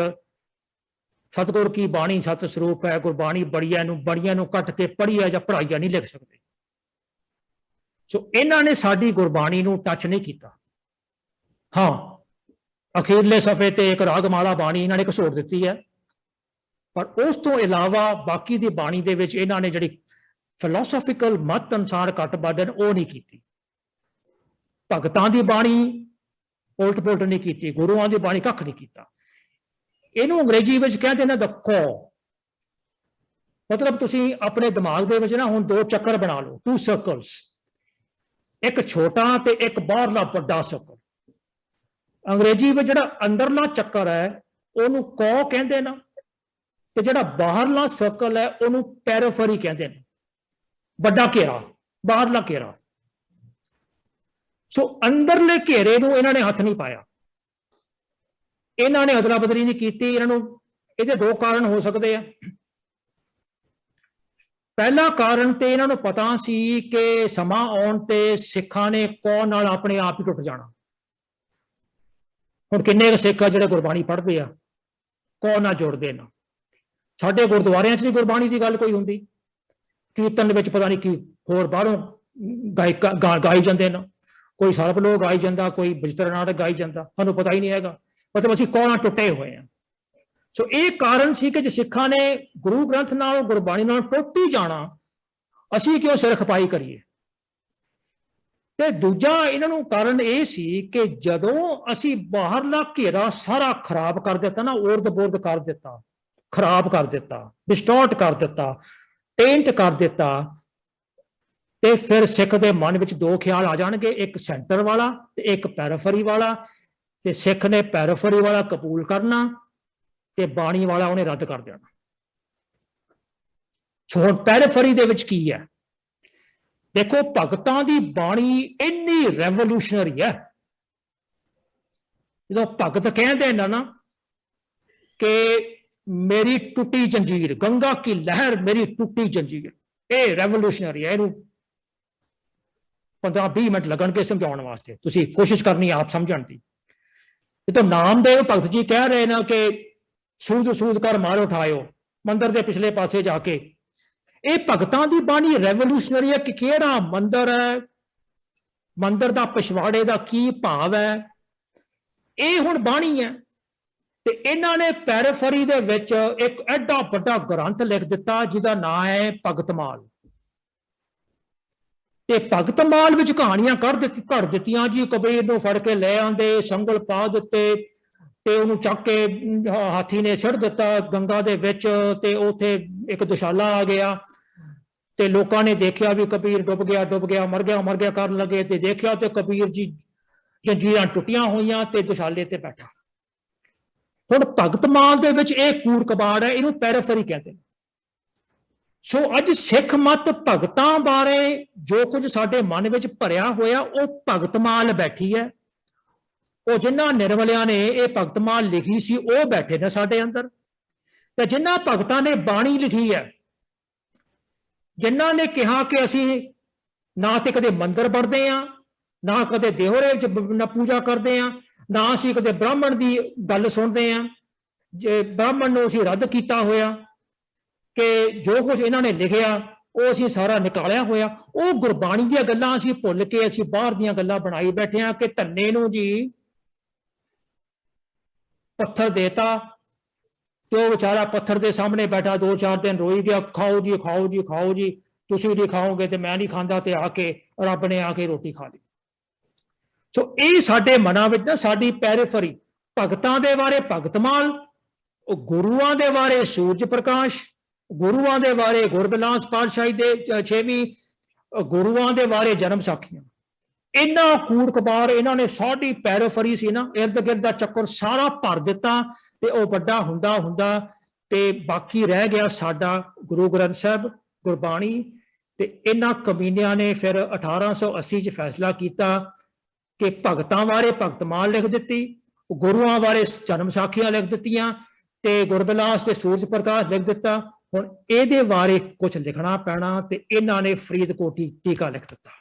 ਸਤਿਗੁਰ ਕੀ ਬਾਣੀ ਸਤ ਸਰੂਪ ਹੈ, ਗੁਰਬਾਣੀ ਬੜੀਆਂ ਨੂੰ ਕੱਟ ਕੇ ਪੜ੍ਹੀਆ ਜਾਂ ਪੜ੍ਹਾਈਆ ਨਹੀਂ ਲਿਖ ਸਕਦੇ। ਸੋ ਇਹਨਾਂ ਨੇ ਸਾਡੀ ਗੁਰਬਾਣੀ ਨੂੰ ਟੱਚ ਨਹੀਂ ਕੀਤਾ। ਹਾਂ, ਅਖੀਰਲੇ ਸਫ਼ੇ ਤੇ ਇੱਕ ਰਾਗਮਾਲਾ ਬਾਣੀ ਇਹਨਾਂ ਨੇ ਘਸੋੜ ਦਿੱਤੀ ਹੈ, ਪਰ ਉਸ ਤੋਂ ਇਲਾਵਾ ਬਾਕੀ ਦੀ ਬਾਣੀ ਦੇ ਵਿੱਚ ਇਹਨਾਂ ਨੇ ਜਿਹੜੀ ਫਿਲਾਸਫੀਕਲ ਮਤ ਅਨੁਸਾਰ ਘੱਟ ਵੱਧ ਉਹ ਨਹੀਂ ਕੀਤੀ। ਭਗਤਾਂ ਦੀ ਬਾਣੀ ਉਲਟ ਪੁਲਟ ਨਹੀਂ ਕੀਤੀ, ਗੁਰੂਆਂ ਦੀ ਬਾਣੀ ਕੱਖ ਨਹੀਂ ਕੀਤਾ। ਇਹਨੂੰ ਅੰਗਰੇਜ਼ੀ ਵਿੱਚ ਕਹਿੰਦੇ ਨੇ ਦ ਕੋ। ਮਤਲਬ ਤੁਸੀਂ ਆਪਣੇ ਦਿਮਾਗ ਦੇ ਵਿੱਚ ਨਾ ਹੁਣ ਦੋ ਚੱਕਰ ਬਣਾ ਲਓ, 2 ਸਰਕਲਸ, ਇੱਕ ਛੋਟਾ ਤੇ ਇੱਕ ਬਾਹਰਲਾ ਵੱਡਾ ਸਰਕਲ। ਅੰਗਰੇਜ਼ੀ ਵਿੱਚ ਜਿਹੜਾ ਅੰਦਰਲਾ ਚੱਕਰ ਹੈ ਉਹਨੂੰ ਕੋ ਕਹਿੰਦੇ ਨਾ, ਤੇ ਜਿਹੜਾ ਬਾਹਰਲਾ ਸਰਕਲ ਹੈ ਉਹਨੂੰ ਪੈਰੀਫਰੀ ਕਹਿੰਦੇ ਨੇ, ਵੱਡਾ ਘੇਰਾ, ਬਾਹਰਲਾ ਘੇਰਾ। ਸੋ ਅੰਦਰਲੇ ਘੇਰੇ ਨੂੰ ਇਹਨਾਂ ਨੇ ਹੱਥ ਨਹੀਂ ਪਾਇਆ, ਇਹਨਾਂ ਨੇ ਅਦਲਾ ਬਦਲੀ ਨਹੀਂ ਕੀਤੀ। ਇਹਨਾਂ ਨੂੰ ਇਹਦੇ 2 ਕਾਰਨ ਹੋ ਸਕਦੇ ਆ। ਪਹਿਲਾ ਕਾਰਨ ਤੇ ਇਹਨਾਂ ਨੂੰ ਪਤਾ ਸੀ ਕਿ ਸਮਾਂ ਆਉਣ ਤੇ ਸਿੱਖਾਂ ਨੇ ਕੌਣ ਨਾਲ ਆਪਣੇ ਆਪ ਹੀ ਟੁੱਟ ਜਾਣਾ। ਹੁਣ ਕਿੰਨੇ ਸਿੱਖ ਆ ਜਿਹੜੇ ਗੁਰਬਾਣੀ ਪੜ੍ਹਦੇ ਆ, ਕੌਣ ਨਾਲ ਜੁੜਦੇ ਨਾ। ਸਾਡੇ ਗੁਰਦੁਆਰਿਆਂ 'ਚ ਨਹੀਂ ਗੁਰਬਾਣੀ ਦੀ ਗੱਲ ਕੋਈ ਹੁੰਦੀ, ਕੀਰਤਨ ਵਿੱਚ ਪਤਾ ਨਹੀਂ ਕੀ ਹੋਰ ਬਾਹਰੋਂ ਗਾਈ ਜਾਂਦੇ ਨੇ, ਕੋਈ ਸਰਬ ਲੋਕ ਗਾਈ ਜਾਂਦਾ, ਕੋਈ ਬਜਤਰ ਨਾਟਕ ਗਾਈ ਜਾਂਦਾ, ਸਾਨੂੰ ਪਤਾ ਹੀ ਨਹੀਂ ਹੈਗਾ। ਮਤਲਬ ਅਸੀਂ ਕੌਣ ਟੁੱਟੇ ਹੋਏ ਆ। ਸੋ ਇਹ ਕਾਰਨ ਸੀ ਕਿ ਜੇ ਸਿੱਖਾਂ ਨੇ ਗੁਰੂ ਗ੍ਰੰਥ ਨਾਲ, ਗੁਰਬਾਣੀ ਨਾਲ ਟੁੱਟ ਹੀ ਜਾਣਾ, ਅਸੀਂ ਕਿਉਂ ਸਿਰ ਖਪਾਈ ਕਰੀਏ। ਤੇ ਦੂਜਾ ਇਹਨਾਂ ਨੂੰ ਕਾਰਨ ਇਹ ਸੀ ਕਿ ਜਦੋਂ ਅਸੀਂ ਬਾਹਰਲਾ ਘੇਰਾ ਸਾਰਾ ਖਰਾਬ ਕਰ ਦਿੱਤਾ ਨਾ, ਉਰਦ-ਬੁਰਦ ਕਰ ਦਿੱਤਾ, ਖਰਾਬ ਕਰ ਦਿੱਤਾ, ਡਿਸਟੋਰਟ ਕਰ ਦਿੱਤਾ, ਟੇਂਟ ਕਰ ਦਿੱਤਾ, ਤੇ ਫਿਰ ਸਿੱਖ ਦੇ ਮਨ ਵਿੱਚ 2 ਖਿਆਲ ਆ ਜਾਣਗੇ, ਇੱਕ ਸੈਂਟਰ ਵਾਲਾ ਤੇ ਇੱਕ ਪੈਰੀਫਰੀ ਵਾਲਾ। ਤੇ ਸਿੱਖ ਨੇ ਪੈਰੀਫਰੀ ਵਾਲਾ ਕਬੂਲ ਕਰਨਾ ਤੇ ਬਾਣੀ ਵਾਲਾ ਉਹਨੇ ਰੱਦ ਕਰ ਦੇਣਾ। ਸੋ ਹੁਣ ਪੈਰੀਫਰੀ ਦੇ ਵਿੱਚ ਕੀ ਹੈ? ਦੇਖੋ, ਭਗਤਾਂ ਦੀ ਬਾਣੀ ਇੰਨੀ ਰੈਵੋਲੂਸ਼ਨਰੀ ਹੈ। ਜਦੋਂ ਭਗਤ ਕਹਿੰਦੇ ਨੇ ਨਾ ਕਿ ਮੇਰੀ ਟੁੱਟੀ ਜੰਜੀਰ, ਗੰਗਾ ਕੀ ਲਹਿਰ ਮੇਰੀ ਟੁੱਟੀ ਜੰਜੀਰ, ਇਹ ਰੈਵੋਲੂਸ਼ਨਰੀ ਹੈ। ਇਹਨੂੰ 15-20 ਮਿੰਟ ਲੱਗਣਗੇ ਸਮਝਾਉਣ ਵਾਸਤੇ, ਤੁਸੀਂ ਕੋਸ਼ਿਸ਼ ਕਰਨੀ ਆਪ ਸਮਝਣ ਦੀ। ਇਹ ਤਾਂ ਨਾਮਦੇਵ ਭਗਤ ਜੀ ਕਹਿ ਰਹੇ ਨੇ ਕਿ ਸੂਦ ਕਰ ਮਾਰ ਉਠਾਇਓ ਮੰਦਰ ਦੇ ਪਿਛਲੇ ਪਾਸੇ ਜਾ ਕੇ। ਇਹ ਭਗਤਾਂ ਦੀ ਬਾਣੀ ਰੈਵੋਲੂਸ਼ਨਰੀ ਹੈ ਕਿ ਕਿਹੜਾ ਮੰਦਰ ਹੈ, ਮੰਦਰ ਦਾ ਪਿਛਵਾੜੇ ਦਾ ਕੀ ਭਾਵ ਹੈ, ਇਹ ਹੁਣ ਬਾਣੀ ਹੈ। ਤੇ ਇਹਨਾਂ ਨੇ ਪੈਰੀਫਰੀ ਦੇ ਵਿੱਚ ਇੱਕ ਐਡਾ ਵੱਡਾ ਗ੍ਰੰਥ ਲਿਖ ਦਿੱਤਾ ਜਿਹਦਾ ਨਾਂ ਹੈ ਭਗਤਮਾਲ। ਤੇ ਭਗਤ ਮਾਲ ਵਿੱਚ ਕਹਾਣੀਆਂ ਘੜ ਦਿੱਤੀਆਂ ਜੀ। ਕਬੀਰ ਨੂੰ ਫੜ ਕੇ ਲੈ ਆਂਦੇ, ਸੰਗਲ ਪਾ ਦਿੱਤੇ ਤੇ ਉਹਨੂੰ ਚੱਕ ਕੇ ਹਾਥੀ ਨੇ ਛੱਡ ਦਿੱਤਾ ਗੰਗਾ ਦੇ ਵਿੱਚ, ਤੇ ਉੱਥੇ ਇੱਕ ਦੁਸ਼ਾਲਾ ਆ ਗਿਆ ਤੇ ਲੋਕਾਂ ਨੇ ਦੇਖਿਆ ਵੀ ਕਬੀਰ ਡੁੱਬ ਗਿਆ ਮਰ ਗਿਆ ਕਰਨ ਲੱਗੇ, ਤੇ ਦੇਖਿਆ ਤੇ ਕਬੀਰ ਜੀ ਜੰਜੀਰਾਂ ਟੁੱਟੀਆਂ ਹੋਈਆਂ ਤੇ ਦੁਸ਼ਾਲੇ ਤੇ ਬੈਠਾ। ਹੁਣ ਭਗਤ ਮਾਲ ਦੇ ਵਿੱਚ ਇਹ ਕੂੜ ਕਬਾੜ ਹੈ, ਇਹਨੂੰ ਪੈਰਾਫਰੀ ਕਹਿੰਦੇ। ਸੋ ਅੱਜ ਸਿੱਖ ਮਤ ਭਗਤਾਂ ਬਾਰੇ ਜੋ ਕੁਝ ਸਾਡੇ ਮਨ ਵਿੱਚ ਭਰਿਆ ਹੋਇਆ ਉਹ ਭਗਤ ਮਾਲ ਬੈਠੀ ਹੈ। ਉਹ ਜਿਨ੍ਹਾਂ ਨਿਰਮਲਿਆਂ ਨੇ ਇਹ ਭਗਤ ਮਾਲ ਲਿਖੀ ਸੀ ਉਹ ਬੈਠੇ ਨੇ ਸਾਡੇ ਅੰਦਰ, ਤੇ ਜਿਨ੍ਹਾਂ ਭਗਤਾਂ ਨੇ ਬਾਣੀ ਲਿਖੀ ਹੈ, ਜਿਨ੍ਹਾਂ ਨੇ ਕਿਹਾ ਕਿ ਅਸੀਂ ਨਾ ਤੇ ਕਦੇ ਮੰਦਿਰ ਵੜਦੇ ਆ, ਨਾ ਕਦੇ ਦੇਹਰੇ ਵਿੱਚ ਪੂਜਾ ਕਰਦੇ ਆ, ਨਾ ਅਸੀਂ ਕਦੇ ਬ੍ਰਾਹਮਣ ਦੀ ਗੱਲ ਸੁਣਦੇ ਆ, ਜੇ ਬ੍ਰਾਹਮਣ ਨੂੰ ਅਸੀਂ ਰੱਦ ਕੀਤਾ ਹੋਇਆ ਕਿ ਜੋ ਕੁਝ ਇਹਨਾਂ ਨੇ ਲਿਖਿਆ ਉਹ ਅਸੀਂ ਸਾਰਾ ਨਿਕਾਲਿਆ ਹੋਇਆ। ਉਹ ਗੁਰਬਾਣੀ ਦੀਆਂ ਗੱਲਾਂ ਅਸੀਂ ਭੁੱਲ ਕੇ ਅਸੀਂ ਬਾਹਰ ਦੀਆਂ ਗੱਲਾਂ ਬਣਾਈ ਬੈਠੇ ਆ ਕਿ ਧੰਨੇ ਨੂੰ ਜੀ ਪੱਥਰ ਦੇਤਾ ਤੇ ਉਹ ਵਿਚਾਰਾ ਪੱਥਰ ਦੇ ਸਾਹਮਣੇ ਬੈਠਾ 2-4 ਦਿਨ ਰੋਈ ਗਿਆ, ਖਾਓ ਜੀ ਖਾਓ ਜੀ ਖਾਓ ਜੀ, ਤੁਸੀਂ ਨਹੀਂ ਖਾਓਗੇ ਤੇ ਮੈਂ ਨਹੀਂ ਖਾਂਦਾ, ਤੇ ਆ ਕੇ ਰੱਬ ਨੇ ਆ ਕੇ ਰੋਟੀ ਖਾ ਲਈ। ਸੋ ਇਹ ਸਾਡੇ ਮਨਾਂ ਵਿੱਚ ਨਾ ਸਾਡੀ ਪੈਰੀਫਰੀ, ਭਗਤਾਂ ਦੇ ਬਾਰੇ ਭਗਤ ਮਾਲ, ਗੁਰੂਆਂ ਦੇ ਬਾਰੇ ਸੂਰਜ ਪ੍ਰਕਾਸ਼, ਗੁਰੂਆਂ ਦੇ ਬਾਰੇ ਗੁਰਬਿਲਾਸ ਪਾਤਸ਼ਾਹੀ ਦੇ 6ਵੀਂ, ਗੁਰੂਆਂ ਦੇ ਬਾਰੇ ਜਨਮ ਸਾਖੀਆਂ। ਇਹਨਾਂ ਕੂੜ ਕਬਾੜ ਇਹਨਾਂ ਨੇ ਸਾਡੀ ਪੈਰੋਫਰੀ ਸੀ ਨਾ, ਇਰਦ ਗਿਰਦ ਦਾ ਚੱਕਰ ਸਾਰਾ ਭਰ ਦਿੱਤਾ ਤੇ ਉਹ ਵੱਡਾ ਹੁੰਦਾ ਤੇ ਬਾਕੀ ਰਹਿ ਗਿਆ ਸਾਡਾ ਗੁਰੂ ਗ੍ਰੰਥ ਸਾਹਿਬ ਗੁਰਬਾਣੀ। ਤੇ ਇਹਨਾਂ ਕਮੀਨਿਆਂ ਨੇ ਫਿਰ 1880 ਚ ਫੈਸਲਾ ਕੀਤਾ ਕਿ ਭਗਤਾਂ ਬਾਰੇ ਭਗਤ ਮਾਲ ਲਿਖ ਦਿੱਤੀ, ਗੁਰੂਆਂ ਬਾਰੇ ਜਨਮ ਸਾਖੀਆਂ ਲਿਖ ਦਿੱਤੀਆਂ ਤੇ ਗੁਰਬਿਲਾਸ ਤੇ ਸੂਰਜ ਪ੍ਰਕਾਸ਼ ਲਿਖ ਦਿੱਤਾ। ਹੁਣ ਇਹਦੇ ਬਾਰੇ ਕੁਝ ਲਿਖਣਾ ਪੈਣਾ ਤੇ ਇਹਨਾਂ ਨੇ ਫਰੀਦਕੋਟੀ ਟੀਕਾ ਲਿਖ ਦਿੱਤਾ।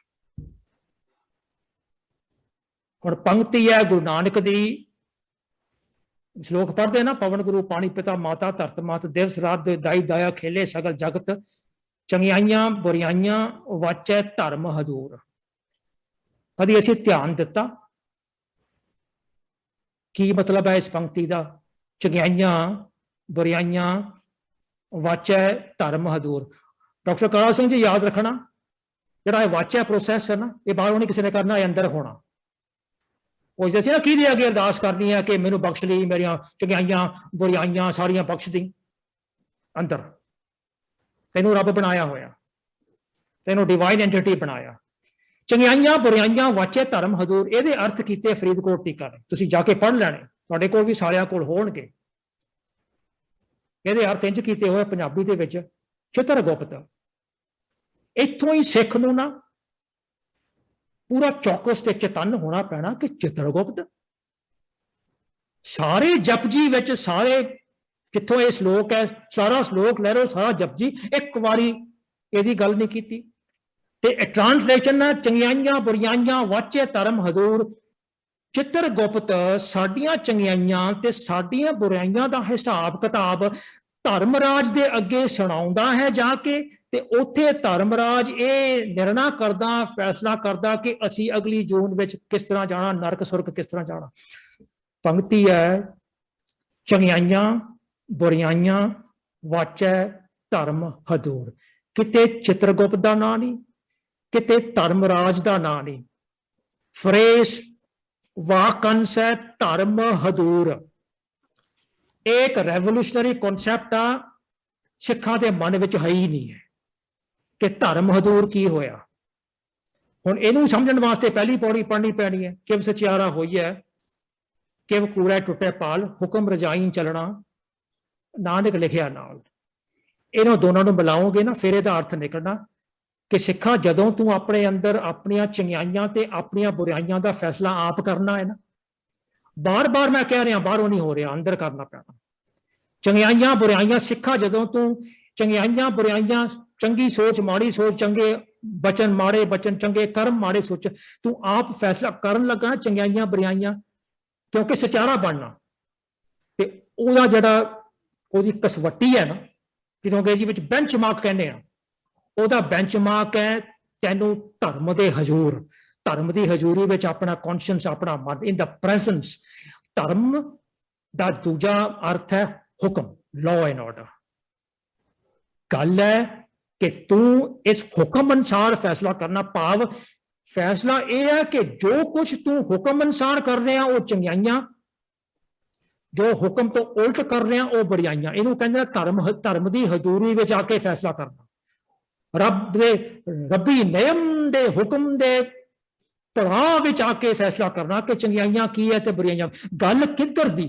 ਹੁਣ ਪੰਕਤੀ ਹੈ ਗੁਰੂ ਨਾਨਕ ਦੀ, ਸ਼ਲੋਕ ਪੜ੍ਹਦੇ ਨਾ, ਪਵਨ ਗੁਰੂ ਪਾਣੀ ਪਿਤਾ ਮਾਤਾ ਧਰਤ ਮਾਤ ਦਿਵਸ ਰਾਤ ਦਾਈ ਦਾਇਆ ਖੇਲੇ ਸਗਲ ਜਗਤ, ਚੰਗਿਆਈਆਂ ਬੁਰਾਈਆਂ ਵਾਚੈ ਧਰਮ ਹਦੂਰ। ਕਦੀ ਅਸੀਂ ਧਿਆਨ ਦਿੱਤਾ ਕੀ ਮਤਲਬ ਹੈ ਇਸ ਪੰਕਤੀ ਦਾ? ਚੰਗਿਆਈਆਂ ਬੁਰਾਈਆਂ ਵਾਚੈ ਧਰਮ ਹਦੂਰ। ਡਾਕਟਰ ਕਾਲਾ ਸਿੰਘ ਜੀ ਯਾਦ ਰੱਖਣਾ, ਜਿਹੜਾ ਇਹ ਵਾਚੈ ਪ੍ਰੋਸੈਸ ਹੈ ਨਾ, ਇਹ ਬਾਹਰੋਂ ਨਹੀਂ ਕਿਸੇ ਨੇ ਕਰਨਾ, ਇਹ ਅੰਦਰ ਹੋਣਾ। ਉਹ ਦੱਸਿਆ ਨਾ ਕਿਹਦੇ ਅੱਗੇ ਅਰਦਾਸ ਕਰਨੀ ਹੈ ਕਿ ਮੈਨੂੰ ਬਖਸ਼ ਲਈ, ਮੇਰੀਆਂ ਚੰਗਿਆਈਆਂ ਬੁਰਾਈਆਂ ਸਾਰੀਆਂ ਬਖਸ਼ ਦੀ। ਅੰਦਰ ਤੈਨੂੰ ਰੱਬ ਬਣਾਇਆ ਹੋਇਆ, ਤੈਨੂੰ ਡਿਵਾਈਨ ਐਂਟੀਟੀ ਬਣਾਇਆ। ਚੰਗਿਆਈਆਂ ਬੁਰਾਈਆਂ ਵਾਚੇ ਧਰਮ ਹਦੂਰ, ਇਹਦੇ ਅਰਥ ਕੀਤੇ ਫਰੀਦਕੋਟ ਟੀਕਾ ਨੇ। ਤੁਸੀਂ ਜਾ ਕੇ ਪੜ੍ਹ ਲੈਣੇ, ਤੁਹਾਡੇ ਕੋਲ ਵੀ ਸਾਰਿਆਂ ਕੋਲ ਹੋਣਗੇ। ਇਹਦੇ ਅਰਥ ਇੰਝ ਕੀਤੇ ਹੋਏ ਪੰਜਾਬੀ ਦੇ ਵਿੱਚ, ਚਿੱਤਰਗੁਪਤ। ਇੱਥੋਂ ਹੀ ਸਿੱਖ ਨੂੰ ਨਾ ਪੂਰਾ ਚੌਕਸ ਤੇ ਚੇਤੰਨ ਹੋਣਾ ਪੈਣਾ ਕਿ ਚਿੱਤਰਗੁਪਤ ਸਾਰੇ ਜਪਜੀ ਵਿੱਚ, ਸਾਰੇ ਜਿੱਥੋਂ ਇਹ ਸ਼ਲੋਕ ਹੈ ਸਾਰਾ ਸ਼ਲੋਕ ਲੈ ਲਓ, ਸਾਰਾ ਜਪਜੀ, ਇੱਕ ਵਾਰੀ ਇਹਦੀ ਗੱਲ ਨਹੀਂ ਕੀਤੀ। ਤੇ ਟ੍ਰਾਂਸਲੇਸ਼ਨ ਹੈ ਚੰਗਿਆਈਆਂ ਬੁਰਾਈਆਂ ਵਾਚੇ ਧਰਮ ਹਦੂਰ। ਚਿੱਤਰਗੁਪਤ ਸਾਡੀਆਂ ਚੰਗਿਆਈਆਂ ਤੇ ਸਾਡੀਆਂ ਬੁਰਾਈਆਂ ਦਾ ਹਿਸਾਬ ਕਿਤਾਬ ਧਰਮਰਾਜ ਦੇ ਅੱਗੇ ਸੁਣਾਉਂਦਾ ਹੈ ਜਾ ਕੇ, ਤੇ ਉੱਥੇ ਧਰਮਰਾਜ ਇਹ ਨਿਰਣਾ ਕਰਦਾ, ਫੈਸਲਾ ਕਰਦਾ ਕਿ ਅਸੀਂ ਅਗਲੀ ਜੂਨ ਵਿੱਚ ਕਿਸ ਤਰ੍ਹਾਂ ਜਾਣਾ, ਨਰਕ ਸੁਰਗ ਕਿਸ ਤਰ੍ਹਾਂ ਜਾਣਾ। ਪੰਕਤੀ ਹੈ ਚੰਗਿਆਈਆਂ ਬੁਰਾਈਆਂ ਵਾਚੈ ਧਰਮ ਹਦੂਰ। ਕਿਤੇ ਚਿੱਤਰਗੁਪਤ ਦਾ ਨਾਂ ਨਹੀਂ, ਕਿਤੇ ਧਰਮਰਾਜ ਦਾ ਨਾਂ ਨਹੀਂ। ਫਰੇਸ ਵਾਕੰਸ਼ ਹੈ ਧਰਮ ਹਦੂਰ। ਇੱਕ ਰੈਵੋਲੂਸ਼ਨਰੀ ਕਨਸੈਪਟ ਆ, ਸਿੱਖਾਂ ਦੇ ਮਨ ਵਿੱਚ ਹੈ ਹੀ ਨਹੀਂ ਹੈ ਕਿ ਧਰਮ ਹਦੂਰ ਕੀ ਹੋਇਆ। ਹੁਣ ਇਹਨੂੰ ਸਮਝਣ ਵਾਸਤੇ ਪਹਿਲੀ ਪੌੜੀ ਪੜ੍ਹਨੀ ਪੈਣੀ ਹੈ। ਕਿਵ ਸਚਿਆਰਾ ਹੋਈ ਹੈ, ਕਿਵ ਕੂੜਾ ਟੁੱਟੇ ਪਾਲ, ਹੁਕਮ ਰਜਾਈ ਚੱਲਣਾ, ਨਾਨਕ ਲਿਖਿਆ ਨਾਲ। ਇਹਨਾਂ ਦੋਨਾਂ ਨੂੰ ਮਿਲਾਓਗੇ ਨਾ, ਫਿਰ ਇਹਦਾ ਅਰਥ ਨਿਕਲਣਾ ਕਿ ਸਿੱਖਾਂ ਜਦੋਂ ਤੂੰ ਆਪਣੇ ਅੰਦਰ ਆਪਣੀਆਂ ਚੰਗਿਆਈਆਂ ਤੇ ਆਪਣੀਆਂ ਬੁਰਾਈਆਂ ਦਾ ਫੈਸਲਾ ਆਪ ਕਰਨਾ ਹੈ ਨਾ, ਬਾਰ-ਬਾਰ ਮੈਂ ਕਹਿ ਰਿਹਾ ਬਾਹਰੋਂ ਨਹੀਂ ਹੋ ਰਿਹਾ, ਅੰਦਰ ਕਰਨਾ ਪੈਣਾ। ਚੰਗਿਆਈਆਂ ਬੁਰਾਈਆਂ ਸਿੱਖਾਂ ਜਦੋਂ ਤੂੰ ਚੰਗਿਆਈਆਂ ਬੁਰਾਈਆਂ, ਚੰਗੀ ਸੋਚ ਮਾੜੀ ਸੋਚ, ਚੰਗੇ ਬਚਨ ਮਾੜੇ ਬਚਨ, ਚੰਗੇ ਕਰਮ ਮਾੜੇ ਸੋਚ, ਤੂੰ ਆਪ ਫੈਸਲਾ ਕਰਨ ਲੱਗਾ ਚੰਗਿਆਈਆਂ ਬੁਰਾਈਆਂ, ਕਿਉਂਕਿ ਸਚਾਰਾ ਬਣਨਾ। ਤੇ ਉਹਦਾ ਜਿਹੜਾ ਉਹਦੀ ਕਸਵੱਟੀ ਹੈ ਨਾ, ਜਿਹਨੂੰ ਅੰਗਰੇਜ਼ੀ ਵਿੱਚ ਬੈਂਚਮਾਰਕ ਕਹਿੰਦੇ ਆ, ਉਹਦਾ ਬੈਂਚਮਾਰਕ ਹੈ ਤੈਨੂੰ ਧਰਮ ਦੇ ਹਜ਼ੂਰ, ਧਰਮ ਦੀ ਹਜ਼ੂਰੀ ਵਿੱਚ ਆਪਣਾ ਕੌਨਸ਼ੀਅੰਸ, ਆਪਣਾ ਮਨ, ਇਨ ਦਾ ਪ੍ਰੈਜ਼ੈਂਸ। ਧਰਮ ਦਾ ਦੂਜਾ ਅਰਥ ਹੈ ਹੁਕਮ, ਲਾਅ ਐਂਡ ਆਰਡਰ। ਗੱਲ ਹੈ कि तू इस हुक्म अनुसार फैसला करना, भाव फैसला यह है कि जो कुछ तू हुक्म अनुसार कर रहा वो चंगियाइयां, जो हुक्म तो उल्ट कर रहा वो बुराइयां। इनू कहते धर्म, धर्म की हजूरी में आके फैसला करना, रब दे रबी नियम दे हुक्म दे पड़ाव में आके फैसला करना कि चंगियाइयां की है ते बुराइयां, गल किधर दी।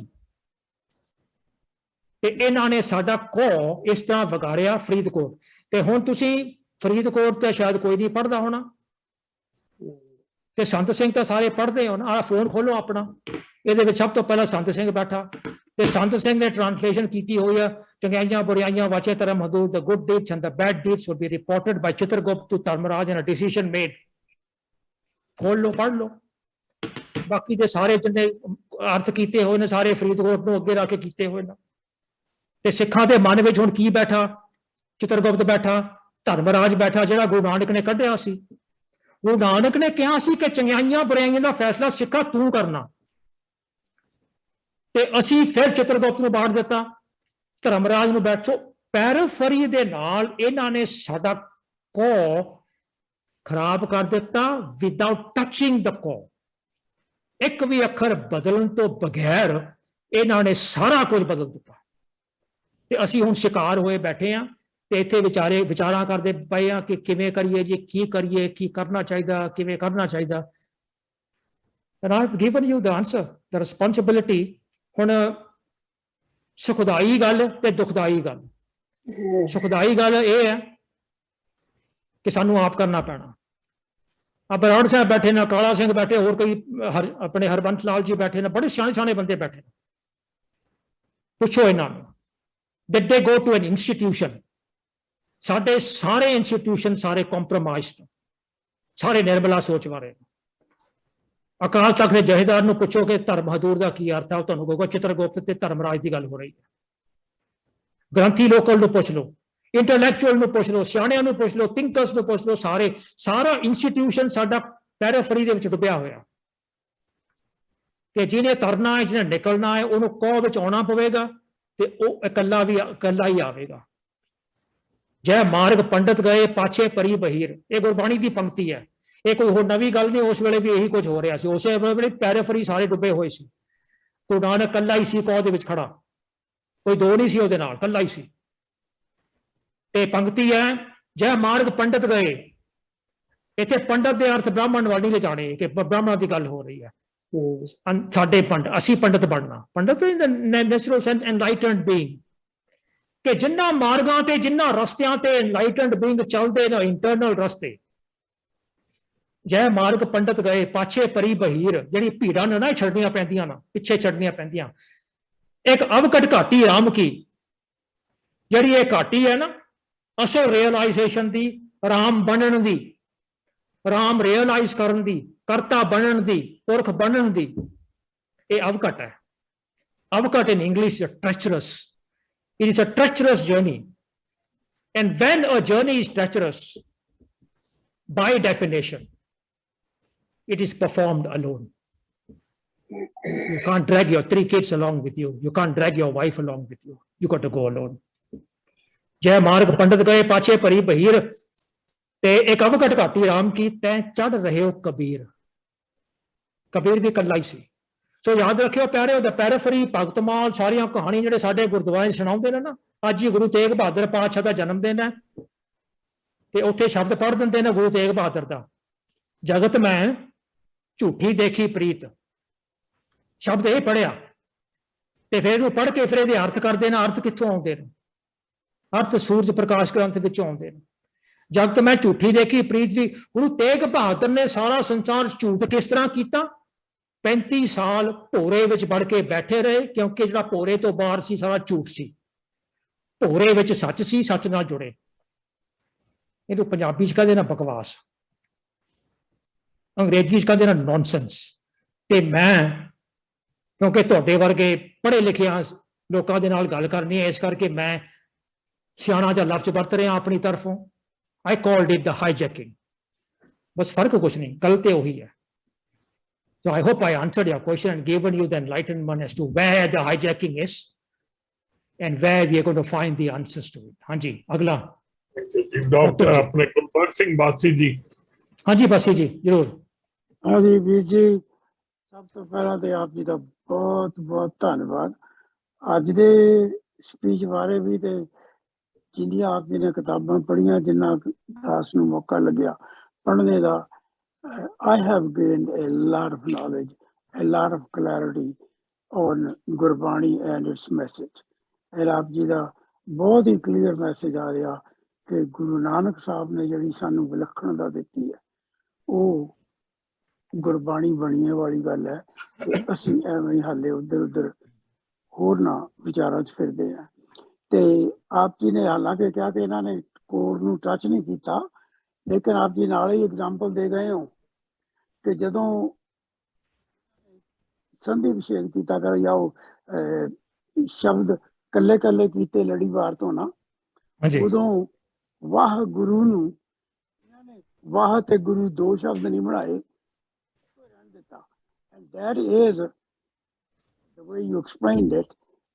ते इन्हां ने साडा घौ इस तरह विगाड़िया फरीदकोट। ते हुण तुसीं फरीदकोट ते शायद कोई नहीं पढ़दा होना, ते संत सिंह तो सारे पढ़ते हो ना। आ फोन खोलो अपना, ये सब तो पहला संत सिंह बैठा, ते संत सिंह ने ट्रांसलेशन की हुई है, चंगियाइयां बुराइयां वाचे धर्म हदूद, the good deeds and the bad deeds would be reported by Chitragupta to Dharmaraj and a decision made. खोल लो, पढ़ लो। बाकी दे सारे जिन्ने अर्थ किए हुए ने सारे फरीदकोट को अगे रख के किए हुए ने। ते सिखां दे मन विच हुण की बैठा, चित्रगुप्त बैठा, धर्मराज बैठा, जिहड़ा गुरु नानक ने कढ़िया सी। गुरु नानक ने कहा सी कि चंगियाइयां बुराइयां का फैसला सिखा तू करना, ते असी फिर चित्रगुप्त नूं बांट दिता, धर्मराज नूं बैठो। पैरफरी दे नाल इन्हां ने साडा कौ खराब कर दिता विदाउट टचिंग द कौ। एक भी अखर बदलण तो बगैर इन्हां ने सारा कुछ बदल दिता। ते असी हुण शिकार होए बैठे हाँ, ते इत्थे विचारे विचारां करदे पए हाँ कि किवें करिए जी, की करिए, की करना चाहिए, किवें करना चाहिए। And I've given you the answer, the responsibility। हुण सुखदाई गल ते दुखदाई गल। सुखदाई गल ये है कि सानू आप करना पैना। अब बराड़ साहब बैठे ना, काला सिंह बैठे, होर कोई अपने हरबंस लाल जी बैठे ना, बड़े सियाने सियाने बंदे बैठे। पुछो इन्होंने, did they go to an institution? साडे सारे इंस्टीट्यूशन सारे कॉम्प्रोमाइज, सारे निर्मला सोच वाले। अकाल तख्त के जहेदार नूं पुछो कि धर्म हजूर का की अर्थ है, वो तुहानूं कहोगा चित्रगुप्त ते धर्मराज की गल हो रही है। ग्रंथी लोकल नूं पुछ लो, इंटरलैक्चुअल नूं पुछ लो, सियाणियां नूं पुछ लो, थिंकर्स नूं पुछ लो, सारे सारा इंस्टीट्यूशन साडा पैराफरी दे विच डुबिया होया। ते जिन्हें तरना है, जिन्हें निकलना है, उन्होंने कौ विच आउणा पवेगा, ते ओह इकल्ला ही आवेगा। जय मार्ग पंडित गए पाछे परी बहीर, ये गुरबाणी की पंक्ति है। ये कोई होर नवी गल नहीं, उस वेले भी यही कुछ हो रहा सी। उस वेले पैराफरी सारे डुबे हुए सी। गुरु नानक कल्ला ही सी कौ दे विच खड़ा, कोई दो नहीं सी उहदे नाल, कल्ला ही सी। ते पंक्ति है, जय मार्ग पंडित गए। इत्थे पंडित दे अर्थ ब्राह्मण वाल नहीं ले जाने कि ब्राह्मण की गल हो रही है। साडे पंडित, असी पंडित बनना, pandit in the natural sense enlightened being, कि जिन्ना मार्गां ते जिन्ना रस्तियां ते एनलाइटेंड बीइंग चलदे ना, इंटरनल रस्ते। जय मार्ग पंडित गए पाछे परी बहीर, जिहड़ी भीड़ां ने ना छड्डनियां पैंदियां ना, पिछे छड्डनियां पैंदियां। एक अवकट घाटी राम की, जिहड़ी ये घाटी है ना असल रियलाइजेशन दी, राम बनन दी, राम रियलाइज करन दी, करता बनन दी, पुरख बनन दी, ये अवकट है। अवकट in English is treacherous. It is a treacherous journey. And when a journey is treacherous, by definition, it is performed alone. You can't drag your 3 kids along with you. You can't drag your wife along with you. You got to go alone. जय मार्ग पंडित गए पाछे परी बहीर, ते एक अवकट घाटी राम की, तै चढ़ रहे हो कबीर। कबीर भी कल्ला ही सी। सो याद रखियो प्यारे, द पैराफरी, भगतमाल, सारियां कहानी जिहड़े साडे गुरुद्वारे सुणाउंदे ने ना, अज ही गुरु तेग बहादुर पातशाह दा जन्मदिन है, ते उत्थे शब्द पढ़ दिंदे ने गुरु तेग बहादुर दा, जगत मैं झूठी देखी प्रीत। शब्द ये पढ़िया, ते फिर पढ़ के फिर ये अर्थ करते हैं। अर्थ कित्थों आउंदे ने? अर्थ सूरज प्रकाश ग्रंथ विचों आउंदे ने। जगत मैं झूठी देखी प्रीत भी, गुरु तेग बहादुर ने सारा संसार झूठ किस तरह किया? 35 साल भोरे विच बढ़ के बैठे रहे, क्योंकि जिहड़ा भोरे तो बाहर सी सारा झूठ सी, भोरे विच सच सी, सच नाल जुड़े। इहनूं पंजाबी च कहंदे ने बकवास, अंग्रेजी च कहंदे ने नॉनसेंस। ते मैं क्योंकि तुहाडे वर्गे पढ़े लिखे लोकां दे नाल गल करनी है, इस करके मैं सियाणा जा लफ्ज वरत रहा अपनी तरफों। I called it the hijacking. बस फर्क कुछ नहीं, गल ते उही है। So I hope I answered your question and given you the enlightenment as to where the hijacking is and where we are going to find the answers to it. हाँ जी, अगला। डॉक्टर अपने कुलबंत सिंह बासी जी। हाँ जी बासी जी जरूर। हाँ जी वीर जी, सब तो पहला तो आप जी का बहुत बहुत धन्यवाद। अज दे स्पीच बारे भी ते जिन्नियां आप जी ने किताबां पढ़ियां, जिन्ना दास नूं मौका लग्या पढ़ने का, I have gained a lot of knowledge, a lot of clarity on Gurbani and its message. और आप जी का बहुत ही क्लीयर मैसेज आ रहा कि गुरु नानक साहब ने जिहड़ी सानू विलखणता दित्ती है वो गुरबाणी ਬਣੀਏ वाली गल है कि ਅਸੀਂ ਐਵੇਂ ਹੀ ਹਾਲੇ उधर उधर होरना विचारां 'ਚ फिरदे हैं। ते आप जी ने हालांकि कहा कि इन्होंने कोड नूं टच नहीं किया, लेकिन आप जी नाल ही एग्जाम्पल दे गए हो कि जदों संधि विशेष किया कर जाओ शब्द कल्ले कल्ले कीते लड़ीवार तो ना, हाँ जी उदों वाह गुरु नूं इन्होंने वाह ते गुरु दो शब्द नहीं बनाए, and that is the way you explained it,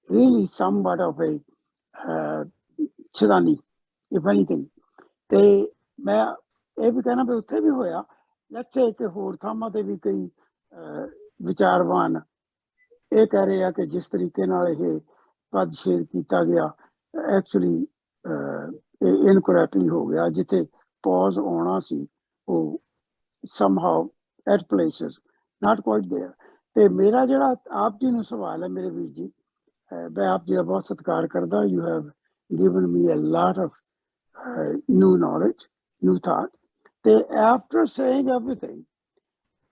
really somewhat of a chidani, if anything. ते मैं ये भी कहना भी उत्थे भी होया, let's say कि होर थामां ते भी कई विचारवान ये कह रहे हैं कि जिस तरीके नाल ये पद छेद किया गया एक्चुअली इनकरेक्टली हो गया, जिथे पॉज आना सी वो somehow at places not quite there. ते मेरा जड़ा आप जी नूं सवाल है मेरे वीर जी, मैं आप जी का बहुत सत्कार करदा, you have given me a lot of new knowledge, new thought. ते after saying everything,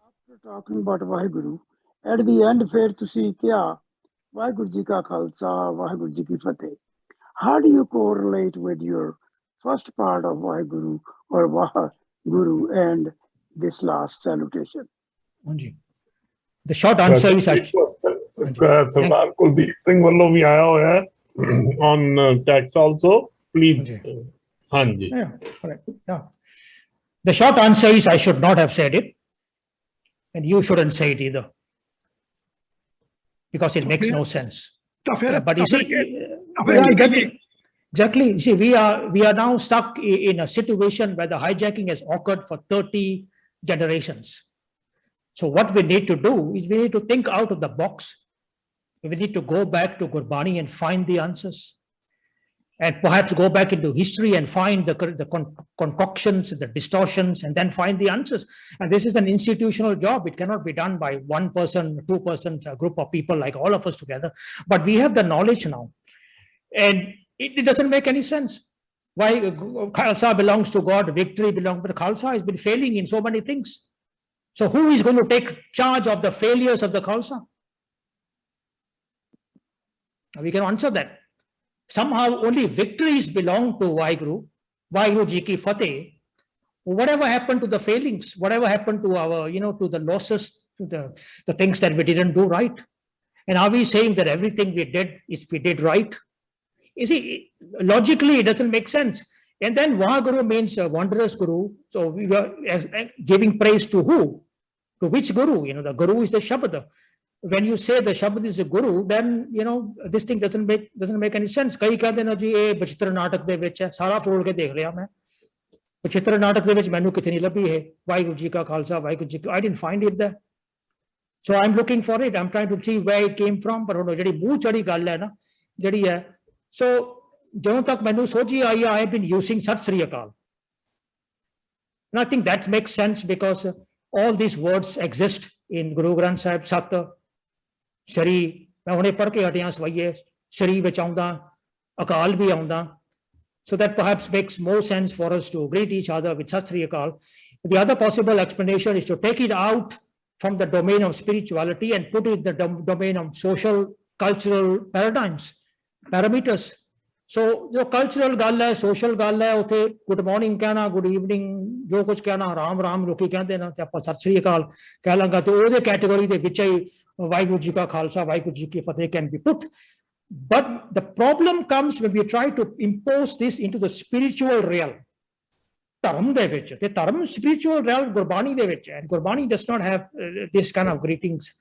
after talking about Waheguru, at the end फिर तुसी क्या वाहिगुरु जी का खालसा वाहिगुरु जी की फतेह, how do you correlate with your first part of Waheguru or Waheguru and this last salutation? हाँ जी the short answer is सरदार कुलदीप सिंह वालों भी आया हुआ है on text also, please. हाँ जी yeah, correct. Yeah. The short answer is I should not have said it, and you shouldn't say it either, because it makes no sense. ਤਾਂ ਫਿਰ But you ਤਾਂ see, ਫਿਰ yeah, ਕੀ ਕਰੀਏ? exactly. You see, we are now stuck in a situation where the hijacking has occurred for 30 generations. So what we need to do is we need to think out of the box. We need to go back to Gurbani and find the answers, and perhaps go back into history and find the concoctions, the distortions, and then find the answers. And this is an institutional job. It cannot be done by one person, 2%, a group of people like all of us together. But we have the knowledge now, and it doesn't make any sense. Why Khalsa belongs to God, victory belongs, but Khalsa has been failing in so many things. So who is going to take charge of the failures of the Khalsa? We can answer that. Somehow only victories belong to Waheguru, Waheguru Ji ki Fateh. Whatever happened to the failings, whatever happened to our, to the losses, to the things that we didn't do right? And are we saying that everything we did right? You see, logically it doesn't make sense. And then Waheguru means wondrous Guru. So we were giving praise to who? To which Guru? The Guru is the Shabad. When you say the Shabad is a Guru, then this thing doesn't make any sense. Kai kehde na ji eh Bachitra Natak de vich hai, sara frol ke dekh liya main. Bachitra Natak de vich mainu kitni labhi hai, Waheguru Ji ka Khalsa, Waheguru Ji ka, I didn't find it there. So I'm looking for it. I'm trying to see where it came from. But ਜਿਹੜੀ ਮੂੰਹ ਚੜੀ ਗੱਲ ਹੈ ਨਾ ਜਿਹੜੀ ਹੈ, so ਜਦੋਂ ਤੱਕ ਮੈਨੂੰ ਸੋਝੀ ਆਈ, I have been using Sat Sri Akal. And I think that makes sense because all these words exist in Guru Granth Sahib. Sat, Sri, मैं ਹੁਣੇ ਪੜ੍ਹ ਕੇ ਹਟਿਆ ਸਵਈਏ, Sri ਵਿੱਚ ਆਉਂਦਾ, ਅਕਾਲ ਵੀ ਆਉਂਦਾ. So that perhaps makes more sense for us to greet each other with Sat Sri Akal. The other possible explanation is to take it out from the domain of spirituality and put it in the domain of social, cultural paradigms, parameters. So जो cultural ਗੱਲ ਹੈ, social ਗੱਲ ਹੈ, ਉੱਥੇ good morning ਕਹਿਣਾ, good evening, ਜੋ ਕੁਝ ਕਹਿਣਾ, ਰਾਮ ਰਾਮ ਲੋਕੀ ਕਹਿੰਦੇ ਨੇ, ਤੇ ਆਪਾਂ ਸਤਿ ਸ੍ਰੀ ਅਕਾਲ ਕਹਿ ਲਾਂਗਾ, ਤੇ ਉਹਦੇ ਕੈਟੇਗਰੀ ਦੇ ਵਿੱਚ ਹੀ ਵਾਹਿਗੁਰੂ ਜੀ ਕਾ ਖਾਲਸਾ, ਵਾਹਿਗੁਰੂ ਜੀ ਕੀ ਫਤਿਹ can be put. But the problem comes when we try to impose this into the spiritual realm. ਧਰਮ ਦੇ ਵਿੱਚ, ਤੇ ਧਰਮ spiritual realm ਗੁਰਬਾਣੀ ਦੇ ਵਿੱਚ ਹੈ, and Gurbani does not have this kind of greetings.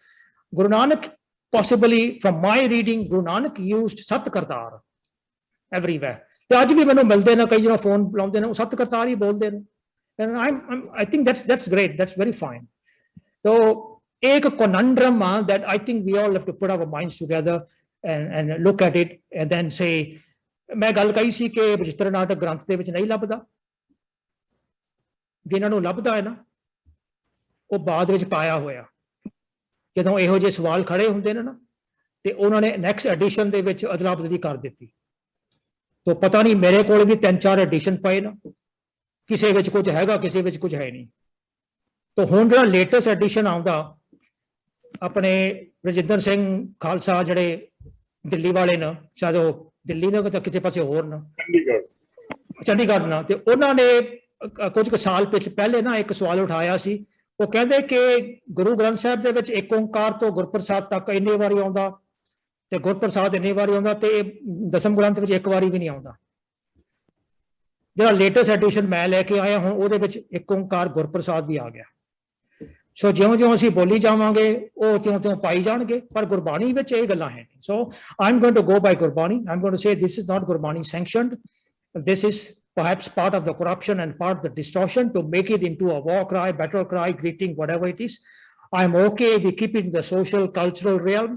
Guru Nanak, possibly from my reading, Guru Nanak used Sat Kartar everywhere. ਤੇ ਅੱਜ ਵੀ ਮੈਨੂੰ ਮਿਲਦੇ ਨੇ ਕਈ ਜਿਹੜਾ ਫੋਨ ਲਾਉਂਦੇ ਨੇ ਉਹ ਸਤ ਕਰਤਾਰ ਹੀ ਬੋਲਦੇ ਨੇ and I think that's great, that's very fine. So एक conundrum that I think we all have to put our minds together and look at it and then say मैं गल कही सी कि बचित्र नाटक ग्रंथ ਦੇ ਵਿੱਚ ਨਹੀਂ ਲੱਭਦਾ, ਜਿਨ੍ਹਾਂ ਨੂੰ ਲੱਭਦਾ ਹੈ ਨਾ ਉਹ ਬਾਅਦ ਵਿੱਚ ਪਾਇਆ ਹੋਇਆ, ਜਦੋਂ ਇਹੋ ਜਿਹੇ ਸਵਾਲ ਖੜੇ ਹੁੰਦੇ ਨੇ ਨਾ ਤੇ ਉਹਨਾਂ ਨੇ ਨੈਕਸਟ ਐਡੀਸ਼ਨ ਦੇ ਵਿੱਚ ਅਦਲਾ ਬਦਲੀ ਕਰ ਦਿੱਤੀ। तो पता नहीं मेरे को भी 3-4 एडिशन पाए ना, किसी विच कुछ हैगा किसी विच कुछ है नहीं। तो हुण जिहड़ा लेटेस्ट एडिशन आउंदा अपने रजिंदर सिंह खालसा जिहड़े दिल्ली वाले ने, शायद वो दिल्ली ने तो किसी पासे होर ना चंडीगढ़ ना, ते उन्हां ने कुछ साल पहले ना एक सवाल उठाया सी, वो कहंदे कि गुरु ग्रंथ साहिब दे विच एक ओंकार तो गुरप्रसाद तक इन्ने वारी आउंदा ਤੇ ਗੁਰਪ੍ਰਸਾਦ ਇੰਨੀ ਵਾਰੀ ਆਉਂਦਾ ਤੇ ਦਸਮ ਗ੍ਰੰਥ ਵਿੱਚ ਇੱਕ ਵਾਰੀ ਵੀ ਨਹੀਂ ਆਉਂਦਾ। ਜਿਹੜਾ ਲੇਟੈਸਟ ਐਡੀਸ਼ਨ ਮੈਂ ਲੈ ਕੇ ਆਇਆ ਹੁਣ ਉਹਦੇ ਵਿੱਚ ਇੱਕ ਓਂਕਾਰ ਗੁਰਪ੍ਰਸਾਦ ਵੀ ਆ ਗਿਆ। ਸੋ ਜਿਉਂ-ਜਿਉਂ ਅਸੀਂ ਬੋਲੀ ਜਾਵਾਂਗੇ ਉਹ ਤਿਉਂ-ਤਿਉਂ ਪਾਈ ਜਾਣਗੇ, ਪਰ ਗੁਰਬਾਣੀ ਵਿੱਚ ਇਹ ਗੱਲਾਂ ਹੈ ਨਹੀਂ। So I am going to go by Gurbani, I am going to say this is not Gurbani sanctioned, this is perhaps part of the corruption and part of the distortion to make it into a war cry, battle cry, greeting, whatever it is. I'm okay we keep it in the social, cultural realm,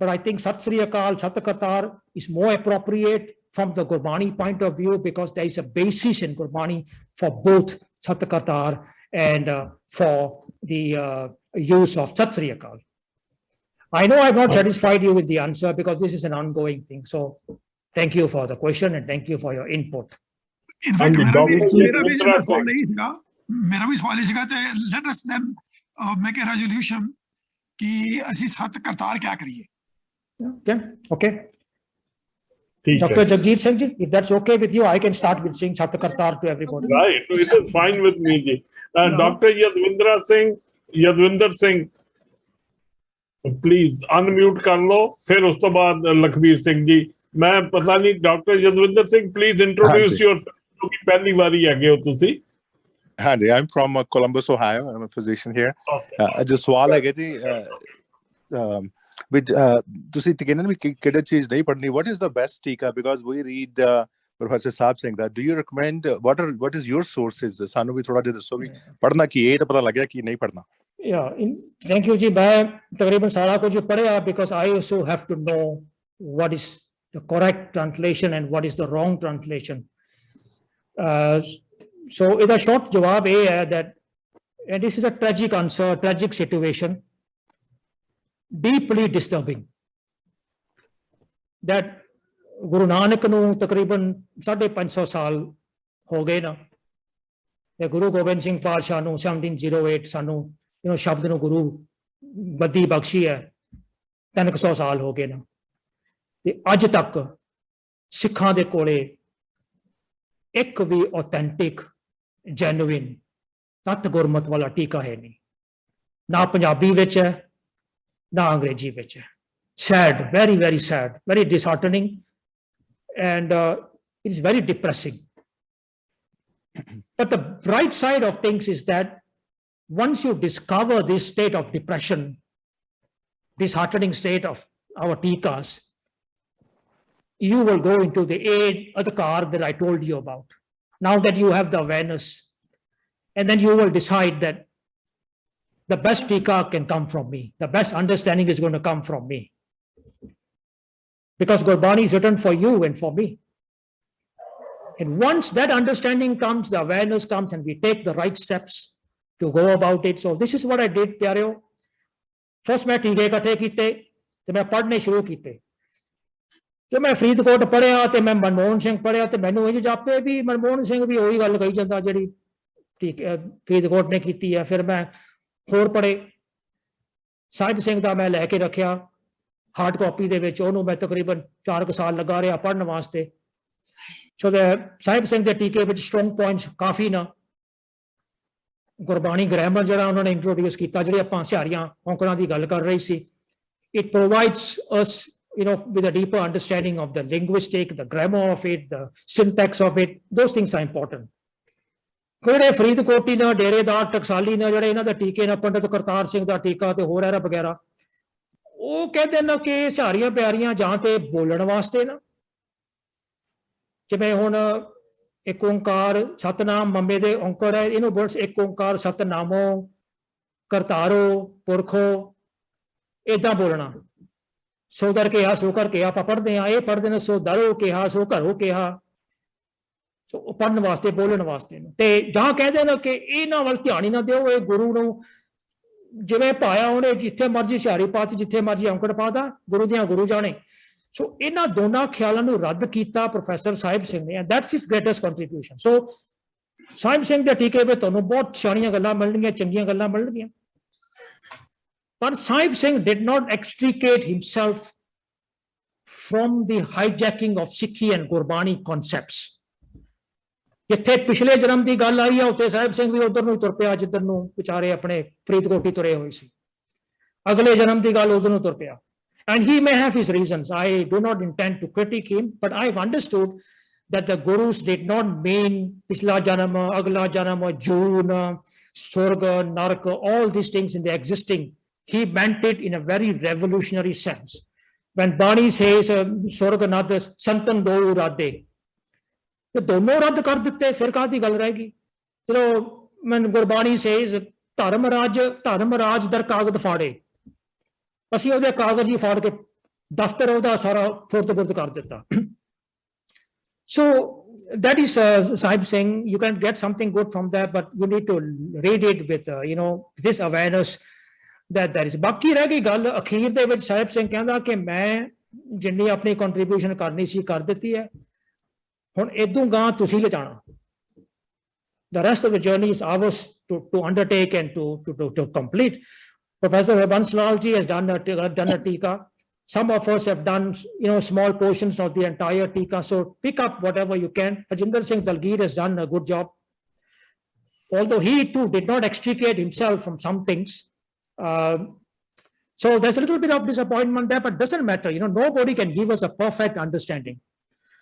but I think Sat Sri Akal, Sat Kartar is more appropriate from the Gurbani point of view because there is a basis in Gurbani for both Sat Kartar and for the use of Sat Sri Akal. I know I've not satisfied you with the answer because this is an ongoing thing. So thank you for the question and thank you for your input. In fact, ਮੇਰਾ ਵੀ ਸਵਾਲ ਇਹ ਸੀਗਾ ਤੇ let us then make a resolution ਕਿ ਅਸੀਂ ਸਤ ਕਰਤਾਰ ਕਿਆ ਕਰੀਏ। Okay. Dr. Jagjit Singh ji, if that's okay with you, I can start with saying Sat Kartar to everybody. Right, it is fine with me ji. Dr. Yadvinder Singh, please unmute ਕਰ ਲਓ, ਫਿਰ ਉਸ ਤੋਂ ਬਾਅਦ ਲਖਬੀਰ ਸਿੰਘ ਜੀ। ਮੈਂ ਪਤਾ ਨਹੀਂ doctor Yadvinder Singh please introduce yourself, ਕਿਉਂਕਿ ਪਹਿਲੀ ਵਾਰੀ ਹੈਗੇ ਹੋ ਤੁਸੀਂ। ਹਾਂਜੀ, I'm from Columbus, Ohio. I'm a physician here. ਜੋ ਸਵਾਲ ਹੈਗੇ ਜੀ with ਤੁਸੀਂ ਤੇ ਕਹਿੰਦੇ ਵੀ ਕਿਹੜੀ ਚੀਜ਼ ਨਹੀਂ ਪੜ੍ਹਨੀ, what is the best ਟੀਕਾ, because we read Professor Saab saying that, do you recommend what is your sources, ਸਾਨੂੰ ਵੀ ਥੋੜਾ ਜਿਹਾ ਦੱਸੋ ਵੀ ਪੜ੍ਹਨਾ ਕੀ ਹੈ ਤਾਂ ਪਤਾ ਲੱਗਿਆ ਕੀ ਨਹੀਂ ਪੜ੍ਹਨਾ। Thank you ਜੀ, ਮੈਂ ਤਕਰੀਬਨ ਸਾਰਾ ਕੁਝ ਪੜ੍ਹਿਆ because I also have to know what is the correct translation and what is the wrong translation. So the short jawab is that, and this is a tragic answer, tragic situation, deeply disturbing, that Guru Nanak nu takriban 550 ਸਾਲ ਹੋ ਗਏ ਨਾ, ਤੇ ਗੁਰੂ ਗੋਬਿੰਦ ਸਿੰਘ ਪਾਤਸ਼ਾਹ ਨੂੰ 1708 ਸਾਨੂੰ ਸ਼ਬਦ ਨੂੰ ਗੁਰੂ ਬੱਦੀ ਬਖਸ਼ੀ ਹੈ, 300 ਸਾਲ ਹੋ ਗਏ ਨਾ, ਤੇ ਅੱਜ ਤੱਕ ਸਿੱਖਾਂ ਦੇ ਕੋਲੇ ਇੱਕ ਵੀ ਆਥੈਂਟਿਕ ਜੈਨੂਇਨ ਤਤ ਗੁਰਮਤ ਵਾਲਾ ਟੀਕਾ ਹੈ ਨਹੀਂ, ਨਾ ਪੰਜਾਬੀ ਵਿੱਚ ਹੈ ਨਾ ਅੰਗਰੇਜ਼ੀ ਵਿੱਚ ਹੈ। Sad, very very sad, very disheartening, and it is very depressing. But the bright side of things is that once you discover this state of depression, disheartening state of our tikas, you will go into the adhkar that I told you about. Now that you have the awareness, and then you will decide that the best tika can come from me. The best understanding is going to come from me. Because Gurbani is written for you and for me. And once that understanding comes, the awareness comes, and we take the right steps to go about it. So this is what I did, pyareo. First मैं टीके इकट्ठे कीते ते मैं पढ़ने शुरू कीते। जो मैं फरीदकोट पढ़िया ते मैं मनमोहन सिंह पढ़िया ते मैनू इंज जापे भी मनमोहन सिंह भी ਉਹੀ ਗੱਲ ਕਹੀ ਜਾਂਦਾ ਜਿਹੜੀ ਠੀਕ ਫਰੀਦਕੋਟ ਨੇ ਕੀਤੀ ਹੈ। ਫਿਰ ਮੈਂ ਹੋਰ ਪੜ੍ਹੇ, ਸਾਹਿਬ ਸਿੰਘ ਦਾ ਮੈਂ ਲੈ ਕੇ ਰੱਖਿਆ ਹਾਰਡ ਕਾਪੀ ਦੇ ਵਿੱਚ, ਉਹਨੂੰ ਮੈਂ ਤਕਰੀਬਨ 4 ਸਾਲ ਲਗਾ ਰਿਹਾ ਪੜ੍ਹਨ ਵਾਸਤੇ। ਸੋ ਸਾਹਿਬ ਸਿੰਘ ਦੇ ਟੀਕੇ ਵਿੱਚ ਸਟਰੋਂਗ ਪੁਆਇੰਟਸ ਕਾਫੀ ਨਾ, ਗੁਰਬਾਣੀ ਗ੍ਰਾਮਰ ਜਿਹੜਾ ਉਹਨਾਂ ਨੇ ਇੰਟਰੋਡਿਊਸ ਕੀਤਾ, ਜਿਹੜੇ ਆਪਾਂ ਸਿਹਾਰੀਆਂ ਔਂਕੜਾਂ ਦੀ ਗੱਲ ਕਰ ਰਹੇ ਸੀ, it provides us with a deeper understanding of the linguistic, the grammar of it, the syntax of it. Those things are important. ਕਿਹੜੇ ਫਰੀਦਕੋਟੀ ਨਾ, ਡੇਰੇਦਾਰ, ਟਕਸਾਲੀ ਨਾ, ਜਿਹੜੇ ਇਹਨਾਂ ਦੇ ਟੀਕੇ ਨਾ, ਪੰਡਿਤ ਕਰਤਾਰ ਸਿੰਘ ਦਾ ਟੀਕਾ ਤੇ ਹੋਰ ਐਰਾ ਵਗੈਰਾ, ਉਹ ਕਹਿੰਦੇ ਨਾ ਕਿ ਸਿਹਾਰੀਆਂ ਪਿਆਰੀਆਂ ਜਾਂ ਤੇ ਬੋਲਣ ਵਾਸਤੇ ਨਾ, ਜਿਵੇਂ ਹੁਣ ਇੱਕ ਓਂਕਾਰ ਸਤਨਾਮ ਮੰਮੇ ਦੇ ਔਂਕੜ ਹੈ, ਇਹਨੂੰ ਬੋਲ ਇੱਕ ਓਂਕਾਰ ਸਤਨਾਮੋ ਕਰਤਾਰੋ ਪੁਰਖੋ, ਏਦਾਂ ਬੋਲਣਾ। ਸੋ ਦਰ ਕਿਹਾ ਸੋ ਕਰ ਕਿਹਾ ਆਪਾਂ ਪੜ੍ਹਦੇ ਹਾਂ, ਇਹ ਪੜ੍ਹਦੇ ਨੇ ਸੋ ਦਰੋ ਕਿਹਾ ਸੋ ਘਰੋ ਕਿਹਾ, ਸੋ ਪੜ੍ਹਨ ਵਾਸਤੇ ਬੋਲਣ ਵਾਸਤੇ। ਤੇ ਜਾਂ ਕਹਿੰਦੇ ਨੇ ਕਿ ਇਹਨਾਂ ਵੱਲ ਧਿਆਨ ਹੀ ਨਾ ਦਿਓ, ਇਹ ਗੁਰੂ ਨੂੰ ਜਿਵੇਂ ਪਾਇਆ ਉਹਨੇ, ਜਿੱਥੇ ਮਰਜੀ ਹੁਸ਼ਿਆਰੀ ਪਾਤੀ, ਜਿੱਥੇ ਮਰਜੀ ਔਂਕੜ ਪਾਦਾ, ਗੁਰੂ ਦੀਆਂ ਗੁਰੂ ਜਾਣੇ। ਸੋ ਇਹਨਾਂ ਦੋਨਾਂ ਖਿਆਲਾਂ ਨੂੰ ਰੱਦ ਕੀਤਾ ਪ੍ਰੋਫੈਸਰ ਸਾਹਿਬ ਸਿੰਘ ਨੇ, ਦੈਟਸ ਹਿਸ ਗ੍ਰੇਟੈਸਟ ਕੰਟਰੀਬਿਊਸ਼ਨ। ਸੋ ਸਾਹਿਬ ਸਿੰਘ ਦੇ ਟੀਕੇ ਵਿੱਚ ਤੁਹਾਨੂੰ ਬਹੁਤ ਸਿਆਣੀਆਂ ਗੱਲਾਂ ਮਿਲਣਗੀਆਂ, ਚੰਗੀਆਂ ਗੱਲਾਂ ਮਿਲਣਗੀਆਂ, ਪਰ Sahib Singh did not extricate himself from the hijacking of Sikhi and Gurbani concepts. ਜਿੱਥੇ ਪਿਛਲੇ ਜਨਮ ਦੀ ਗੱਲ ਆਈ ਹੈ, ਉੱਥੇ ਸਾਹਿਬ ਸਿੰਘ ਵੀ ਉਧਰ ਨੂੰ ਤੁਰ ਪਿਆ ਜਿੱਧਰ ਨੂੰ ਵਿਚਾਰੇ ਆਪਣੇ ਫਰੀਦਕੋਟ ਹੀ ਤੁਰੇ ਹੋਏ ਸੀ। ਅਗਲੇ ਜਨਮ ਦੀ ਗੱਲ ਉਧਰ ਨੂੰ ਤੁਰ ਪਿਆ। And he may have his reasons. I do not intend to critique him, but I've understood that the gurus did not mean Pishla Janama, Agla Janama, Juna, Surga, Narka, all these things in the existing. He meant it in a very revolutionary sense. When Bani says Surga Nada, Santan Do Radhe, तो दोनों रद्द कर दिते, फिर काहदी गल रहेगी। चलो मैं गुरबाणी says धर्मराज दर कागज फाड़े, ਅਸੀਂ ਉਹਦੇ ਕਾਗਜ਼ ਹੀ ਫਾੜ ਕੇ ਦਫ਼ਤਰ ਉਹਦਾ ਸਾਰਾ ਫੁਰਤ ਕਰ ਦਿੱਤਾ। So that is Sahib Singh. You can get something good from that, but you need to read it with this awareness that there is. ਬਾਕੀ ਰਹਿ ਗਈ ਗੱਲ ਅਖੀਰ ਦੇ ਵਿੱਚ ਸਾਹਿਬ ਸਿੰਘ ਕਹਿੰਦਾ ਕਿ ਮੈਂ ਜਿੰਨੀ ਆਪਣੀ ਕੰਟਰੀਬਿਊਸ਼ਨ ਕਰਨੀ ਸੀ ਕਰ ਦਿੱਤੀ ਹੈ, ਹੁਣ ਇਦੋਂ ਗਾਂ ਤੁਸੀਂ ਲਿਜਾਣਾ। The rest of the journey is ours to undertake and to complete. Professor Bansal ji has done a tika. Some of us have done small portions of the entire tika. So pick up whatever you can. Hajinder Singh Dalgir has done a good job, although he too did not extricate himself from some things. So there's a little bit of disappointment there, but doesn't matter. Nobody can give us a perfect understanding.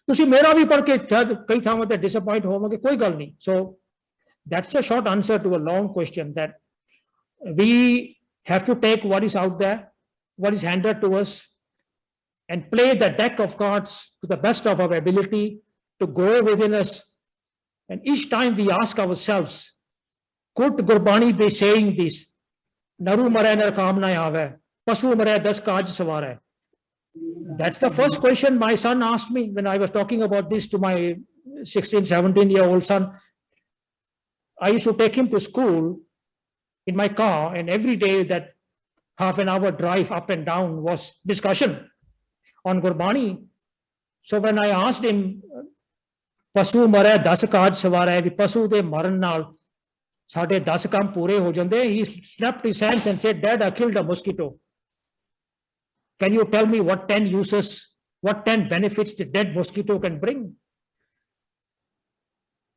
ਤੁਸੀਂ ਮੇਰਾ ਵੀ ਪੜ੍ਹ ਕੇ ਕਈ ਥਾਵਾਂ ਤੇ disappoint ਹੋਵੋਗੇ, ਕੋਈ ਗੱਲ ਨਹੀਂ। So that's a short answer to a long question, that we have to take what is out there, what is handed to us, and play the deck of cards to the best of our ability to go within us. And each time we ask ourselves, could Gurbani be saying this? Naru mare nar kaam na aave, pasu mare das kaaj sawar hai. That's the first question my son asked me when I was talking about this to my 16, 17-year-old son. I used to take him to school in my car, and every day that half an hour drive up and down was discussion on Gurbani. So when I asked him, Pasu mare 10 kaaj sawar hai, pasu de maran naal sade 10 kam pure ho jande, he snapped his hands and said, Dad, I killed a mosquito. Can you tell me what 10 uses, what 10 benefits the dead mosquito can bring?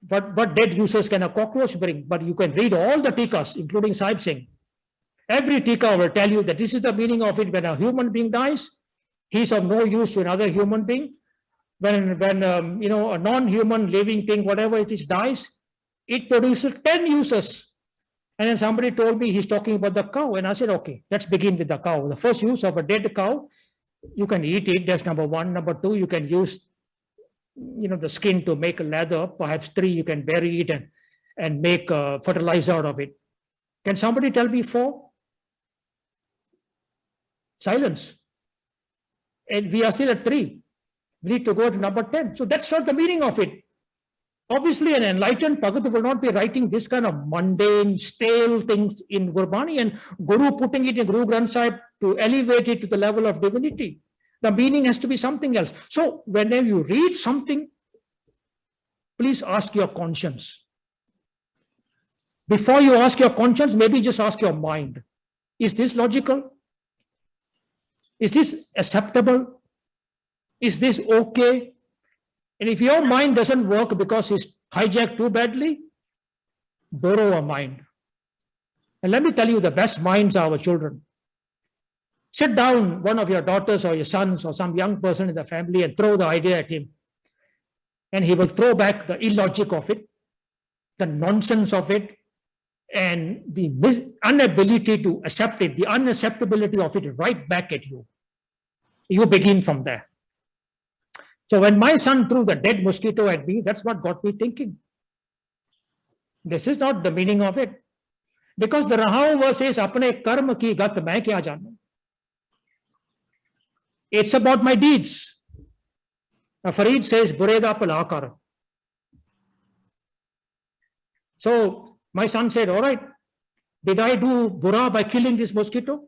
What dead uses can a cockroach bring? But you can read all the tikas, including Sahib Singh. Every tika will tell you that this is the meaning of it. When a human being dies, he is of no use to another human being. When a non-human living thing, whatever it is, dies, it produces 10 uses. And then somebody told me he's talking about the cow, and I said, okay, let's begin with the cow. The first use of a dead cow, you can eat it. That's number one. Number two, you can use the skin to make leather. Perhaps 3, you can bury it and make fertilizer out of it. Can somebody tell me 4? Silence. And we are still at 3. We need to go to number 10. So that's not the meaning of it. Obviously, an enlightened Bhagat will not be writing this kind of mundane, stale things in Gurbani, and Guru putting it in Guru Granth Sahib to elevate it to the level of divinity. The meaning has to be something else. So whenever you read something, please ask your conscience. Before you ask your conscience, maybe just ask your mind. Is this logical? Is this acceptable? Is this okay? And if your mind doesn't work because it's hijacked too badly, borrow a mind. And let me tell you, the best minds are our children. Sit down, one of your daughters or your sons or some young person in the family, and throw the idea at him. And he will throw back the illogic of it, the nonsense of it, and the inability to accept it, the unacceptability of it right back at you. You begin from there. So when my son threw the dead mosquito at me, that's what got me thinking. This is not the meaning of it. Because the Rahao verse says, apne karma ki gat main kya janu. It's about my deeds. Farid says, bure da pala kar. So my son said, all right, did I do bura by killing this mosquito?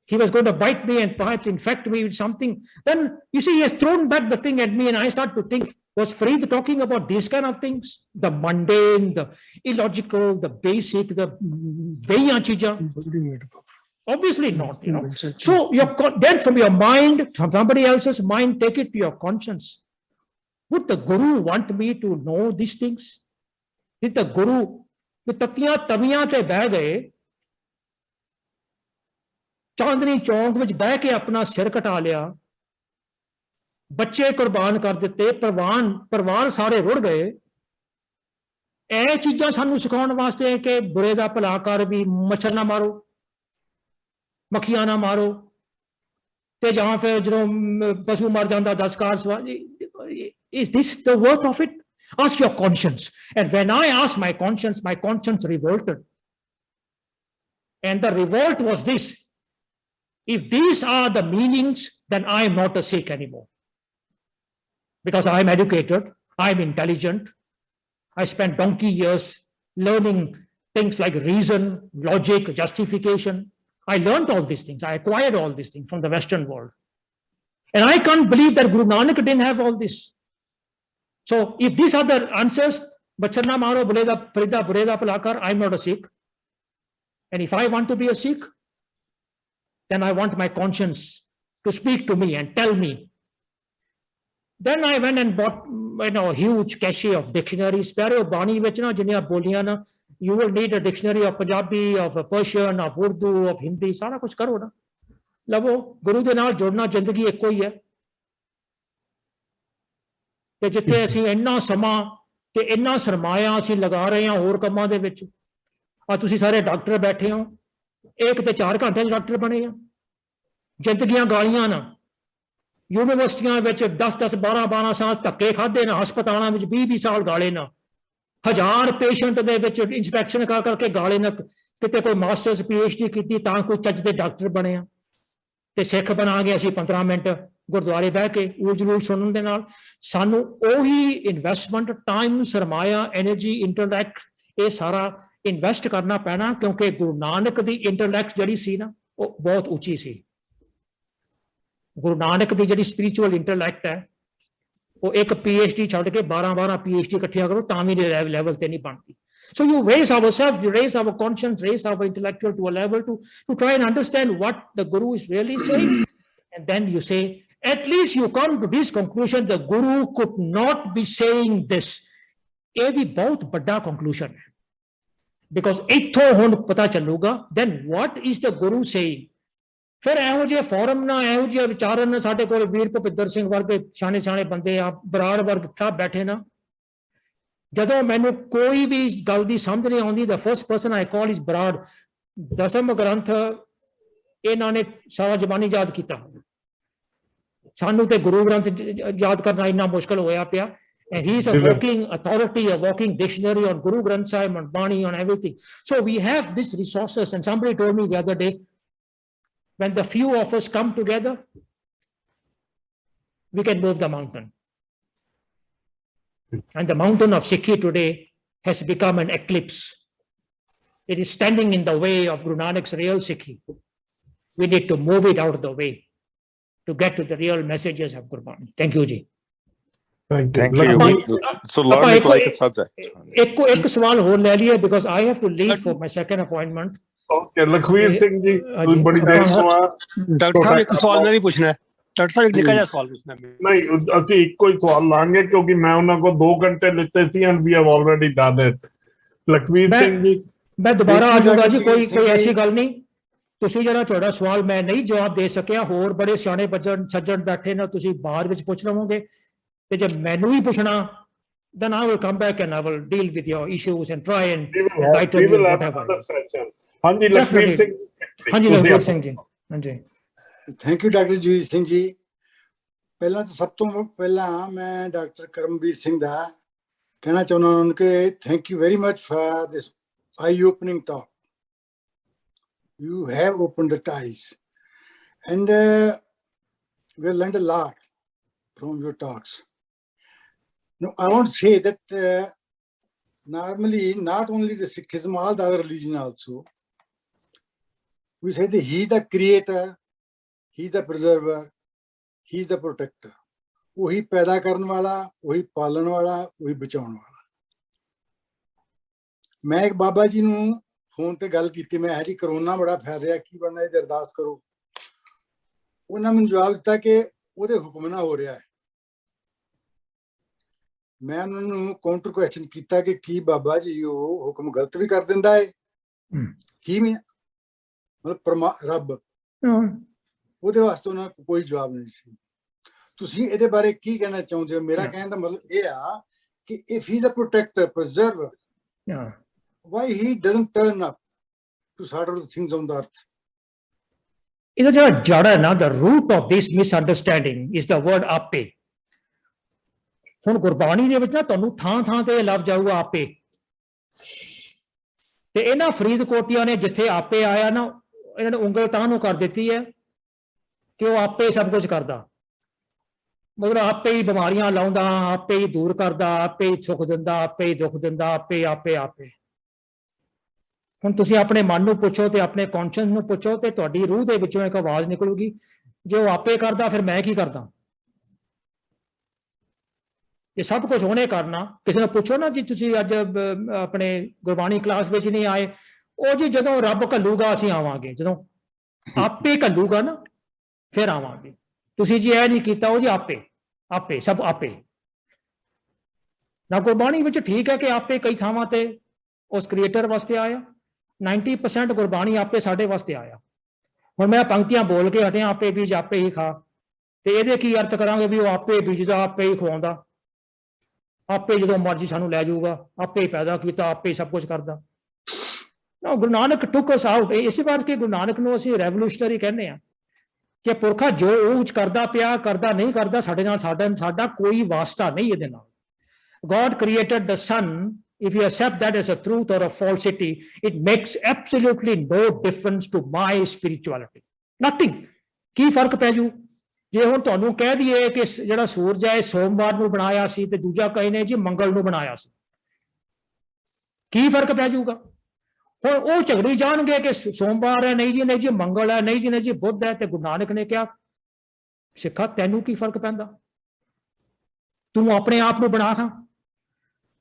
He was going to bite me and perhaps infect me with something. Then, you see, he has thrown back the thing at me, and I start to think, was Farid talking about these kind of things? The mundane, the illogical, the basic, the beya chija? Obviously not, you know. So then from your mind, from somebody else's mind, take it to your conscience. Would the Guru want me to know these things? Did the Guru, the tatiyan taviyan te beh gaye, Chandni Chowk ਵਿੱਚ ਬਹਿ ਕੇ ਆਪਣਾ ਸਿਰ ਕਟਾ ਲਿਆ, ਬੱਚੇ ਕੁਰਬਾਨ ਕਰ ਦਿੱਤੇ, ਪਰਿਵਾਰ ਸਾਰੇ ਰੁੜ ਗਏ। ਇਹ ਚੀਜ਼ਾਂ ਸਾਨੂੰ ਸਿਖਾਉਣ ਵਾਸਤੇ ਕਿ ਬੁਰੇ ਦਾ ਭਲਾ ਕਰ, ਵੀ ਮੱਛਰ ਨਾ ਮਾਰੋ, ਮੱਖੀਆਂ ਨਾ ਮਾਰੋ, ਤੇ ਜਾਂ ਫਿਰ ਜਦੋਂ ਪਸ਼ੂ ਮਰ ਜਾਂਦਾ 10 ਕਾਰ ਸਵਾਰ। Is this the worth of it? Ask your conscience. And when I asked my conscience revolted. And the revolt was this: if these are the meanings, then I am not a Sikh anymore. Because I am educated, I am intelligent, I spent donkey years learning things like reason, logic, justification. I learned all these things, I acquired all these things from the Western world. And I can't believe that Guru Nanak didn't have all this. So if these are the answers, Bachana Maro Buleda Prida Bureda Palakar, I'm not a Sikh. And if I want to be a Sikh, then I want my conscience to speak to me and tell me. Then I went and bought, a huge cache of dictionaries. You will need a dictionary of Punjabi, of Persian, of Urdu, of Hindi. Sara kuch karo na. Lavo, Guru de naal jodna zindagi ekko hi hai. ਤੇ ਜਿੱਥੇ ਅਸੀਂ ਇੰਨਾ ਸਮਾਂ ਤੇ ਇੰਨਾ ਸਰਮਾਇਆ ਅਸੀਂ ਲਗਾ ਰਹੇ ਹਾਂ ਹੋਰ ਕੰਮਾਂ ਦੇ ਵਿੱਚ, ਆ ਤੁਸੀਂ ਸਾਰੇ ਡਾਕਟਰ ਬੈਠੇ ਹੋ, ਇੱਕ ਤੇ 4 ਘੰਟੇ ਡਾਕਟਰ ਬਣੇ ਆ, ਜ਼ਿੰਦਗੀਆਂ ਗਾਲੀਆਂ ਨਾ, ਯੂਨੀਵਰਸਿਟੀਆਂ ਵਿੱਚ 10-10, 12-12 ਸਾਲ ਧੱਕੇ ਖਾਦੇ ਨਾ, ਹਸਪਤਾਲਾਂ ਵਿੱਚ 20-20 ਸਾਲ ਗਾਲੇ ਨਾ, 1000 ਪੇਸ਼ੈਂਟ ਦੇ ਵਿੱਚ ਇੰਸਪੈਕਸ਼ਨ ਕਰ ਕਰਕੇ ਗਾਲੇ ਨਾ, ਕਿਤੇ ਕੋਈ ਮਾਸਟਰਸ PhD ਕੀਤੀ ਤਾਂ ਕੋਈ ਚੱਜ ਦੇ ਡਾਕਟਰ ਬਣੇ ਆ, ਤੇ ਸਿੱਖ ਬਣਾ ਗਏ ਅਸੀਂ 15 ਮਿੰਟ ਗੁਰਦੁਆਰੇ ਬਹਿ ਕੇ ਉਲਝ ਸੁਣਨ ਦੇ ਨਾਲ। ਸਾਨੂੰ ਉਹੀ ਇਨਵੈਸਟਮੈਂਟ, ਟਾਈਮ, ਸਰਮਾਇਆ, ਐਨਰਜੀ, ਇੰਟੈਲੈਕਟ, ਇਹ ਸਾਰਾ ਇਨਵੈਸਟ ਕਰਨਾ ਪੈਣਾ, ਕਿਉਂਕਿ ਗੁਰੂ ਨਾਨਕ ਦੀ ਇੰਟੈਲੈਕਟ ਜਿਹੜੀ ਸੀ ਨਾ, ਉਹ ਬਹੁਤ ਉੱਚੀ ਸੀ। ਗੁਰੂ ਨਾਨਕ ਦੀ ਜਿਹੜੀ ਸਪਿਰਿਚੁਅਲ ਇੰਟੈਲੈਕਟ ਹੈ, ਉਹ ਇੱਕ PhD ਛੱਡ ਕੇ 12-12 PhD ਇਕੱਠੀਆਂ ਕਰੋ ਤਾਂ ਵੀ ਲੈਵਲ ਤੇ ਨਹੀਂ ਬਣਦੀ। So you raise ourselves, you raise our conscience, raise our intellectual to a level to try and understand what the Guru is really saying. And then you say, at least you come to this conclusion, the Guru could not be saying this. ਇਹ ਵੀ ਬਹੁਤ ਵੱਡਾ conclusion ਹੈ, because ਇੱਥੋਂ ਹੁਣ ਪਤਾ ਚੱਲੂਗਾ then what is the Guru saying. ਫਿਰ ਇਹੋ ਜਿਹੇ ਫੋਰਮ ਨਾ, ਇਹੋ ਜਿਹੇ ਵਿਚਾਰਨ, ਸਾਡੇ ਕੋਲ ਵੀਰ ਭੁਪਿੰਦਰ ਸਿੰਘ ਵਰਗੇ ਸਿਆਣੇ ਬੰਦੇ ਆ, ਬਰਾੜ ਵਰਗ ਸਭ ਬੈਠੇ ਨਾ, ਜਦੋਂ ਮੈਨੂੰ ਕੋਈ ਵੀ ਗੱਲ ਦੀ ਸਮਝ ਨਹੀਂ ਆਉਂਦੀ, the first person I call is Brar. 10ਵੇਂ ਗ੍ਰੰਥ ਇਹਨਾਂ ਨੇ ਸਾਰਾ ਜ਼ਬਾਨੀ ਯਾਦ ਕੀਤਾ, ਸਾਨੂੰ ਤੇ ਗੁਰੂ ਗ੍ਰੰਥ ਯਾਦ ਕਰਨਾ ਇੰਨਾ ਮੁਸ਼ਕਲ ਹੋਇਆ ਪਿਆ। And he is a walking authority, a walking dictionary on Guru Granth Sahib, on Bani, on everything. So we have these resources. And somebody told me the other day, when the few of us come together, we can move the mountain. And the mountain of Sikhi today has become an eclipse. It is standing in the way of Guru Nanak's real Sikhi. We need to move it out of the way to get to the real messages of Gurbani. Thank you, Ji. Thank you. So learn it like a subject. एक सवाल और ले लिया, because I have to leave for my second appointment. Okay, Lakhvir Singh ji, बड़ी देर ਤੋਂ ਆ। Doctor ਸਾਹਿਬ ਇੱਕ ਸਵਾਲ ਨਹੀਂ ਪੁੱਛਣਾ, ਡਾਕਟਰ ਸਾਹਿਬ ਇੱਕ ਨਿੱਕਾ ਜਿਹਾ ਸਵਾਲ ਪੁੱਛਣਾ। ਨਹੀਂ, ਅਸੀਂ ਇੱਕੋ ਹੀ ਸਵਾਲ ਲਾਂਗੇ ਕਿਉਂਕਿ ਮੈਂ ਉਹਨਾਂ ਕੋਲ 2 ਘੰਟੇ ਲਿੱਤੇ ਸੀ and we have already done it. Lakhvir Singh ji, ਮੈਂ ਦੁਬਾਰਾ ਆ ਜਾਊਂਗਾ ਜੀ, ਕੋਈ ਐਸੀ ਗੱਲ ਨਹੀਂ। ਤੁਸੀਂ ਜਿਹੜਾ ਤੁਹਾਡਾ ਸਵਾਲ ਮੈਂ ਨਹੀਂ ਜਵਾਬ ਦੇ ਸਕਿਆ, ਹੋਰ ਬੜੇ ਸਿਆਣੇ ਸੱਜਣ ਬੈਠੇ ਨੇ, ਤੁਸੀਂ ਬਾਅਦ ਵਿੱਚ ਪੁੱਛ ਲਵੋਗੇ, ਤੇ ਜੇ ਮੈਨੂੰ ਹੀ ਪੁੱਛਣਾ, then I will come back and I will deal with your issues and try and enlighten you whatever. ਹਾਂਜੀ ਲਖਵੀਰ ਸਿੰਘ, ਹਾਂਜੀ ਲਖਵੀਰ ਸਿੰਘ ਜੀ, ਹਾਂਜੀ। ਥੈਂਕ ਯੂ ਡਾਕਟਰ ਜੀਤ ਸਿੰਘ ਜੀ। ਪਹਿਲਾਂ ਤਾਂ ਸਭ ਤੋਂ ਪਹਿਲਾਂ ਮੈਂ ਡਾਕਟਰ ਕਰਮਵੀਰ ਸਿੰਘ ਦਾ ਕਹਿਣਾ ਚਾਹੁੰਦਾ ਉਹਨਾਂ ਕਿ thank you very much for this I opening talk. You have opened the ties, and we learned a lot from your talks. Now, I want to say that normally, not only the Sikhism, all the other religions also, we say that he is the creator, he is the preserver, he is the protector. वही पैदा करने वाला, वही पालन वाला, वही बचाने वाला। मैं एक बाबा जी नूं फोन ते गल की, मैं जी करोना बड़ा फैल रहा, की बनना है, अरदास करो। उन्होंने मैंने जवाब दिता कि वो हुक्म ना हो रहा है। मैं उन्होंने काउंटर क्वेश्चन किया कि की बाबा जी वो हुक्म गलत भी कर दिंदा है ही मतलब रब ਉਹਦੇ ਵਾਸਤੇ ਉਹਨਾਂ ਕੋਲ ਕੋਈ ਜਵਾਬ ਨਹੀਂ ਸੀ। ਤੁਸੀਂ ਇਹਦੇ ਬਾਰੇ ਕੀ ਕਹਿਣਾ ਚਾਹੁੰਦੇ ਹੋ? ਮੇਰਾ ਕਹਿਣ ਦਾ ਮਤਲਬ ਇਹ ਆ ਕਿ if he is a protector, preserver, why he doesn't turn up to sort of the things on the earth? ਇਹਦਾ ਜਿਹੜਾ ਜੜ ਹੈ ਨਾ, the root of this misunderstanding is the word ਆਪੇ। ਹੁਣ ਗੁਰਬਾਣੀ ਦੇ ਵਿੱਚ ਨਾ ਤੁਹਾਨੂੰ ਥਾਂ ਥਾਂ ਤੇ ਲੱਭ ਜਾਊਗਾ ਆਪੇ, ਤੇ ਇਹਨਾਂ ਫਰੀਦਕੋਟੀਆਂ ਨੇ ਜਿੱਥੇ ਆਪੇ ਆਇਆ ਨਾ, ਇਹਨਾਂ ਨੇ ਉਂਗਲ ਤਾਂ ਨੂੰ ਕਰ ਦਿੱਤੀ ਹੈ ਕਿ ਉਹ ਆਪੇ ਸਭ ਕੁਝ ਕਰਦਾ, ਮਤਲਬ ਆਪੇ ਹੀ ਬਿਮਾਰੀਆਂ ਲਾਉਂਦਾ, ਆਪੇ ਹੀ ਦੂਰ ਕਰਦਾ, ਆਪੇ ਹੀ ਸੁੱਖ ਦਿੰਦਾ, ਆਪੇ ਹੀ ਦੁੱਖ ਦਿੰਦਾ, ਆਪੇ ਆਪੇ ਆਪੇ। ਹੁਣ ਤੁਸੀਂ ਆਪਣੇ ਮਨ ਨੂੰ ਪੁੱਛੋ ਤੇ ਆਪਣੇ ਕੌਨਸ਼ੀਅਸ ਨੂੰ ਪੁੱਛੋ ਤੇ ਤੁਹਾਡੀ ਰੂਹ ਦੇ ਵਿੱਚੋਂ ਇੱਕ ਆਵਾਜ਼ ਨਿਕਲੂਗੀ, ਜੇ ਉਹ ਆਪੇ ਕਰਦਾ ਫਿਰ ਮੈਂ ਕੀ ਕਰਦਾ? ਇਹ ਸਭ ਕੁਝ ਉਹਨੇ ਕਰਨਾ। ਕਿਸੇ ਨੂੰ ਪੁੱਛੋ ਨਾ ਜੀ, ਤੁਸੀਂ ਅੱਜ ਆਪਣੇ ਗੁਰਬਾਣੀ ਕਲਾਸ ਵਿੱਚ ਨਹੀਂ ਆਏ, ਉਹ ਜੀ ਜਦੋਂ ਰੱਬ ਘੱਲੂਗਾ ਅਸੀਂ ਆਵਾਂਗੇ, ਜਦੋਂ ਆਪੇ ਘੱਲੂਗਾ ਨਾ ਫਿਰ ਆਵਾਂਗੇ। ਤੁਸੀਂ ਜੀ ਇਹ ਨਹੀਂ ਕੀਤਾ, ਉਹ ਜੀ ਆਪੇ ਆਪੇ ਸਭ ਆਪੇ ਨਾ। ਗੁਰਬਾਣੀ ਵਿੱਚ ਠੀਕ ਹੈ ਕਿ ਆਪੇ ਕਈ ਥਾਵਾਂ ਤੇ ਉਸ ਕ੍ਰੀਏਟਰ ਵਾਸਤੇ ਆਇਆ, 90% ਗੁਰਬਾਣੀ ਆਪੇ ਸਾਡੇ ਵਾਸਤੇ ਆਇਆ। ਹੁਣ ਮੈਂ ਪੰਕਤੀਆਂ ਬੋਲ ਕੇ ਹਟਿਆ, ਆਪੇ ਬੀਜ ਆਪੇ ਹੀ ਖਾ, ਤੇ ਇਹਦੇ ਕੀ ਅਰਥ ਕਰਾਂਗੇ ਵੀ ਉਹ ਆਪੇ ਬੀਜਦਾ, ਆਪੇ ਹੀ ਖਵਾਉਂਦਾ, ਆਪੇ ਜਦੋਂ ਮਰਜ਼ੀ ਸਾਨੂੰ ਲੈ ਜਾਊਗਾ, ਆਪੇ ਹੀ ਪੈਦਾ ਕੀਤਾ, ਆਪੇ ਹੀ ਸਭ ਕੁਝ ਕਰਦਾ। Guru Nanak took us out। ਇਸੇ ਕਰਕੇ ਗੁਰੂ ਨਾਨਕ ਨੂੰ ਅਸੀਂ ਰੈਵੋਲੂਸ਼ਨਰੀ ਕਹਿੰਦੇ ਆ ਕਿ ਪੁਰਖਾ ਜੋ ਉਹ ਕਰਦਾ ਪਿਆ, ਕਰਦਾ ਨਹੀਂ ਕਰਦਾ, ਸਾਡੇ ਨਾਲ ਸਾਡਾ ਕੋਈ ਵਾਸਤਾ ਨਹੀਂ ਇਹਦੇ ਨਾਲ। God created the sun. If you accept that as a truth or a falsity, it makes absolutely no difference to my spirituality. Nothing. ਕੀ ਫਰਕ ਪੈ ਜੂ ਜੇ ਹੁਣ ਤੁਹਾਨੂੰ ਕਹਿ ਦਈਏ ਕਿ ਜਿਹੜਾ ਸੂਰਜ ਹੈ ਸੋਮਵਾਰ ਨੂੰ ਬਣਾਇਆ ਸੀ ਤੇ ਦੂਜਾ ਕਹੇ ਨੇ ਜੀ ਮੰਗਲ ਨੂੰ ਬਣਾਇਆ ਸੀ, ਕੀ ਫਰਕ ਪੈ ਜਾਊਗਾ? ਹੁਣ ਉਹ ਝਗੜੀ ਜਾਣਗੇ ਕਿ ਸੋਮਵਾਰ ਹੈ, ਨਹੀਂ ਜੀ ਨਹੀਂ ਜੀ ਮੰਗਲ ਹੈ, ਨਹੀਂ ਜੀ ਨਹੀਂ ਜੀ ਬੁੱਧ ਹੈ। ਤੇ ਗੁਰੂ ਨਾਨਕ ਨੇ ਕਿਹਾ ਸਿੱਖਾ ਤੈਨੂੰ ਕੀ ਫਰਕ ਪੈਂਦਾ? ਤੂੰ ਆਪਣੇ ਆਪ ਨੂੰ ਬਣਾ ਖਾਂ,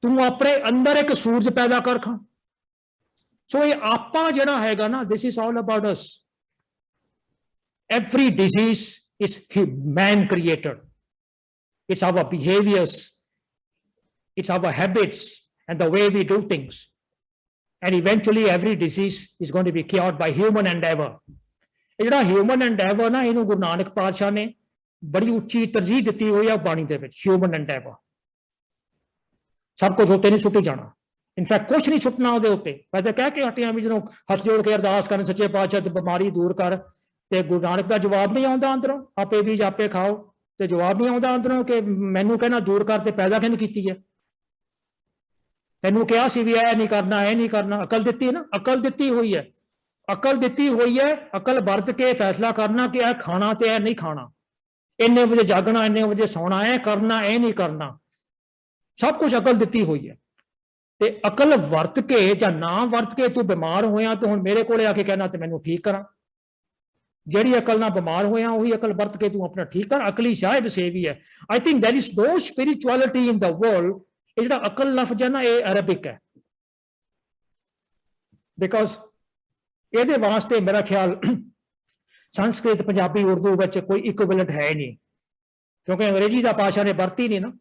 ਤੂੰ ਆਪਣੇ ਅੰਦਰ ਇੱਕ ਸੂਰਜ ਪੈਦਾ ਕਰ ਖਾਂ। ਸੋ ਇਹ ਆਪਾਂ ਜਿਹੜਾ ਹੈਗਾ ਨਾ, this is all about us. Every disease is man created. It's our behaviors, it's our habits and the way we do things. And eventually every disease is going to be cured by human endeavor. ਇਹ ਜਿਹੜਾ human endeavor ਨਾ, ਇਹਨੂੰ ਗੁਰੂ ਨਾਨਕ ਪਾਤਸ਼ਾਹ ਨੇ ਬੜੀ ਉੱਚੀ ਤਰਜੀਹ ਦਿੱਤੀ ਹੋਈ ਆ ਬਾਣੀ ਦੇ ਵਿੱਚ। human endeavor, ਸਭ ਕੁਝ ਉੱਤੇ ਨਹੀਂ ਸੁੱਟੀ ਜਾਣਾ। ਇਨਫੈਕਟ ਕੁਛ ਨਹੀਂ ਸੁੱਟਣਾ ਉਹਦੇ ਉੱਤੇ। ਮੈਂ ਤਾਂ ਕਹਿ ਕੇ ਹਟਿਆ ਵੀ ਜਦੋਂ ਹੱਥ ਜੋੜ ਕੇ ਅਰਦਾਸ ਕਰਨ ਸੱਚੇ ਪਾਤਸ਼ਾਹ ਤੇ ਬਿਮਾਰੀ ਦੂਰ ਕਰ, ਤੇ ਗੁਰੂ ਨਾਨਕ ਦਾ ਜਵਾਬ ਨਹੀਂ ਆਉਂਦਾ ਅੰਦਰੋਂ, ਆਪੇ ਬੀਜ ਆਪੇ ਖਾਓ, ਤੇ ਜਵਾਬ ਨਹੀਂ ਆਉਂਦਾ ਅੰਦਰੋਂ ਕਿ ਮੈਨੂੰ ਕਹਿਣਾ ਦੂਰ ਕਰ ਤੇ ਪੈਦਾ ਕਿਹਨੇ ਕੀਤੀ ਹੈ? ਤੈਨੂੰ ਕਿਹਾ ਸੀ ਵੀ ਇਹ ਨਹੀਂ ਕਰਨਾ, ਇਹ ਨਹੀਂ ਕਰਨਾ। ਅਕਲ ਦਿੱਤੀ ਨਾ, ਅਕਲ ਦਿੱਤੀ ਹੋਈ ਹੈ, ਅਕਲ ਦਿੱਤੀ ਹੋਈ ਹੈ। ਅਕਲ ਵਰਤ ਕੇ ਫੈਸਲਾ ਕਰਨਾ ਕਿ ਇਹ ਖਾਣਾ ਤੇ ਇਹ ਨਹੀਂ ਖਾਣਾ, ਇੰਨੇ ਵਜੇ ਜਾਗਣਾ, ਇੰਨੇ ਵਜੇ ਸੌਣਾ, ਇਹ ਕਰਨਾ ਇਹ ਨਹੀਂ ਕਰਨਾ, ਸਭ ਕੁਝ ਅਕਲ ਦਿੱਤੀ ਹੋਈ ਹੈ। ਤੇ ਅਕਲ ਵਰਤ ਕੇ ਜਾਂ ਨਾ ਵਰਤ ਕੇ ਤੂੰ ਬਿਮਾਰ ਹੋਇਆ ਤੇ ਹੁਣ ਮੇਰੇ ਕੋਲੇ ਆ ਕੇ ਕਹਿਣਾ ਤੇ ਮੈਨੂੰ ਠੀਕ ਕਰਾਂ। ਜਿਹੜੀ ਅਕਲ ਨਾਲ ਬਿਮਾਰ ਹੋਇਆ ਉਹੀ ਅਕਲ ਵਰਤ ਕੇ ਤੂੰ ਆਪਣਾ ਠੀਕ ਕਰ। ਅਕਲੀ ਸਾਹਿਬ ਸੇਵੀ ਹੈ। I think there is no spirituality in the world. ਇਹ ਜਿਹੜਾ ਅਕਲ ਲਫ਼ਜ਼ ਹੈ ਨਾ, ਇਹ ਅਰਬਿਕ ਹੈ, ਬਿਕਾਜ਼ ਇਹਦੇ ਵਾਸਤੇ ਮੇਰਾ ਖਿਆਲ ਸੰਸਕ੍ਰਿਤ, ਪੰਜਾਬੀ, ਉਰਦੂ ਵਿੱਚ ਕੋਈ ਇਕੁਇਵਲੈਂਟ ਹੈ ਨਹੀਂ, ਕਿਉਂਕਿ ਅੰਗਰੇਜ਼ੀ ਦਾ ਭਾਸ਼ਾ ਨੇ ਵਰਤੀ ਨਹੀਂ ਨਾ।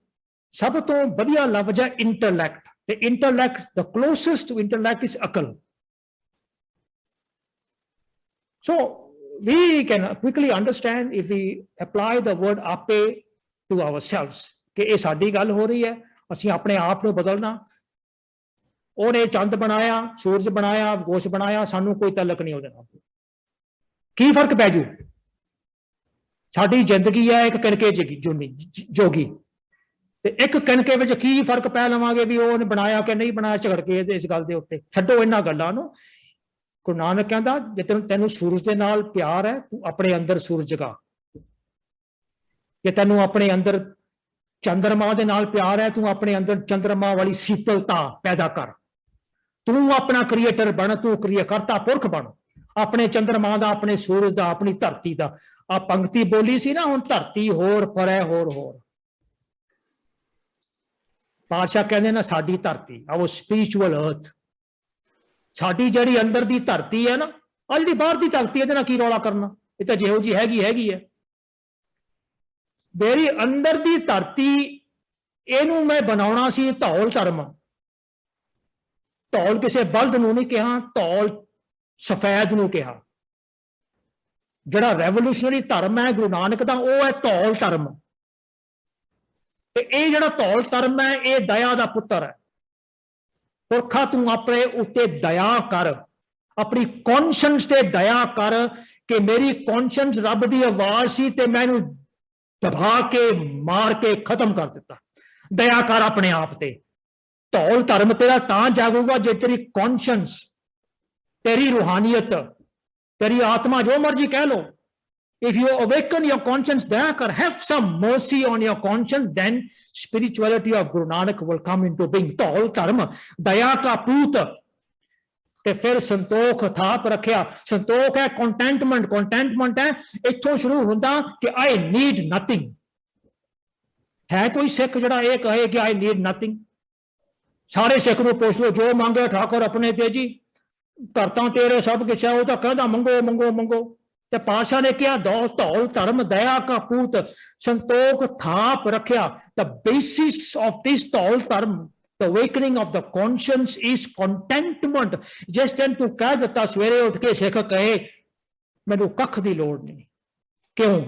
ਸਭ ਤੋਂ ਵਧੀਆ ਲਫ਼ਜ਼ ਹੈ ਇੰਟਰਲੈਕਟ, ਤੇ ਇੰਟਰਲੈਕਟ, ਦ ਕਲੋਸੈਸਟ ਟੂ ਇੰਟਰਲੈਕਟ ਇਜ਼ ਅਕਲ। So we can quickly understand if we apply the word ape to ourselves ਕਿ ਇਹ ਸਾਡੀ ਗੱਲ ਹੋ ਰਹੀ ਹੈ, ਅਸੀਂ ਆਪਣੇ ਆਪ ਨੂੰ ਬਦਲਣਾ। ਉਹਨੇ ਚੰਦ ਬਣਾਇਆ, ਸੂਰਜ ਬਣਾਇਆ, ਗੋਸ਼ ਬਣਾਇਆ, ਸਾਨੂੰ ਕੋਈ ਤਲਕ ਨਹੀਂ ਉਹਦੇ ਨਾਲ। ਕੀ ਫਰਕ ਪੈ ਜੂ? ਸਾਡੀ ਜ਼ਿੰਦਗੀ ਹੈ ਇੱਕ ਕਿਣਕੇ ਜੋਗੀ, ਤੇ ਇੱਕ ਕਿਣਕੇ ਵਿੱਚ ਕੀ ਫਰਕ ਪੈ ਲਵਾਂਗੇ ਵੀ ਉਹਨੇ ਬਣਾਇਆ ਕਿ ਨਹੀਂ ਬਣਾਇਆ, ਝਗੜ ਕੇ ਇਸ ਗੱਲ ਦੇ ਉੱਤੇ। ਛੱਡੋ ਇਹਨਾਂ ਗੱਲਾਂ ਨੂੰ। ਗੁਰੂ ਨਾਨਕ ਕਹਿੰਦਾ ਜੇ ਤੈਨੂੰ ਸੂਰਜ ਦੇ ਨਾਲ ਪਿਆਰ ਹੈ, ਤੂੰ ਆਪਣੇ ਅੰਦਰ ਸੂਰਜ ਜਗਾ। ਜੇ ਤੈਨੂੰ ਆਪਣੇ ਅੰਦਰ ਚੰਦਰਮਾ ਦੇ ਨਾਲ ਪਿਆਰ ਹੈ, ਤੂੰ ਆਪਣੇ ਅੰਦਰ ਚੰਦਰਮਾ ਵਾਲੀ ਸ਼ੀਤਲਤਾ ਪੈਦਾ ਕਰ। ਤੂੰ ਆਪਣਾ ਕ੍ਰੀਏਟਰ ਬਣ, ਤੂੰ ਕਰਤਾ ਪੁਰਖ ਬਣ, ਆਪਣੇ ਚੰਦਰਮਾ ਦਾ, ਆਪਣੇ ਸੂਰਜ ਦਾ, ਆਪਣੀ ਧਰਤੀ ਦਾ। ਆ ਪੰਕਤੀ ਬੋਲੀ ਸੀ ਨਾ, ਹੁਣ ਧਰਤੀ ਹੋਰ, ਪਰੇ ਹੋਰ। ਪਾਤਸ਼ਾਹ ਕਹਿੰਦੇ ਨਾ ਸਾਡੀ ਧਰਤੀ, ਆਵੋ ਸਪਿਰਿਚੁਅਲ ਅਰਥ, ਸਾਡੀ ਜਿਹੜੀ ਅੰਦਰ ਦੀ ਧਰਤੀ ਹੈ ਨਾ, ਆ ਜਿਹੜੀ ਬਾਹਰ ਦੀ ਧਰਤੀ ਇਹਦੇ ਨਾਲ ਕੀ ਰੌਲਾ ਕਰਨਾ, ਇਹ ਤਾਂ ਜਿਹੋ ਜੀ ਹੈਗੀ ਹੈ। ਮੇਰੀ ਅੰਦਰ ਦੀ ਧਰਤੀ, ਇਹਨੂੰ ਮੈਂ ਬਣਾਉਣਾ ਸੀ ਧੌਲ ਧਰਮ। ਧੌਲ ਕਿਸੇ ਬਲਦ ਨੂੰ ਨਹੀਂ ਕਿਹਾ, ਧੌਲ ਸਫੈਦ ਨੂੰ ਕਿਹਾ। ਜਿਹੜਾ ਰੈਵੋਲੂਸ਼ਨਰੀ ਧਰਮ ਹੈ ਗੁਰੂ ਨਾਨਕ ਦਾ, ਉਹ ਹੈ ਧੌਲ ਧਰਮ। ਤੇ ਇਹ ਜਿਹੜਾ ਧੌਲ ਧਰਮ ਹੈ, ਇਹ ਦਇਆ ਦਾ ਪੁੱਤਰ ਹੈ। ਪੁਰਖਾ ਤੂੰ ਆਪਣੇ ਉੱਤੇ ਦਇਆ ਕਰ, ਆਪਣੀ ਕੌਨਸ਼ੈਂਸ ਤੇ ਦਇਆ ਕਰ ਕਿ ਮੇਰੀ ਕੌਨਸ਼ੈਂਸ ਰੱਬ ਦੀ ਆਵਾਜ਼ ਸੀ ਤੇ ਮੈਂ ਇਹਨੂੰ ਦਬਾ ਕੇ ਮਾਰ ਕੇ ਖਤਮ ਕਰ ਦਿੱਤਾ। ਦਇਆ ਕਰ ਆਪਣੇ ਆਪ ਤੇ। ਧੌਲ ਧਰਮ ਤੇਰਾ ਤਾਂ ਜਾਗੂਗਾ ਜੇ ਤੇਰੀ ਕੌਨਸ਼ੈਂਸ, ਤੇਰੀ ਰੂਹਾਨੀਅਤ, ਤੇਰੀ ਆਤਮਾ, ਜੋ ਮਰਜੀ ਕਹਿ ਲੋ, if you awaken your conscience, ਦਇਆ ਕਰ, have some mercy on your conscience, then spirituality of Guru Nanak will come into being। ਧੌਲ ਧਰਮ, ਦਇਆ ਕਾ ਪੂਤ। ਤੇ ਫਿਰ ਸੰਤੋਖ ਥਾਪ ਰੱਖਿਆ। ਸੰਤੋਖ ਹੈ ਕੰਟੈਂਟਮੈਂਟ। ਕੰਟੈਂਟਮੈਂਟ ਹੈ ਇੱਥੋਂ ਸ਼ੁਰੂ ਹੁੰਦਾ ਕਿ I need nothing। ਹੈ ਕੋਈ ਸਿੱਖ ਜਿਹੜਾ ਇਹ ਕਹੇ ਕਿ I need nothing? ਸਾਰੇ ਸਿੱਖ ਨੂੰ ਪੁੱਛ ਲਓ, ਜੋ ਮੰਗੇ ਠਾਕੁਰ ਆਪਣੇ ਤੇ ਜੀ, ਧਰਤਾਂ ਤੇਰੇ ਸਭ ਕੁਛ ਹੈ, ਉਹ ਤਾਂ ਕਹਿੰਦਾ ਮੰਗੋ ਮੰਗੋ ਮੰਗੋ। ਤੇ ਪਾਤਸ਼ਾਹ ਨੇ ਕਿਹਾ ਧੌਲ ਧਰਮ, ਦਇਆ ਕਾ ਪੂਤ, ਸੰਤੋਖ ਥਾਪ ਰੱਖਿਆ। The basis of this ਧੌਲ ਧਰਮ, the awakening of the conscience is contentment। ਜਿਸ ਦਿਨ ਤੂੰ ਕਹਿ ਦਿੱਤਾ ਸਵੇਰੇ ਉੱਠ ਕੇ, ਸਿੱਖ ਕਹੇ ਮੈਨੂੰ ਕੱਖ ਦੀ ਲੋੜ ਨਹੀਂ। ਕਿਉਂ?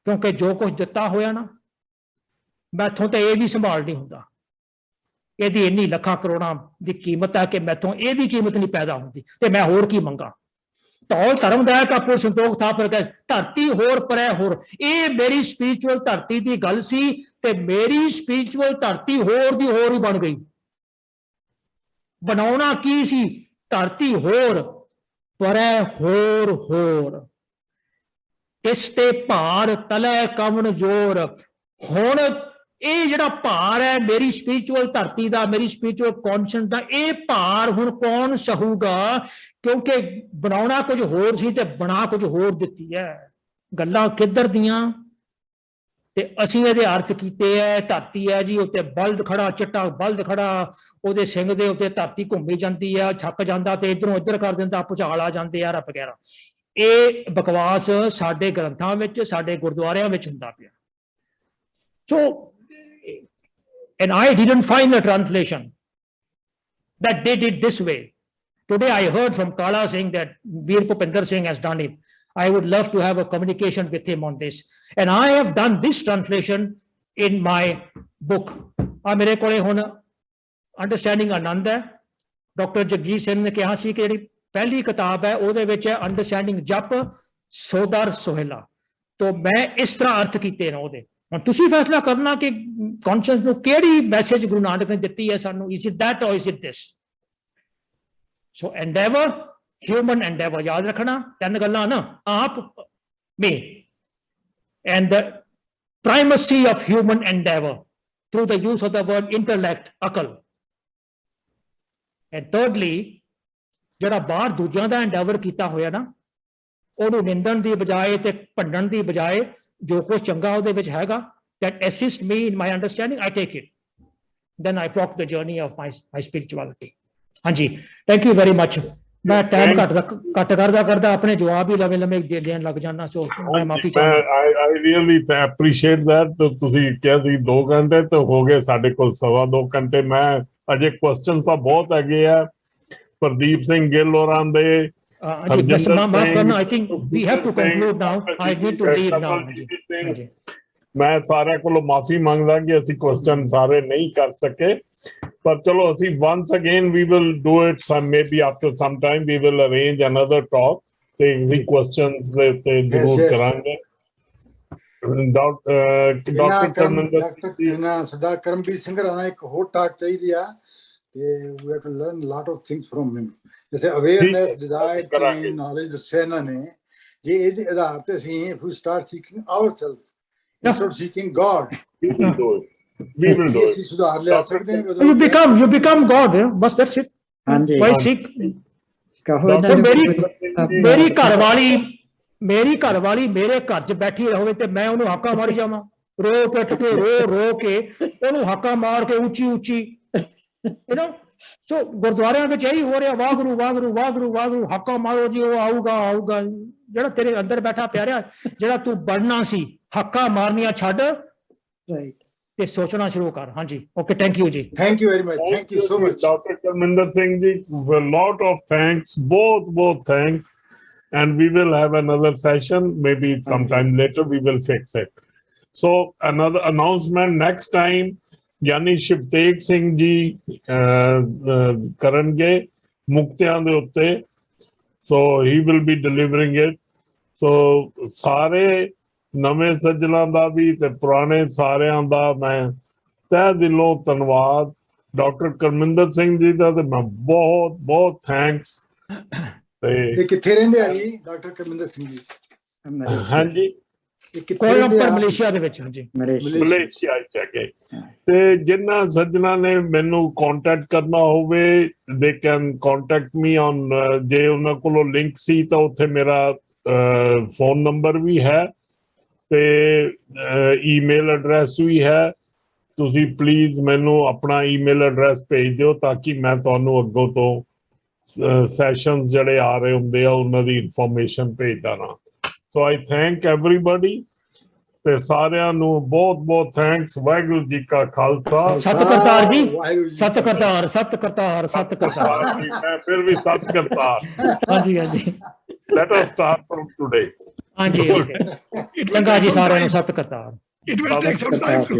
ਕਿਉਂਕਿ ਜੋ ਕੁਝ ਦਿੱਤਾ ਹੋਇਆ ਨਾ, ਮੈਥੋਂ ਤਾਂ ਇਹ ਵੀ ਸੰਭਾਲ ਨਹੀਂ ਹੁੰਦਾ। ਇਹਦੀ ਇੰਨੀ ਲੱਖਾਂ ਕਰੋੜਾਂ ਦੀ ਕੀਮਤ ਹੈ ਕਿ ਮੈਥੋਂ ਇਹਦੀ ਕੀਮਤ ਨਹੀਂ ਪੈਦਾ ਹੁੰਦੀ, ਤੇ ਮੈਂ ਹੋਰ ਕੀ ਮੰਗਾ। ਧੌਲ ਧਰਮ ਦਇਆ ਕਾ ਪੂਤ, ਸੰਤੋਖ ਥਾਪ ਰੱਖਿਆ। ਧਰਤੀ ਹੋਰ ਪਰੇ ਹੋਰ, ਇਹ ਮੇਰੀ ਸਪਿਰਿਚੁਅਲ ਧਰਤੀ ਦੀ ਗੱਲ ਸੀ, ਤੇ ਮੇਰੀ ਸਪਿਰਿਚੁਅਲ ਧਰਤੀ ਹੋਰ ਦੀ ਹੋਰ ਹੀ ਬਣ ਗਈ। ਬਣਾਉਣਾ ਕੀ ਸੀ? ਧਰਤੀ ਹੋਰ, ਪਰੇ ਹੋਰ। ਇਸ ਤੇ ਭਾਰ ਤਲੇ ਕਵਣ ਜੋਰ। ਹੁਣ ਇਹ ਜਿਹੜਾ ਭਾਰ ਹੈ ਮੇਰੀ ਸਪਿਰਿਚੁਅਲ ਧਰਤੀ ਦਾ, ਮੇਰੀ ਸਪਿਰਿਚੁਅਲ ਕੌਨਸ਼ੀਅਸ ਦਾ, ਇਹ ਭਾਰ ਹੁਣ ਕੌਣ ਸਹੂਗਾ? ਕਿਉਂਕਿ ਬਣਾਉਣਾ ਕੁਝ ਹੋਰ ਸੀ ਤੇ ਬਣਾ ਕੁਝ ਹੋਰ ਦਿੱਤੀ ਹੈ। ਗੱਲਾਂ ਕਿੱਧਰ ਦੀਆਂ? ਤੇ ਅਸੀਂ ਇਹਦੇ ਅਰਥ ਕੀਤੇ ਹੈ। ਧਰਤੀ ਹੈ ਜੀ, ਉੱਤੇ ਬਲਦ ਖੜਾ, ਚਿੱਟਾ ਬਲਦ ਖੜਾ, ਉਹਦੇ ਸਿੰਘ ਦੇ ਉੱਤੇ ਧਰਤੀ ਘੁੰਮੀ ਜਾਂਦੀ ਹੈ, ਥੱਕ ਜਾਂਦਾ ਤੇ ਇਧਰੋਂ ਇੱਧਰ ਕਰ ਦਿੰਦਾ, ਭੁਚਾਲ ਆ ਜਾਂਦੇ ਆ ਵਗੈਰਾ। ਇਹ ਬਕਵਾਸ ਸਾਡੇ ਗ੍ਰੰਥਾਂ ਵਿੱਚ, ਸਾਡੇ ਗੁਰਦੁਆਰਿਆਂ ਵਿੱਚ ਹੁੰਦਾ ਪਿਆ। So, and I didn't find a translation that they did this way. Today I heard from Kala saying that Veer Bhupinder Singh has done it. I would love to have a communication with him on this. And I have done this translation in my book. ਮੇਰੇ ਕੋਲੇ ਹੁਣ understanding ਆਨੰਦ ਹੈ। Doctor Jagjit Singh ਨੇ ਕਿਹਾ ਸੀ ਕਿ ਜਿਹੜੀ ਪਹਿਲੀ ਕਿਤਾਬ ਹੈ ਉਹਦੇ ਵਿੱਚ ਹੈ ਅੰਡਰਸਟੈਂਡਿੰਗ ਜਪ ਸੋਦਰ ਸੋਹਿਲਾ। ਤੋਂ ਮੈਂ ਇਸ ਤਰ੍ਹਾਂ ਅਰਥ ਕੀਤੇ ਨੇ ਉਹਦੇ। ਹੁਣ ਤੁਸੀਂ ਫੈਸਲਾ ਕਰਨਾ ਕਿ ਕੌਨਸ਼ੀਅਸ ਨੂੰ ਕਿਹੜੀ ਮੈਸੇਜ ਗੁਰੂ ਨਾਨਕ ਨੇ ਦਿੱਤੀ ਹੈ ਸਾਨੂੰ। Is it that or is it this? So endeavor, human endeavor, ਯਾਦ ਰੱਖਣਾ ਤਿੰਨ ਗੱਲਾਂ ਨਾ, ਆਪ me, and the primacy of human endeavor through the use of the word intellect, ਅਕਲ। And thirdly, ਜਿਹੜਾ ਬਾਹਰ ਦੂਜਿਆਂ ਦਾ endeavor ਕੀਤਾ ਹੋਇਆ ਨਾ, ਉਹਨੂੰ ਨਿੰਦਣ ਦੀ ਬਜਾਏ ਤੇ ਭੰਡਣ ਦੀ ਬਜਾਏ ਜੋ ਕੁਝ ਚੰਗਾ ਉਹਦੇ ਵਿੱਚ ਹੈਗਾ, that assist me in my understanding, I take it. Then I walk the journey of my spirituality. ਹਾਂਜੀ, ਥੈਂਕ ਯੂ ਵੈਰੀ ਮਚ। ਮੈਂ ਟਾਈਮ ਘੱਟ ਕਰਦਾ ਆਪਣੇ ਜਵਾਬ ਹੀ ਲੰਮੇ ਦੇਣ ਲੱਗ ਜਾਣਾ। ਸੋ ਮੈਂ ਮਾਫੀ ਚਾਹੁੰਦਾ। I really appreciate that। ਤੁਸੀਂ ਕਿਹਾ ਸੀ 2 ਘੰਟੇ, ਤੇ ਹੋ ਗਏ ਸਾਡੇ ਕੋਲ 2.25 ਘੰਟੇ। ਮੈਂ ਅਜੇ ਕੁਐਸਚਨ ਤਾਂ ਬਹੁਤ ਹੈਗੇ ਆ। ਪ੍ਰਦੀਪ ਸਿੰਘ ਗਿੱਲ ਹੋਰਾਂ ਦੇ, ਮਾਫ ਕਰਨਾ, I think we have to conclude now. I need to leave now. ਹਾਂਜੀ, ਮੈਂ ਸਾਰਿਆਂ ਕੋਲੋਂ ਮਾਫੀ ਮੰਗਦਾ ਕਿ ਅਸੀਂ ਕੁਐਸਚਨ ਸਾਰੇ ਨਹੀਂ ਕਰ ਸਕੇ, ਪਰ ਚਲੋ ਅਸੀਂ once again we will do it some, maybe after some time we will arrange another talk ਤੇ ਵੀ ਕੁਐਸਚਨਸ ਦੇ ਉੱਤੇ ਜ਼ਰੂਰ ਕਰਾਂਗੇ। ਡਾਕਟਰ ਕਰਮਿੰਦਰ ਇਹਨਾਂ ਸਰਦਾਰ ਕਰਮਵੀਰ ਸਿੰਘ ਰਾਣਾ ਇੱਕ ਹੋਰ ਟਾਕ ਚਾਹੀਦੀ ਆ ਤੇ we have to learn lot of things from him. ਜੈਸੇ ਅਵੇਅਰਨੈਸ, ਡਿਜ਼ਾਇਰ, ਚੇਂਜ, ਨੌਲੇਜ ਦੱਸਿਆ ਇਹਨਾਂ ਨੇ। ਜੇ ਇਹਦੇ ਆਧਾਰ ਤੇ ਅਸੀਂ if we start seeking ourselves instead seeking God, we will do it. ਅਸੀਂ ਸੁਧਾਰ ਲਿਆ ਸਕਦੇ ਹਾਂ। You become God, yeah? Bas that's it. ਹਾਂਜੀ Why seek? ਕਹੋ ਇਹਨਾਂ ਤੇ ਨੂੰ ਮੇਰੀ ਘਰ ਵਾਲੀ ਮੇਰੇ ਘਰ 'ਚ ਬੈਠੀ ਹੋਵੇ ਤੇ ਮੈਂ ਉਹਨੂੰ ਹਾਕਾ ਮਾਰੀ ਜਾਵਾਂ, ਰੋ ਪਿੱਟ ਕੇ ਰੋ ਕੇ ਉਹਨੂੰ ਹਾਕਾ ਮਾਰ ਕੇ ਉੱਚੀ ਸੋ ਗੁਰਦੁਆਰਿਆਂ ਵਿੱਚ ਇਹੀ ਹੋ ਰਿਹਾ, ਵਾਹਿਗੁਰੂ ਵਾਹਿਗੁਰੂ ਵਾਹਿਗੁਰੂ ਵਾਹਿਗੁਰੂ, ਹਾਕਾ ਮਾਰੋ ਜੀ, ਉਹ ਆਊਗਾ। ਜਿਹੜਾ ਤੇਰੇ ਅੰਦਰ ਬੈਠਾ ਪਿਆਰਿਆ, ਜਿਹੜਾ ਤੂੰ ਬਣਨਾ ਸੀ, ਹਾਕਾ ਮਾਰਨੀਆਂ ਛੱਡ ਰਾਈਟ ਤੇ ਸੋਚਣਾ ਸ਼ੁਰੂ ਕਰ। ਹਾਂਜੀ, ਓਕੇ, ਥੈਂਕ ਯੂ ਜੀ। Thank you very much, thank you so much doctor Karminder Singh ji, lot of thanks, ਬਹੁਤ thanks, and we will have another session maybe sometime later. We will fix it. So another announcement next time, yani Shivteg Singh ji karenge muktiyan de utte, so he will be delivering it. So sare ਨਵੇਂ ਸੱਜਣਾਂ ਦਾ ਵੀ ਤੇ ਪੁਰਾਣੇ ਸਾਰਿਆਂ ਦਾ ਮੈਂ ਤਹਿ ਦਿਲੋਂ ਧੰਨਵਾਦ। Doctor Karminder Singh ji ਦਾ ਤੇ ਮੈਂ ਬਹੁਤ ਥੈਂਕਸ। ਤੇ ਕਿੱਥੇ ਰਹਿੰਦੇ ਆ ਜੀ ਡਾਕਟਰ ਕਰਮਿੰਦਰ ਸਿੰਘ ਜੀ? ਹਾਂਜੀ, ਮਲੇਸ਼ੀਆ ਦੇ ਵਿੱਚ। ਹਾਂਜੀ, ਮਲੇਸ਼ੀਆ ਚ ਹੈਗੇ। ਤੇ ਜਿਨ੍ਹਾਂ ਸੱਜਣਾਂ ਨੇ ਮੈਨੂੰ ਕੰਟੈਕਟ ਕਰਨਾ ਹੋਵੇ, they can contact me on, ਜੇ ਉਹਨਾਂ ਕੋਲੋਂ ਲਿੰਕ ਸੀ ਤਾਂ ਉੱਥੇ ਮੇਰਾ ਫੋਨ ਨੰਬਰ ਵੀ ਹੈ ਤੇ ਈਮੇਲ ਐਡਰੈਸ ਵੀ ਹੈ। ਤੁਸੀਂ ਪਲੀਜ਼ ਮੈਨੂੰ ਆਪਣਾ ਈਮੇਲ ਐਡਰੈਸ ਭੇਜ ਦਿਓ ਤਾਂ ਕਿ ਮੈਂ ਤੁਹਾਨੂੰ ਅੱਗੋਂ ਤੋਂ ਸੈਸ਼ਨਸ ਜਿਹੜੇ ਆ ਰਹੇ ਹੁੰਦੇ ਆ ਉਹਨਾਂ ਦੀ ਇਨਫੋਰਮੇਸ਼ਨ ਭੇਜਦਾ ਰਹਾਂ। ਸੋ ਆਈ ਥੈਂਕ ਐਵਰੀਬਾਡੀ ਤੇ ਸਾਰਿਆਂ ਨੂੰ ਬਹੁਤ ਥੈਂਕਸ। ਵਾਹਿਗੁਰੂ ਜੀ ਕਾ ਖਾਲਸਾ, ਸਤਿ ਕਰਤਾਰ ਜੀ, ਸਤਿ ਕਰਤਾਰ, ਸਤਿ ਕਰਤਾਰ, ਸਤਿ ਕਰਤਾਰ। ਮੈਂ ਫਿਰ ਵੀ ਸਤਿ ਕਰਤਾਰ। ਹਾਂਜੀ Let us start from today. ਹਾਂਜੀ, ਚੰਗਾ ਜੀ, ਸਾਰਿਆਂ ਨੂੰ ਸਤਿ Kartar. It will take some time to